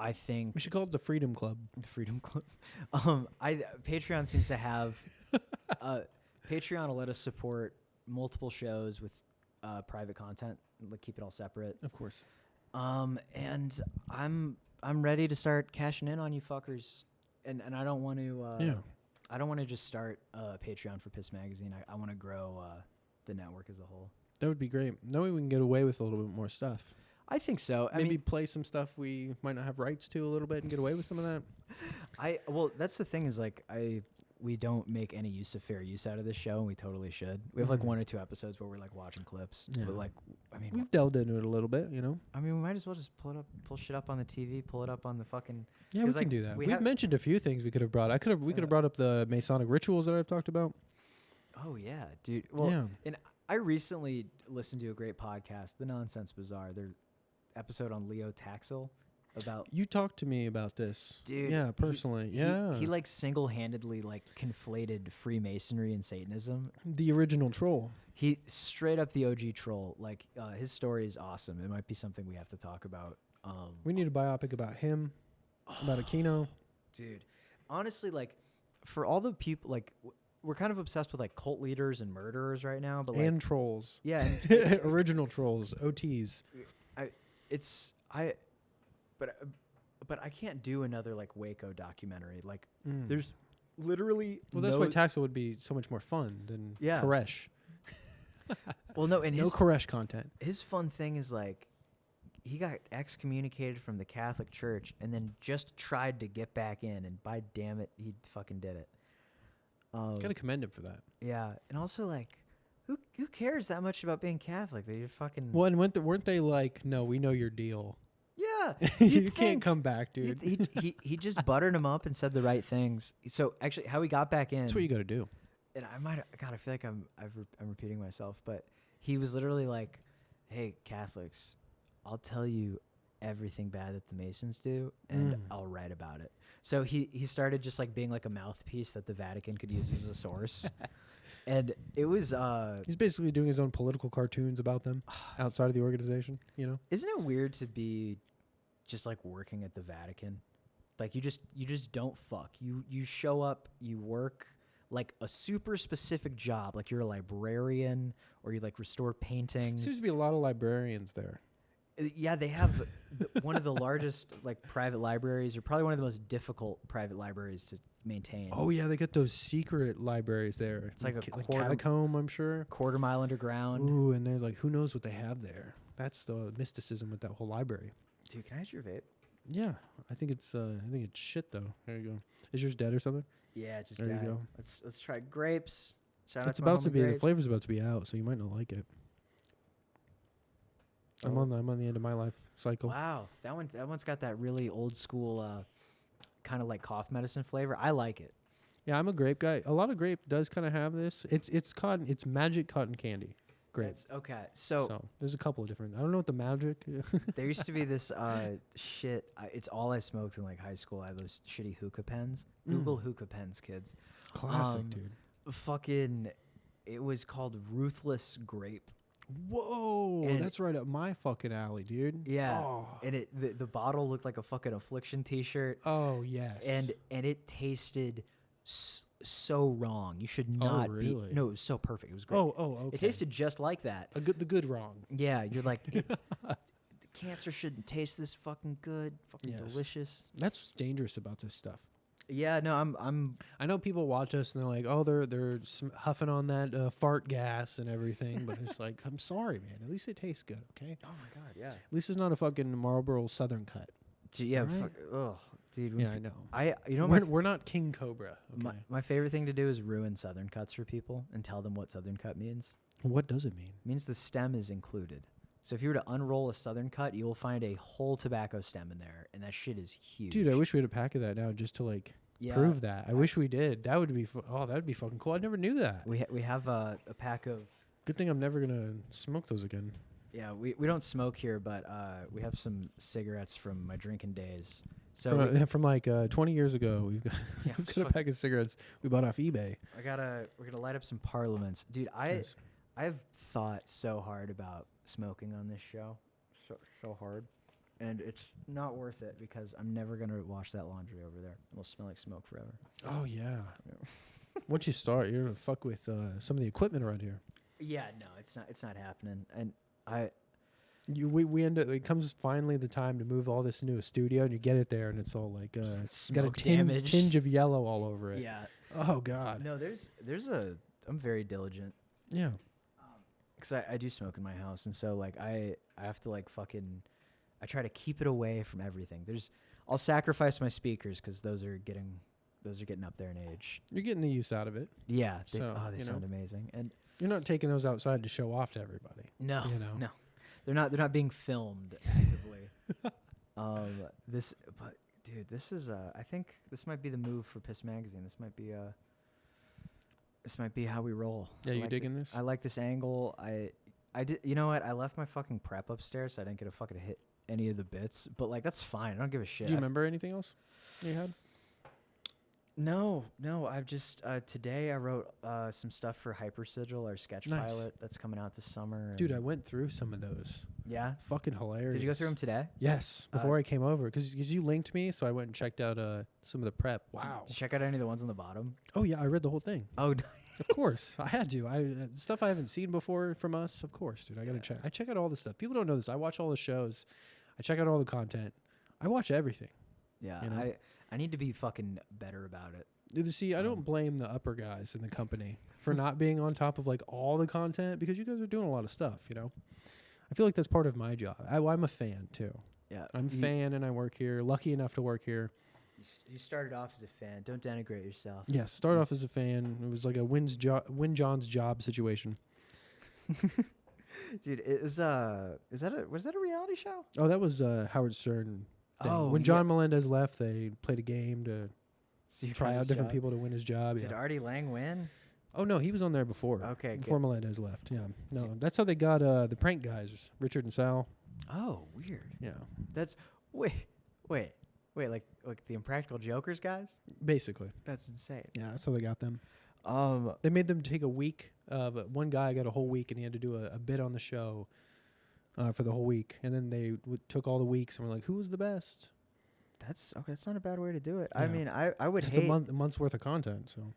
I think We should call it the Freedom Club. the Freedom Club. Patreon seems to have Patreon will let us support multiple shows with private content, like keep it all separate. Of course. And I'm ready to start cashing in on you fuckers, and I don't want to. I don't want to just start a Patreon for Piss Magazine. I want to grow the network as a whole. That would be great. That way we can get away with a little bit more stuff. I think so. Maybe play some stuff we might not have rights to a little bit and get away with some of that. Well, that's the thing is like we don't make any fair use out of this show, and we totally should. We have like 1 or 2 episodes where we're like watching clips, Yeah. but like We've delved into it a little bit, you know. we might as well just pull shit up on the TV, pull it up on the fucking. Yeah, we 'Cause, can like, do that. we We've have- mentioned a few things we could have brought. We could have brought up the Masonic rituals that I've talked about. Oh yeah, dude. Well, yeah. and I recently listened to a great podcast, The Nonsense Bazaar. Their episode on Leo Taxil about. You talked to me about this. Dude, Yeah, personally. He like single-handedly like conflated Freemasonry and Satanism. The original troll. He straight up the OG troll. Like his story is awesome. It might be something we have to talk about. We need a biopic about him, about Aquino. Dude, honestly, like for all the people, like we're kind of obsessed with like cult leaders and murderers right now, but like And trolls. yeah, and Original trolls. OTs. but I can't do another like Waco documentary. Like Mm. there's literally Well, that's why Taxel would be so much more fun than Yeah. Koresh. well no, and No Koresh content. his fun thing is like he got excommunicated from the Catholic Church and then just tried to get back in, and by damn it, he fucking did it. Gotta commend him for that. Yeah, and also like, who cares that much about being Catholic? That you're fucking. Well, and weren't they like, no, we know your deal. Yeah, You you'd can't think. come back, dude. He just buttered him up and said the right things. So actually, how he got back in. That's what you gotta do. And God, I feel like I'm repeating myself, but he was literally like, "Hey, Catholics, I'll tell you everything bad that the Masons do, and I'll write about it." So he started just like being like a mouthpiece that the Vatican could use as a source, and it was He's basically doing his own political cartoons about them outside of the organization, you know? Isn't it weird to be just like working at the Vatican? Like you just don't fuck. You show up, you work like a super specific job, like you're a librarian or you like restore paintings. Seems to be a lot of librarians there. Yeah, they have one of the largest like private libraries, or probably one of the most difficult private libraries to maintain. Oh yeah, they got those secret libraries there. It's like a like quarter- catacomb, I'm sure. Quarter-mile underground. Ooh, and they're like, who knows what they have there? That's the mysticism with that whole library. Dude, can I use your vape? Yeah, I think it's shit though. There you go. Is yours dead or something? Yeah, just There you died. go. Let's try grapes. Shout out It's to my about to homie be the grapes. flavor's about to be out, so you might not like it. I'm Oh. on the end of my life cycle. Wow, that one's got that really old school kind of like cough medicine flavor. I like it. Yeah, I'm a grape guy. A lot of grape does kind of have this. It's cotton. It's magic cotton candy. Grape. It's okay. So There's a couple of different. I don't know what the magic. there used to be this shit. It's all I smoked in like high school. I have those shitty hookah pens. Google hookah pens, kids. Classic, dude. Fucking, it was called Ruthless Grape. Whoa, And- that's right up my fucking alley, dude. Yeah, Oh, and the bottle looked like a fucking Affliction T-shirt, oh yes. and it tasted so wrong. You should not really? be. No, it was so perfect. It was great. okay. It tasted just like that. the good wrong. Yeah, you're like, cancer shouldn't taste this fucking good, fucking Yes. delicious. That's dangerous about this stuff. Yeah, no, I'm. I know people watch us and they're like, oh, they're huffing on that fart gas and everything, but it's like, I'm sorry, man. At least it tastes good, okay? Oh my god, yeah. At least it's not a fucking Marlboro Southern cut. Yeah, Right. dude. Yeah, I know. You know, We're not King Cobra. Okay. my favorite thing to do is ruin Southern cuts for people and tell them what Southern cut means. What does it mean? It means the stem is included. So if you were to unroll a Southern cut, you will find a whole tobacco stem in there, and that shit is huge. Dude, I wish we had a pack of that now just to like prove that. I wish we did. That would be that would be fucking cool. I never knew that. We have a pack of Good thing I'm never gonna smoke those again. Yeah, we don't smoke here, but we have some cigarettes from my drinking days. So From like 20 years ago, we've got, yeah, we've got a pack of cigarettes we bought off eBay. we're gonna light up some Parliaments, dude. Nice. I've thought so hard about smoking on this show, so hard, and it's not worth it because I'm never gonna wash that laundry over there. It'll smell like smoke forever. Oh yeah. Once you start, you're gonna fuck with some of the equipment around here. Yeah, no, it's not happening, and We end up. It comes finally the time to move all this into a studio, and you get it there, and it's all like it's got a tinge of yellow all over it. Yeah. Oh God. No, I'm very diligent. Yeah. Because I do smoke in my house, and so like I have to like fucking, I try to keep it away from everything. I'll sacrifice my speakers because those are getting up there in age. You're getting the use out of it. Yeah, they So, sound amazing, and You're not taking those outside to show off to everybody. no, You know? no, they're not being filmed actively. But dude, this is I think this might be the move for Piss Magazine. This might be how we roll. Yeah, you like digging this? I like this angle. I did. You know what? I left my fucking prep upstairs, so I didn't get to fucking hit any of the bits. But like, that's fine. I don't give a shit. Do you remember anything else you had? No. I've just today I wrote some stuff for Hypersigil, our sketch Nice. pilot that's coming out this summer. Dude, I went through some of those. Yeah. Fucking hilarious. Did you go through them today? Yes, before I came over, because you linked me, so I went and checked out some of the prep. Wow. Did you check out any of the ones on the bottom? Oh yeah, I read the whole thing. Oh, nice. Of course, I had to. Stuff I haven't seen before from us. Of course, dude. I gotta check. I check out all the stuff. People don't know this. I watch all the shows. I check out all the content. I watch everything. Yeah. You know? I need to be fucking better about it. You see, I don't blame the upper guys in the company for not being on top of like all the content because you guys are doing a lot of stuff. You know, I feel like that's part of my job. I'm a fan too. Yeah. I'm a fan and I work here. Lucky enough to work here. You started off as a fan. Don't denigrate yourself. Yes, start off as a fan. It was like a win John's job situation. Dude, it was was that a reality show? Oh, that was Howard Stern. Thing. Oh, When John Melendez left, they played a game to try out different people to win his job. Did Artie Lang win? Oh no, he was on there before. Okay, before Melendez left. Yeah, no, that's how they got the prank guys, Richard and Sal. Oh, weird. Yeah, That's wait, like the Impractical Jokers guys? basically. That's insane. Yeah, that's how they got them. Um, They made them take a week. But one guy got a whole week, and he had to do a bit on the show for the whole week. And then they took all the weeks and were like, "Who was the best?" that's okay. That's not a bad way to do it. Yeah. I mean, I would It's hate a month's worth of content. So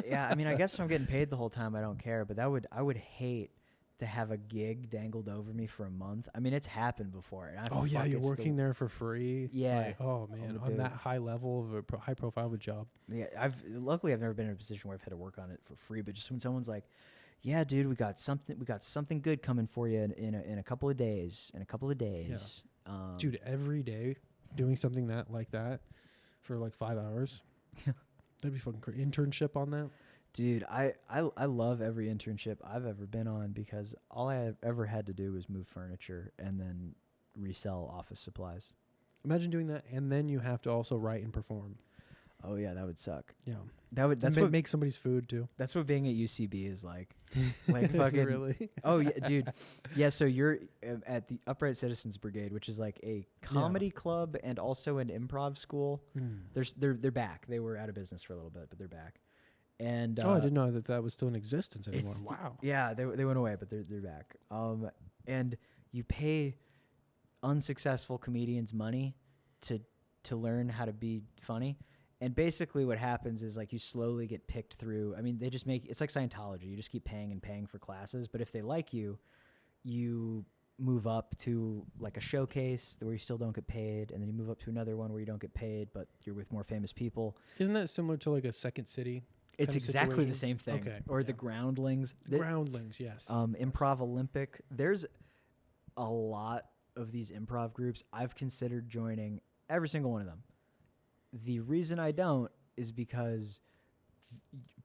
yeah, I mean, I guess if I'm getting paid the whole time, I don't care. But I would hate to have a gig dangled over me for a month. I mean, it's happened before. And oh yeah, you're working there for free. Yeah. Like, oh man, on that high level of a high profile of a job. Yeah, luckily I've never been in a position where I've had to work on it for free. But just when someone's like, "Yeah, dude, we got something good coming for you in a couple of days." Dude, every day doing something like that for like 5 hours. That'd be fucking crazy. Internship on that. Dude, I love every internship I've ever been on because all I have ever had to do was move furniture and then resell office supplies. Imagine doing that, and then you have to also write and perform. Oh yeah, that would suck. Yeah, That's what make somebody's food too. That's what being at UCB is like. Like Is it fucking really? Oh yeah, dude. Yeah, so you're at the Upright Citizens Brigade, which is like a comedy club and also an improv school. They're back. They were out of business for a little bit, but they're back. And I didn't know that was still in existence anymore. Wow. Yeah, they went away, but they're back. And you pay unsuccessful comedians money to learn how to be funny. And basically what happens is like you slowly get picked through. I mean, they just it's like Scientology. You just keep paying and paying for classes. But if they like you, you move up to like a showcase where you still don't get paid. And then you move up to another one where you don't get paid, but you're with more famous people. Isn't that similar to like a Second City? It's exactly the same thing. Okay. Or the Groundlings. Groundlings, yes. Improv Olympic. There's a lot of these improv groups. I've considered joining every single one of them. The reason I don't is because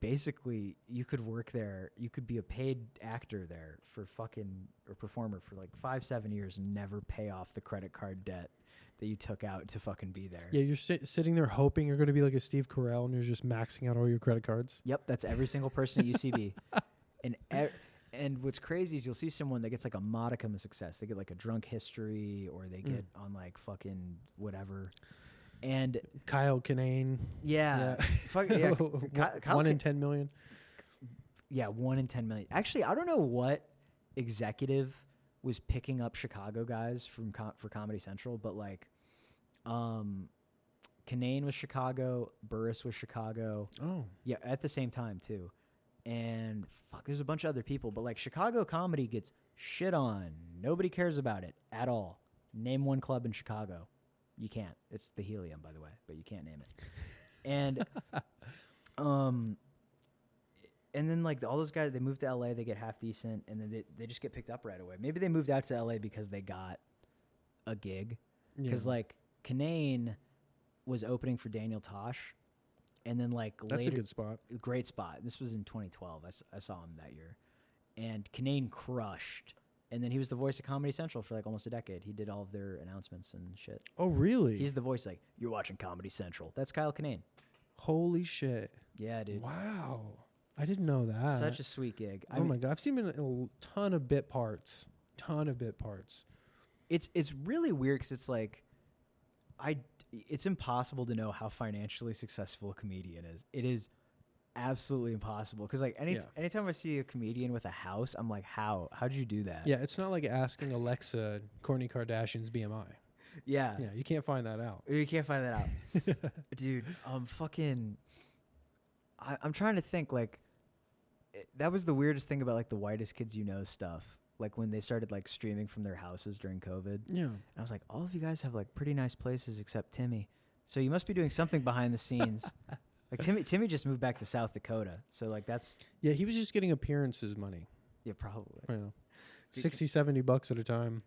basically you could work there. You could be a paid actor there for or performer for like 5-7 years and never pay off the credit card debt that you took out to fucking be there. Yeah, you're sitting there hoping you're going to be like a Steve Carell and you're just maxing out all your credit cards. Yep, that's every single person at UCB. And And what's crazy is you'll see someone that gets like a modicum of success. They get like a drunk history, or they get on like fucking whatever. And Kyle Kinane. yeah, yeah. Kyle 1 in 10 million. Yeah, 1 in 10 million. Actually, I don't know what executive was picking up Chicago guys for Comedy Central, but like, Kinane was Chicago, Burris was Chicago. Oh, yeah, at the same time too. And fuck, there's a bunch of other people, but like Chicago comedy gets shit on. Nobody cares about it at all. Name one club in Chicago. You can't. It's the Helium, by the way, but you can't name it. And and then like all those guys, they move to LA, they get half decent, and then they just get picked up right away. Maybe they moved out to LA because they got a gig. Because like Kinane was opening for Daniel Tosh. And then like that's later, a good spot. Great spot. This was in 2012. I saw him that year. And Kinane crushed. And then he was the voice of Comedy Central for like almost a decade. He did all of their announcements and shit. Oh, really? He's the voice like, you're watching Comedy Central. That's Kyle Kinane. Holy shit. Yeah, dude. Wow. I didn't know that. Such a sweet gig. Oh my God. I've seen him in a ton of bit parts. It's really weird because it's like, it's impossible to know how financially successful a comedian is. It is absolutely impossible. Because like anytime I see a comedian with a house, I'm like, how'd you do that? Yeah, it's not like asking Alexa Kourtney Kardashian's BMI. Yeah. Yeah, you can't find that out. You can't find that out. Dude, I'm trying to think, like, that was the weirdest thing about like the Whitest Kids You Know stuff. Like when they started like streaming from their houses during COVID. Yeah. And I was like, all of you guys have like pretty nice places except Timmy. So you must be doing something behind the scenes. Like Timmy just moved back to South Dakota. So like that's. Yeah, he was just getting appearances money. Yeah, probably. Yeah. 60, $70 at a time.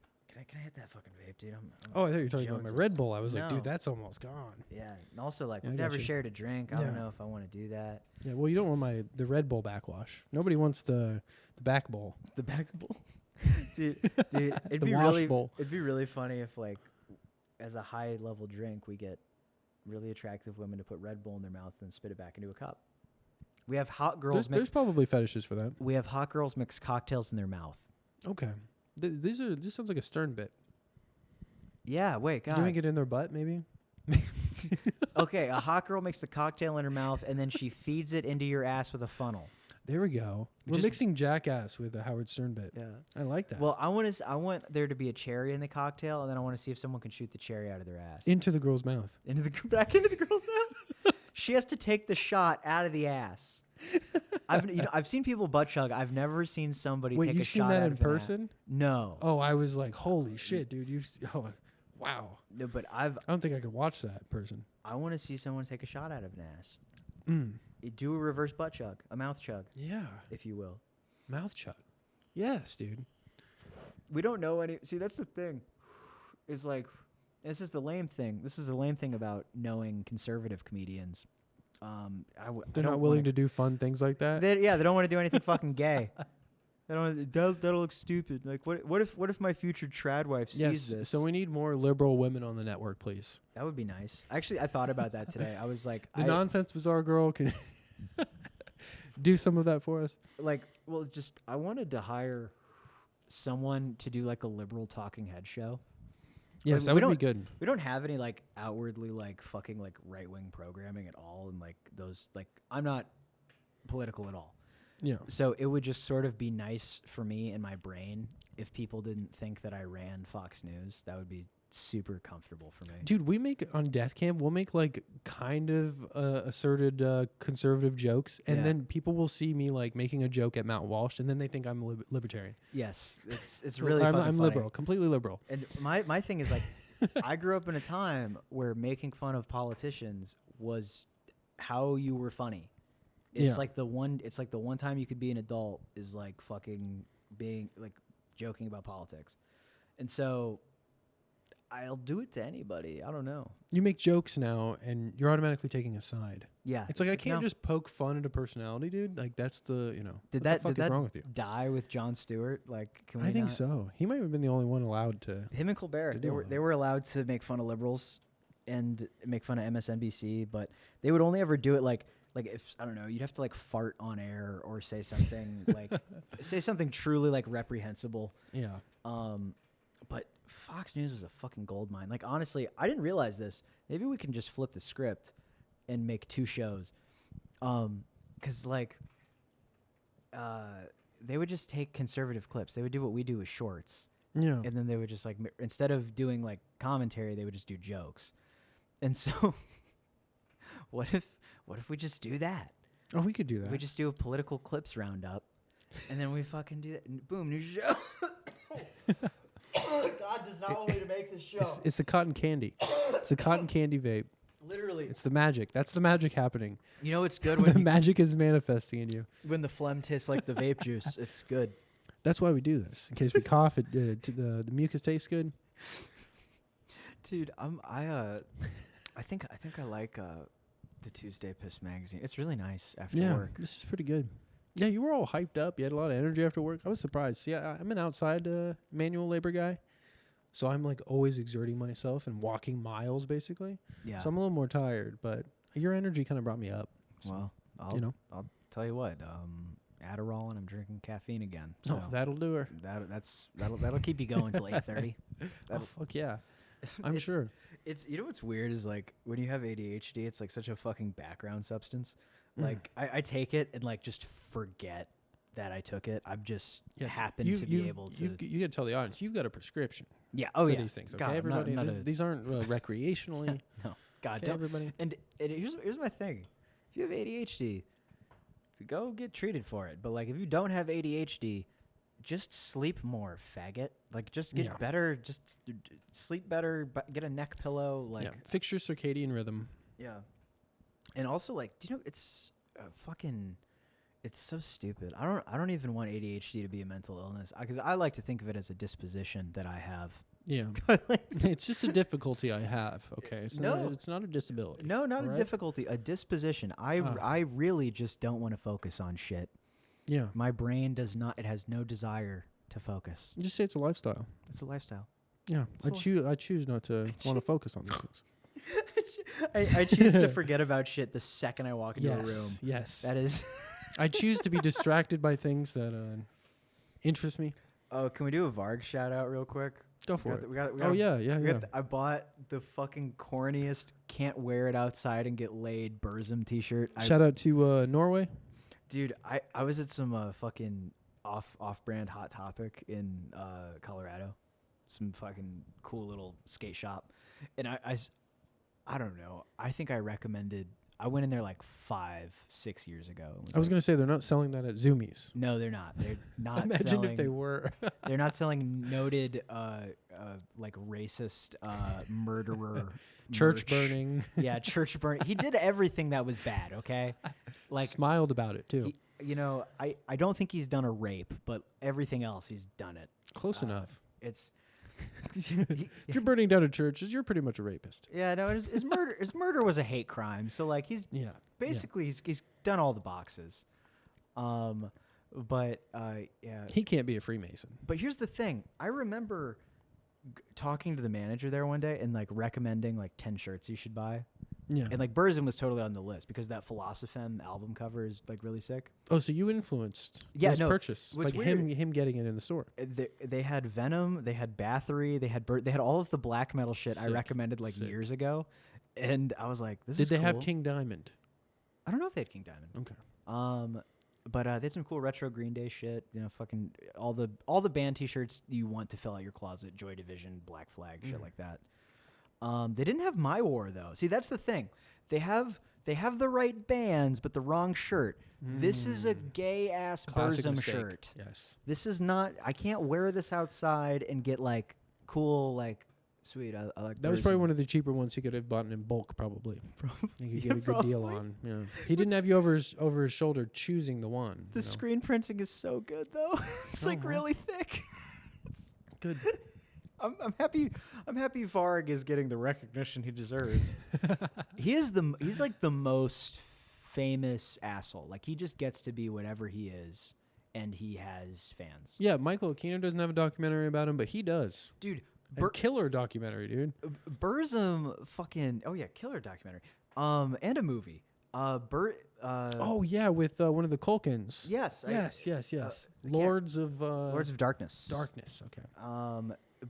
Can I hit that fucking vape, dude? I thought you were talking about my Red Bull. I was like, No. dude, that's almost gone. Yeah. And also like Yeah, we've I got never you. shared a drink. I don't know if I want to do that. Yeah, well, you don't want the Red Bull backwash. Nobody wants the back bowl. The back bowl. dude, it'd The be wash really bowl. it'd be really funny if like as a high level drink we get really attractive women to put Red Bull in their mouth and spit it back into a cup. We have hot girls There's probably fetishes for that. We have hot girls mix cocktails in their mouth. Okay. This sounds like a Stern bit. Yeah, wait, God. Doing it in their butt, maybe? Okay, a hot girl makes the cocktail in her mouth and then she feeds it into your ass with a funnel. There we go. We're mixing Jackass with a Howard Stern bit. Yeah. I like that. Well, I want there to be a cherry in the cocktail, and then I want to see if someone can shoot the cherry out of their ass. Into the girl's mouth. Back into the girl's mouth. She has to take the shot out of the ass. I've seen people butt chug. I've never seen somebody take a shot out of an ass. Wait, you've seen that in person? No. Oh, I was like, holy shit, dude. Wow. No, but I don't think I could watch that in person. I want to see someone take a shot out of an ass. Do a reverse butt chug, a mouth chug. Yeah. If you will. Mouth chug. Yes, dude. We don't know any. See, that's the thing. Is like, this is the lame thing. This is the lame thing about knowing conservative comedians. They're not willing to do fun things like that. They don't want to do anything fucking gay. They don't. That'll look stupid. Like, what if my future trad wife sees this? So we need more liberal women on the network, please. That would be nice. Actually, I thought about that today. I was like, the Nonsense Bizarre girl can do some of that for us. Like, well, just I wanted to hire someone to do like a liberal talking head show. Yes, like, that would be good. We don't have any like outwardly like fucking like right wing programming at all, and like those like I'm not political at all. Yeah. So it would just sort of be nice for me in my brain if people didn't think that I ran Fox News. That would be super comfortable for me. Dude, we make on Death Camp, we'll make like kind of asserted conservative jokes, and then people will see me like making a joke at Mount Walsh, and then they think I'm libertarian. Yes, it's really I'm funny. liberal, completely liberal. And my thing is like, I grew up in a time where making fun of politicians was how you were funny. It's like the one time you could be an adult is like fucking being like joking about politics. And so I'll do it to anybody. I don't know. You make jokes now and you're automatically taking a side. Yeah. It's like I can't just poke fun at a personality, dude. Like that's the, Did what the fuck is wrong with you? Die with Jon Stewart? Like can we I think so. He might have been the only one allowed to. Him and Colbert, they were allowed to make fun of liberals and make fun of MSNBC, but they would only ever do it like like if I don't know, you'd have to like fart on air or say something like say something truly like reprehensible. Yeah. But Fox News was a fucking gold mine. Like honestly, I didn't realize this. Maybe we can just flip the script and make 2 shows. Cuz like they would just take conservative clips. They would do what we do with shorts. Yeah. And then they would just like instead of doing like commentary, they would just do jokes. And so what if we just do that? Oh, we could do that. We just do a political clips roundup, and then we fucking do that. And boom, new show. God does not want me to make this show. It's the cotton candy. It's the cotton candy vape. Literally. It's the magic. That's the magic happening. You know it's good The when magic is manifesting in you. when the phlegm tastes like the vape juice. It's good. That's why we do this. In case we cough, the mucus tastes good. Dude, I think I like the Tuesday Piss magazine. It's really nice after work. This is pretty good. Yeah, you were all hyped up. You had a lot of energy after work. I was surprised. Yeah, I'm an outside manual labor guy, so I'm like always exerting myself and walking miles basically. Yeah. So I'm a little more tired, but your energy kind of brought me up. So, Well, I'll tell you what. Adderall and I'm drinking caffeine again. So that'll do her. that'll keep you going till 8:30. Oh, fuck yeah. I'm sure. It's you know what's weird is like when you have ADHD, it's like such a fucking background substance. Like I take it and like just forget that I took it. I'm just happen to be able to. You got to tell the audience you've got a prescription. Yeah. Oh for yeah. these things. Okay, God, everybody. not These aren't recreationally. No. God, Okay, don't. everybody. And here's my thing. If you have ADHD, to go get treated for it. But like if you don't have ADHD, just sleep more, faggot. Like just get better. Just sleep better. Get a neck pillow. Like fix your circadian rhythm. Yeah. And also, like, do you know, it's fucking, it's so stupid. I don't even want ADHD to be a mental illness because I like to think of it as a disposition that I have. Yeah. It's just a difficulty I have. Okay. It's not a disability. No, not a difficulty. A disposition. I really just don't want to focus on shit. Yeah. My brain does not. It has no desire to focus. Just say it's a lifestyle. It's a lifestyle. Yeah. I choose not to want to focus on these things. I choose to forget about shit the second I walk into a room. Yes. That is. I choose to be distracted by things that interest me. Oh, can we do a Varg shout out real quick? Go for it. We got yeah. I bought the fucking corniest can't wear it outside and get laid Burzum t-shirt. Shout out to Norway. Dude, I was at some fucking off-brand Hot Topic in Colorado. Some fucking cool little skate shop. And I don't know. I think I went in there like 5-6 years ago. I was going to say they're not selling that at Zoomies. No, they're not. They're not Imagine selling. if they were. They're not selling noted like racist murderer church merch. burning. Yeah, church burning. He did everything that was bad, okay? Like smiled about it too. I don't think he's done a rape, but everything else he's done it. Close enough. It's if you're burning down a church, you're pretty much a rapist. Yeah, no, his murder was a hate crime. So like he's he's done all the boxes. But he can't be a Freemason. But here's the thing: I remember talking to the manager there one day and like recommending like 10 shirts you should buy. Yeah, and like Burzum was totally on the list because that Philosophem album cover is like really sick. Oh, so you influenced his purchase, like weird. him getting it in the store. They had Venom, they had Bathory, they had all of the black metal shit I recommended like years ago, and I was like, "This is cool." Did they have King Diamond? I don't know if they had King Diamond. Okay. But they had some cool retro Green Day shit. You know, fucking all the band T-shirts you want to fill out your closet: Joy Division, Black Flag, shit like that. They didn't have My War though. See, that's the thing. They have the right bands, but the wrong shirt. This is a gay ass Burzum shirt. Yes. This is not. I can't wear this outside and get like cool like. Sweet, I like that. Was probably one of the cheaper ones he could have bought in bulk, probably. You could get a good deal on. Yeah, he didn't have you over his shoulder choosing the one. The screen printing is so good though. It's like really thick. It's good. I'm happy. I'm happy Varg is getting the recognition he deserves. He's like the most famous asshole. Like he just gets to be whatever he is, and he has fans. Yeah, Michael Aquino doesn't have a documentary about him, but he does, dude. Killer documentary, dude. Burzum fucking killer documentary. And a movie. Bert. Oh yeah, with one of the Culkins. Yes. Yes. I Lords of Lords of Darkness. Darkness. Okay.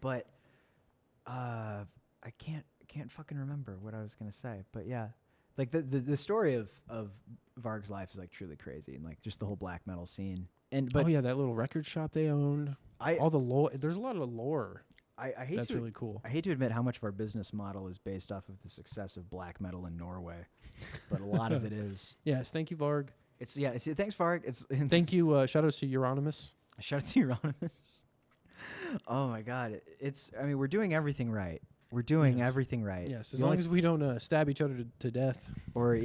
But I can't fucking remember what I was gonna say. But yeah, like the story of Varg's life is like truly crazy, and like just the whole black metal scene. But oh yeah, that little record shop they owned. All the lore. There's a lot of lore. I hate That's to, really cool. I hate to admit how much of our business model is based off of the success of black metal in Norway, but a lot of it is. Yes, thank you, Varg. Thanks, Varg. It's thank you. Shout out to Euronymous. Shout out to Euronymous. Oh my God, we're doing everything right. We're doing everything right. Yes, as long as we don't stab each other to death. Or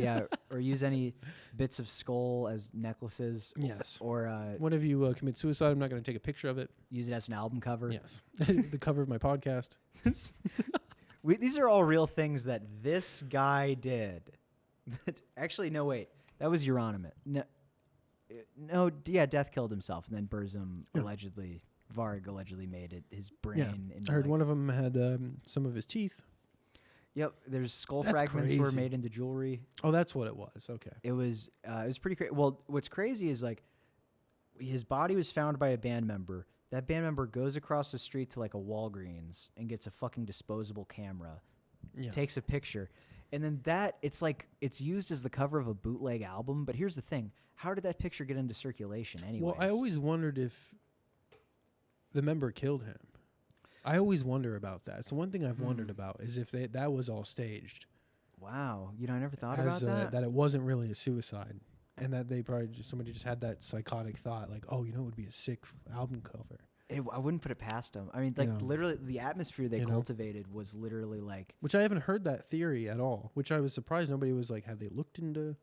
or use any bits of skull as necklaces. Yes. Or one of you commit suicide, I'm not going to take a picture of it. Use it as an album cover. Yes. The cover of my podcast. These are all real things that this guy did. Actually, no, wait. That was Euronymous. Death killed himself, and then Burzum Varg allegedly made it his brain. I heard one of them had some of his teeth. Yep, there's skull fragments were made into jewelry. Oh, that's what it was. Okay. It was pretty crazy. Well, what's crazy is like his body was found by a band member. That band member goes across the street to like a Walgreens and gets a fucking disposable camera, takes a picture, and then it's used as the cover of a bootleg album. But here's the thing: how did that picture get into circulation anyway? Well, I always wondered if the member killed him. I always wonder about that. It's the one thing I've wondered about is if that was all staged. Wow, I never thought about that. That it wasn't really a suicide, and that they probably somebody just had that psychotic thought, like, oh, it would be a sick album cover. I wouldn't put it past them. I mean, literally, the atmosphere they cultivated was literally like. Which I haven't heard that theory at all. Which I was surprised nobody was like, have they looked into?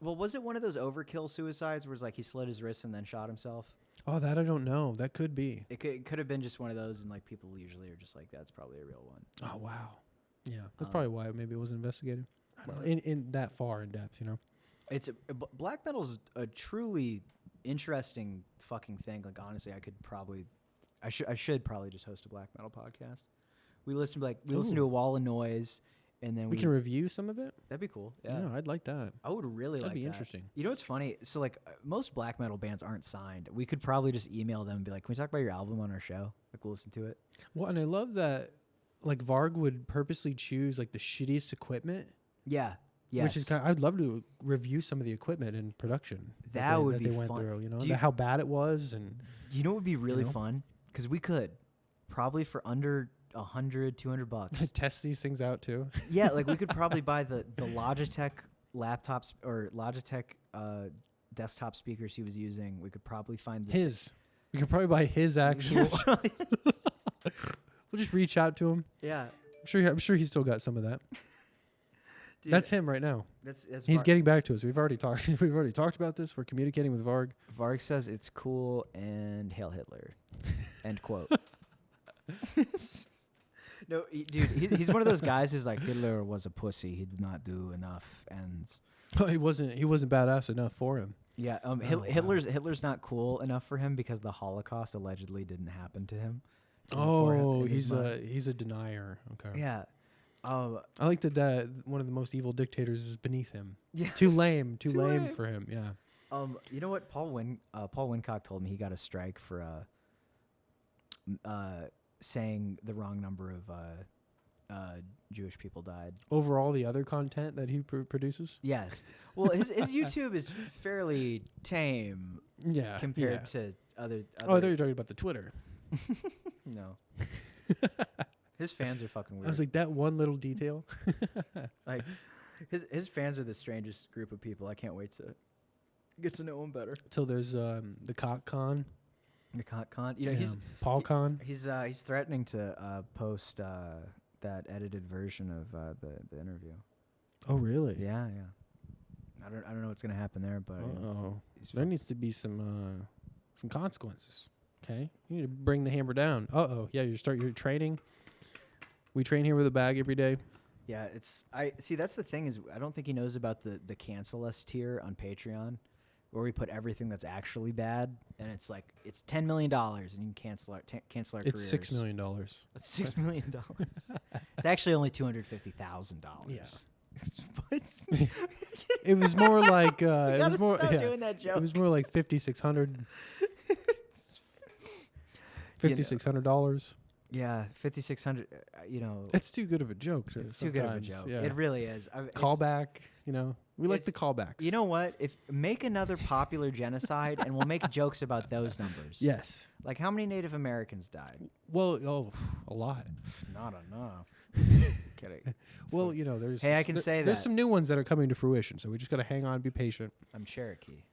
Well, was it one of those overkill suicides where it's like he slit his wrist and then shot himself? Oh, that I don't know. That could be. It could have been just one of those, and like people usually are just like, that's probably a real one. Oh wow, yeah, that's probably why maybe it wasn't investigated. Well, in that far in depth, It's black metal's a truly interesting fucking thing. Like honestly, I should probably just host a black metal podcast. We listen to a wall of noise. And then we can review some of it. That'd be cool. Yeah, I'd like that. I would really like that. That'd be interesting. You know what's funny? So like most black metal bands aren't signed. We could probably just email them and be like, "Can we talk about your album on our show? Like we'll listen to it." Well, and I love that like Varg would purposely choose like the shittiest equipment. Yeah. Yes. Which is I'd love to review some of the equipment in production. That would be they went fun. Through, how bad it was, and what would be really fun? Because we could probably for under $100, $200 test these things out too. Yeah, like we could probably buy the Logitech laptops or Logitech desktop speakers he was using. We could probably find we could probably buy his actual. We'll just reach out to him. Yeah, I'm sure he's still got some of that. Dude, that's him right now. That's he's getting back to us. We've already talked about this. We're communicating with Varg. Varg says it's cool and hail Hitler. End quote. No, dude, he's one of those guys who's like, Hitler was a pussy. He did not do enough, and he wasn't badass enough for him. Yeah, Hitler's not cool enough for him because the Holocaust allegedly didn't happen to him. He's a denier. Okay. Yeah. I like that one of the most evil dictators is beneath him. Yeah. Too lame for him. Yeah. You know what? Paul Wincock told me he got a strike for saying the wrong number of Jewish people died. Over all the other content that he produces? Yes. Well, his YouTube is fairly tame. Yeah. Compared to other. Oh, I thought you were talking about the Twitter. No. His fans are fucking weird. I was like, that one little detail. Like, his fans are the strangest group of people. I can't wait to get to know him better. Till there's the Cock Con. The Cock Con. He's Paul Con. He's threatening to post that edited version of the interview. Oh really? Yeah. I don't know what's gonna happen there, but there needs to be some consequences. Okay, you need to bring the hammer down. Yeah, you're training. We train here with a bag every day. Yeah, that's the thing is I don't think he knows about the cancel us tier on Patreon, where we put everything that's actually bad, and it's like it's $10 million, and you can cancel our careers. It's $6 million. That's $6 million. It's actually only $250,000. Yeah, it's What's It was more like you it gotta was more stop yeah, doing that joke. it was more like $5,600. $5,600. Yeah, 5,600. You know, It's too good of a joke. it's too good of a joke. Yeah. It really is. Callback. You know, we like it's- the callbacks. You know what? If make another popular genocide, and we'll make jokes about those numbers. Yes. Like how many Native Americans died? Well, a lot. Not enough. Kidding. Well, you know, there's Hey, I can say there's that. some new ones that are coming to fruition, so we just got to hang on, be patient. I'm Cherokee.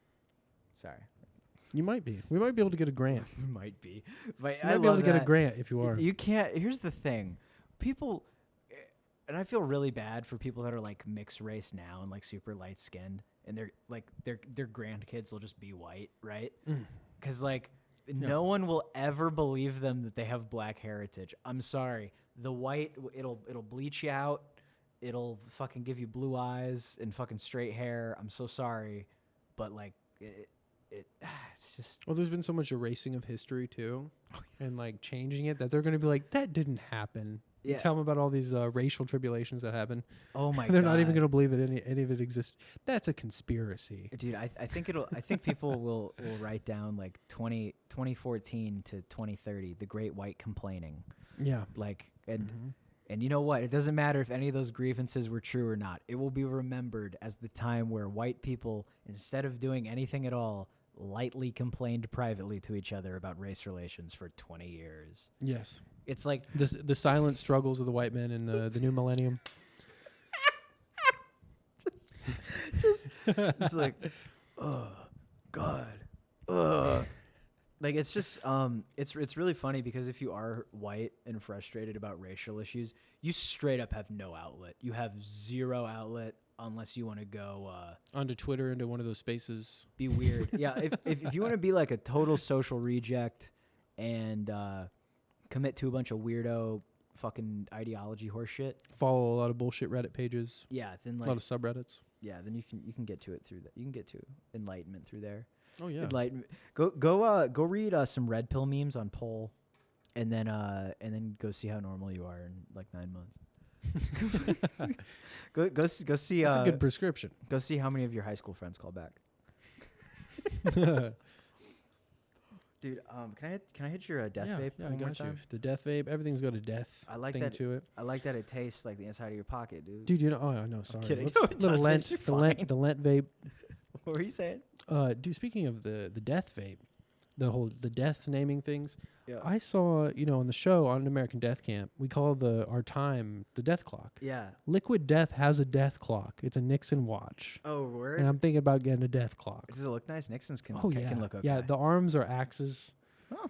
Sorry. You might be. We might be able to get a grant. Might be. But You I might be able love to get a that. grant if you are. You can't. Here's the thing, people, and I feel really bad for people that are like mixed race now and like super light skinned, and they're like their grandkids will just be white, right? Because like no one will ever believe them that they have black heritage. I'm sorry, the white it'll bleach you out, it'll fucking give you blue eyes and fucking straight hair. I'm so sorry, but like it's just. Well, there's been so much erasing of history too, and like changing it that they're going to be like, that didn't happen. You Yeah. tell them about all these racial tribulations that happen. Oh my god. They're not even going to believe that any of it exists. That's a conspiracy. Dude, I think I think people will write down like 2014 to 2030, the Great White Complaining. Yeah. Like and you know what? It doesn't matter if any of those grievances were true or not. It will be remembered as the time where white people, instead of doing anything at all, lightly complained privately to each other about race relations for 20 years. Yes. It's like The silent struggles of the white men in the new millennium. just it's like, oh God, like it's just it's really funny because if you are white and frustrated about racial issues, you straight up have no outlet. You have zero outlet unless you want to go Onto Twitter, into one of those spaces. be weird. Yeah, if you want to be like a total social reject and commit to a bunch of weirdo fucking ideology horseshit, Follow a lot of bullshit Reddit pages. yeah, then A like lot of subreddits. yeah, then you can get to it through that. You can get to enlightenment through there. Oh yeah. Enlightenment. Go read some red pill memes on Poll, and then go see how normal you are in like 9 months. go see. That's a good prescription. Go see how many of your high school friends call back. Dude, can I hit your death vape Yeah, I one more got you. time? The death vape. Everything's got a death I like thing that. to it. I like that it tastes like the inside of your pocket, dude. Dude, you know, oh no, sorry. kidding. Whoops. No, it Little doesn't. Lent, You're the Lent vape. What were you saying? Dude, speaking of the death vape, the death naming things. Yeah. I saw, on the show on American Death Camp, we call our time the death clock. Yeah. Liquid Death has a death clock. It's a Nixon watch. Oh, word. And I'm thinking about getting a death clock. Does it look nice? Nixon's can look okay. Yeah, the arms are axes. Oh.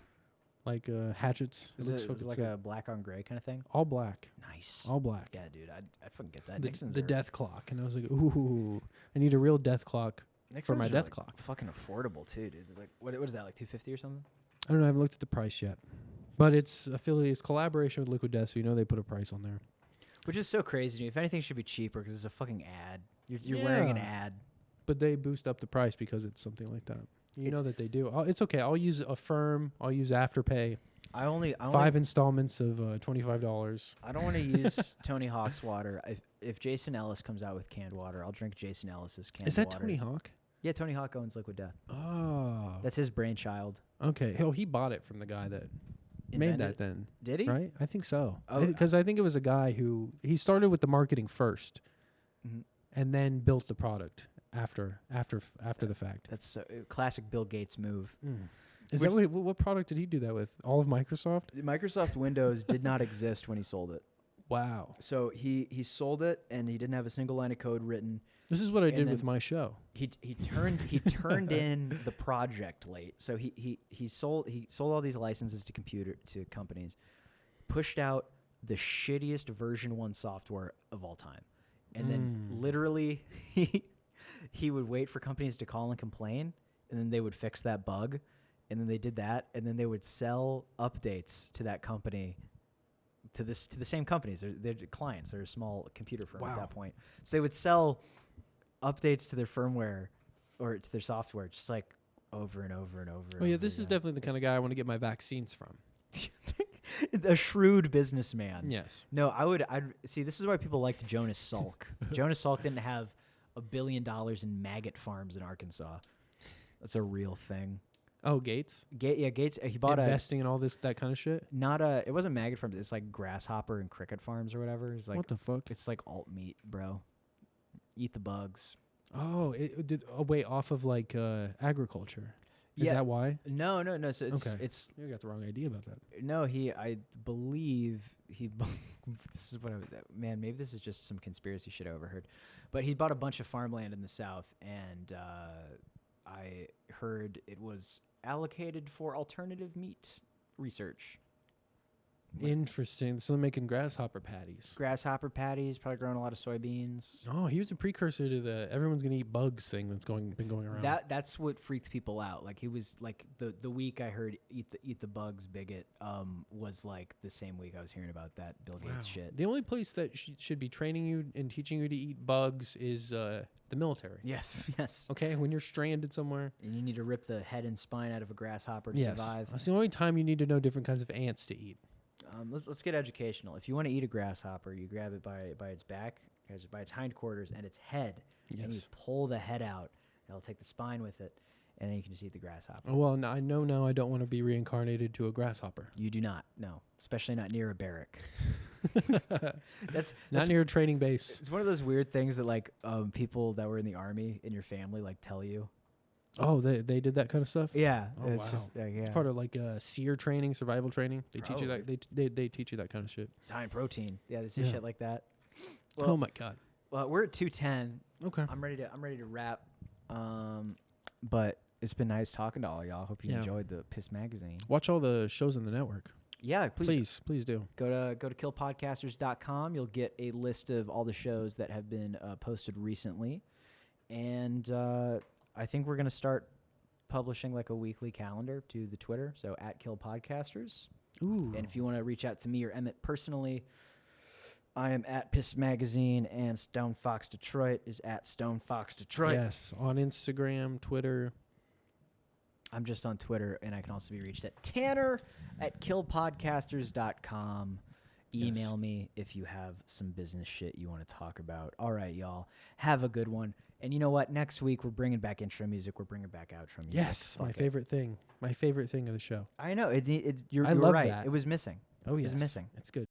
Like hatchets. Is looks it fucking like sick. a black on gray kind of thing? all black. Nice. All black. Yeah, dude, I'd fucking get that. The, Nixon's the are- death clock. And I was like, ooh, I need a real death clock. Nixon's my are, death like, clock. Fucking affordable too, dude. It's like what is that, like $250 or something? I don't know. I haven't looked at the price yet. But it's affiliate. It's collaboration with Liquid Death, so they put a price on there. Which is so crazy to me. If anything, it should be cheaper because it's a fucking ad. You're wearing an Yeah. ad. But they boost up the price because it's something like that. You It's- know that they do. It's okay. I'll use Affirm. I'll use Afterpay. I only 5 installments of $25. I don't want to use Tony Hawk's water. If Jason Ellis comes out with canned water, I'll drink Jason Ellis's canned water. Is that Tony Hawk? Yeah, Tony Hawk owns Liquid Death. Oh. That's his brainchild. Okay. Oh, he bought it from the guy that made that then. Did he? Right? I think so. Oh, Because I think it was a guy who he started with the marketing first, Mhm. and then built the product after the fact. That's so, classic Bill Gates move. Is that what product did he do that with? All of Microsoft? Microsoft Windows did not exist when he sold it. Wow. So he sold it and he didn't have a single line of code written. This is what I And did then- with my show. He turned in the project late. So he sold all these licenses to companies, pushed out the shittiest version 1 software of all time. And then literally he would wait for companies to call and complain, and then they would fix that bug, and then they did that, and then they would sell updates to that company to the same companies. They're clients. They're a small computer firm at that point. So they would sell updates to their firmware or to their software just like over and over and over. Oh yeah, this is definitely the kind of guy I want to get my vaccines from. A shrewd businessman. Yes. No, I'd see. This is why people liked Jonas Salk. Jonas Salk didn't have $1 billion in maggot farms in Arkansas. That's a real thing. Oh, Gates. Gates. He bought investing in all that kind of shit. It wasn't maggot farms. It's like grasshopper and cricket farms or whatever. It's like What the fuck? It's like alt meat, bro. Eat the bugs. Oh, it did a way off of like agriculture. Is that why? No. So it's Okay. it's You got the wrong idea about that. no. I believe he. This is what I was. Man, maybe this is just some conspiracy shit I overheard, but he bought a bunch of farmland in the South, and I heard it was allocated for alternative meat research. Interesting. So they're making grasshopper patties. Grasshopper patties, probably growing a lot of soybeans. Oh, he was a precursor to the everyone's gonna eat bugs thing that's been going around. That's what freaks people out. Like he was like the week I heard eat the bugs bigot was like the same week I was hearing about that Bill Gates shit. The only place that should be training you and teaching you to eat bugs is the military. Yes. Okay, when you're stranded somewhere. And you need to rip the head and spine out of a grasshopper to survive. That's the only time you need to know different kinds of ants to eat. Let's get educational. If you want to eat a grasshopper, you grab it by its back, by its hindquarters and its head, and you pull the head out. It'll take the spine with it, and then you can just eat the grasshopper. Oh, well, I know now I don't want to be reincarnated to a grasshopper. You do not, no, especially not near a barrack. that's not near a training base. It's one of those weird things that like people that were in the army in your family like tell you. Oh, they did that kind of stuff? Yeah. Oh, it's wow. just, yeah. It's part of like SEER training, survival training. They teach you that. They teach you that kind of shit. It's high in protein. Yeah, they say shit like that. Well, oh my god. Well, we're at 2:10. Okay. I'm ready to wrap. But it's been nice talking to all y'all. Hope you enjoyed the Piss Magazine. Watch all the shows on the network. Yeah, please do. Go to killpodcasters.com. You'll get a list of all the shows that have been posted recently, and I think we're gonna start publishing like a weekly calendar to the Twitter. So at killpodcasters. Ooh. And if you want to reach out to me or Emmett personally, I am at Piss Magazine, and Stone Fox Detroit is at Stone Fox Detroit. Yes, on Instagram, Twitter. I'm just on Twitter, and I can also be reached at Tanner at killpodcasters.com. Email me if you have some business shit you want to talk about. All right, y'all. Have a good one. And you know what? Next week, we're bringing back intro music. We're bringing back outro music. Yes, my favorite thing. My favorite thing of the show. I know. You're love right. that. It was missing. Oh, yes. It was missing. It's good.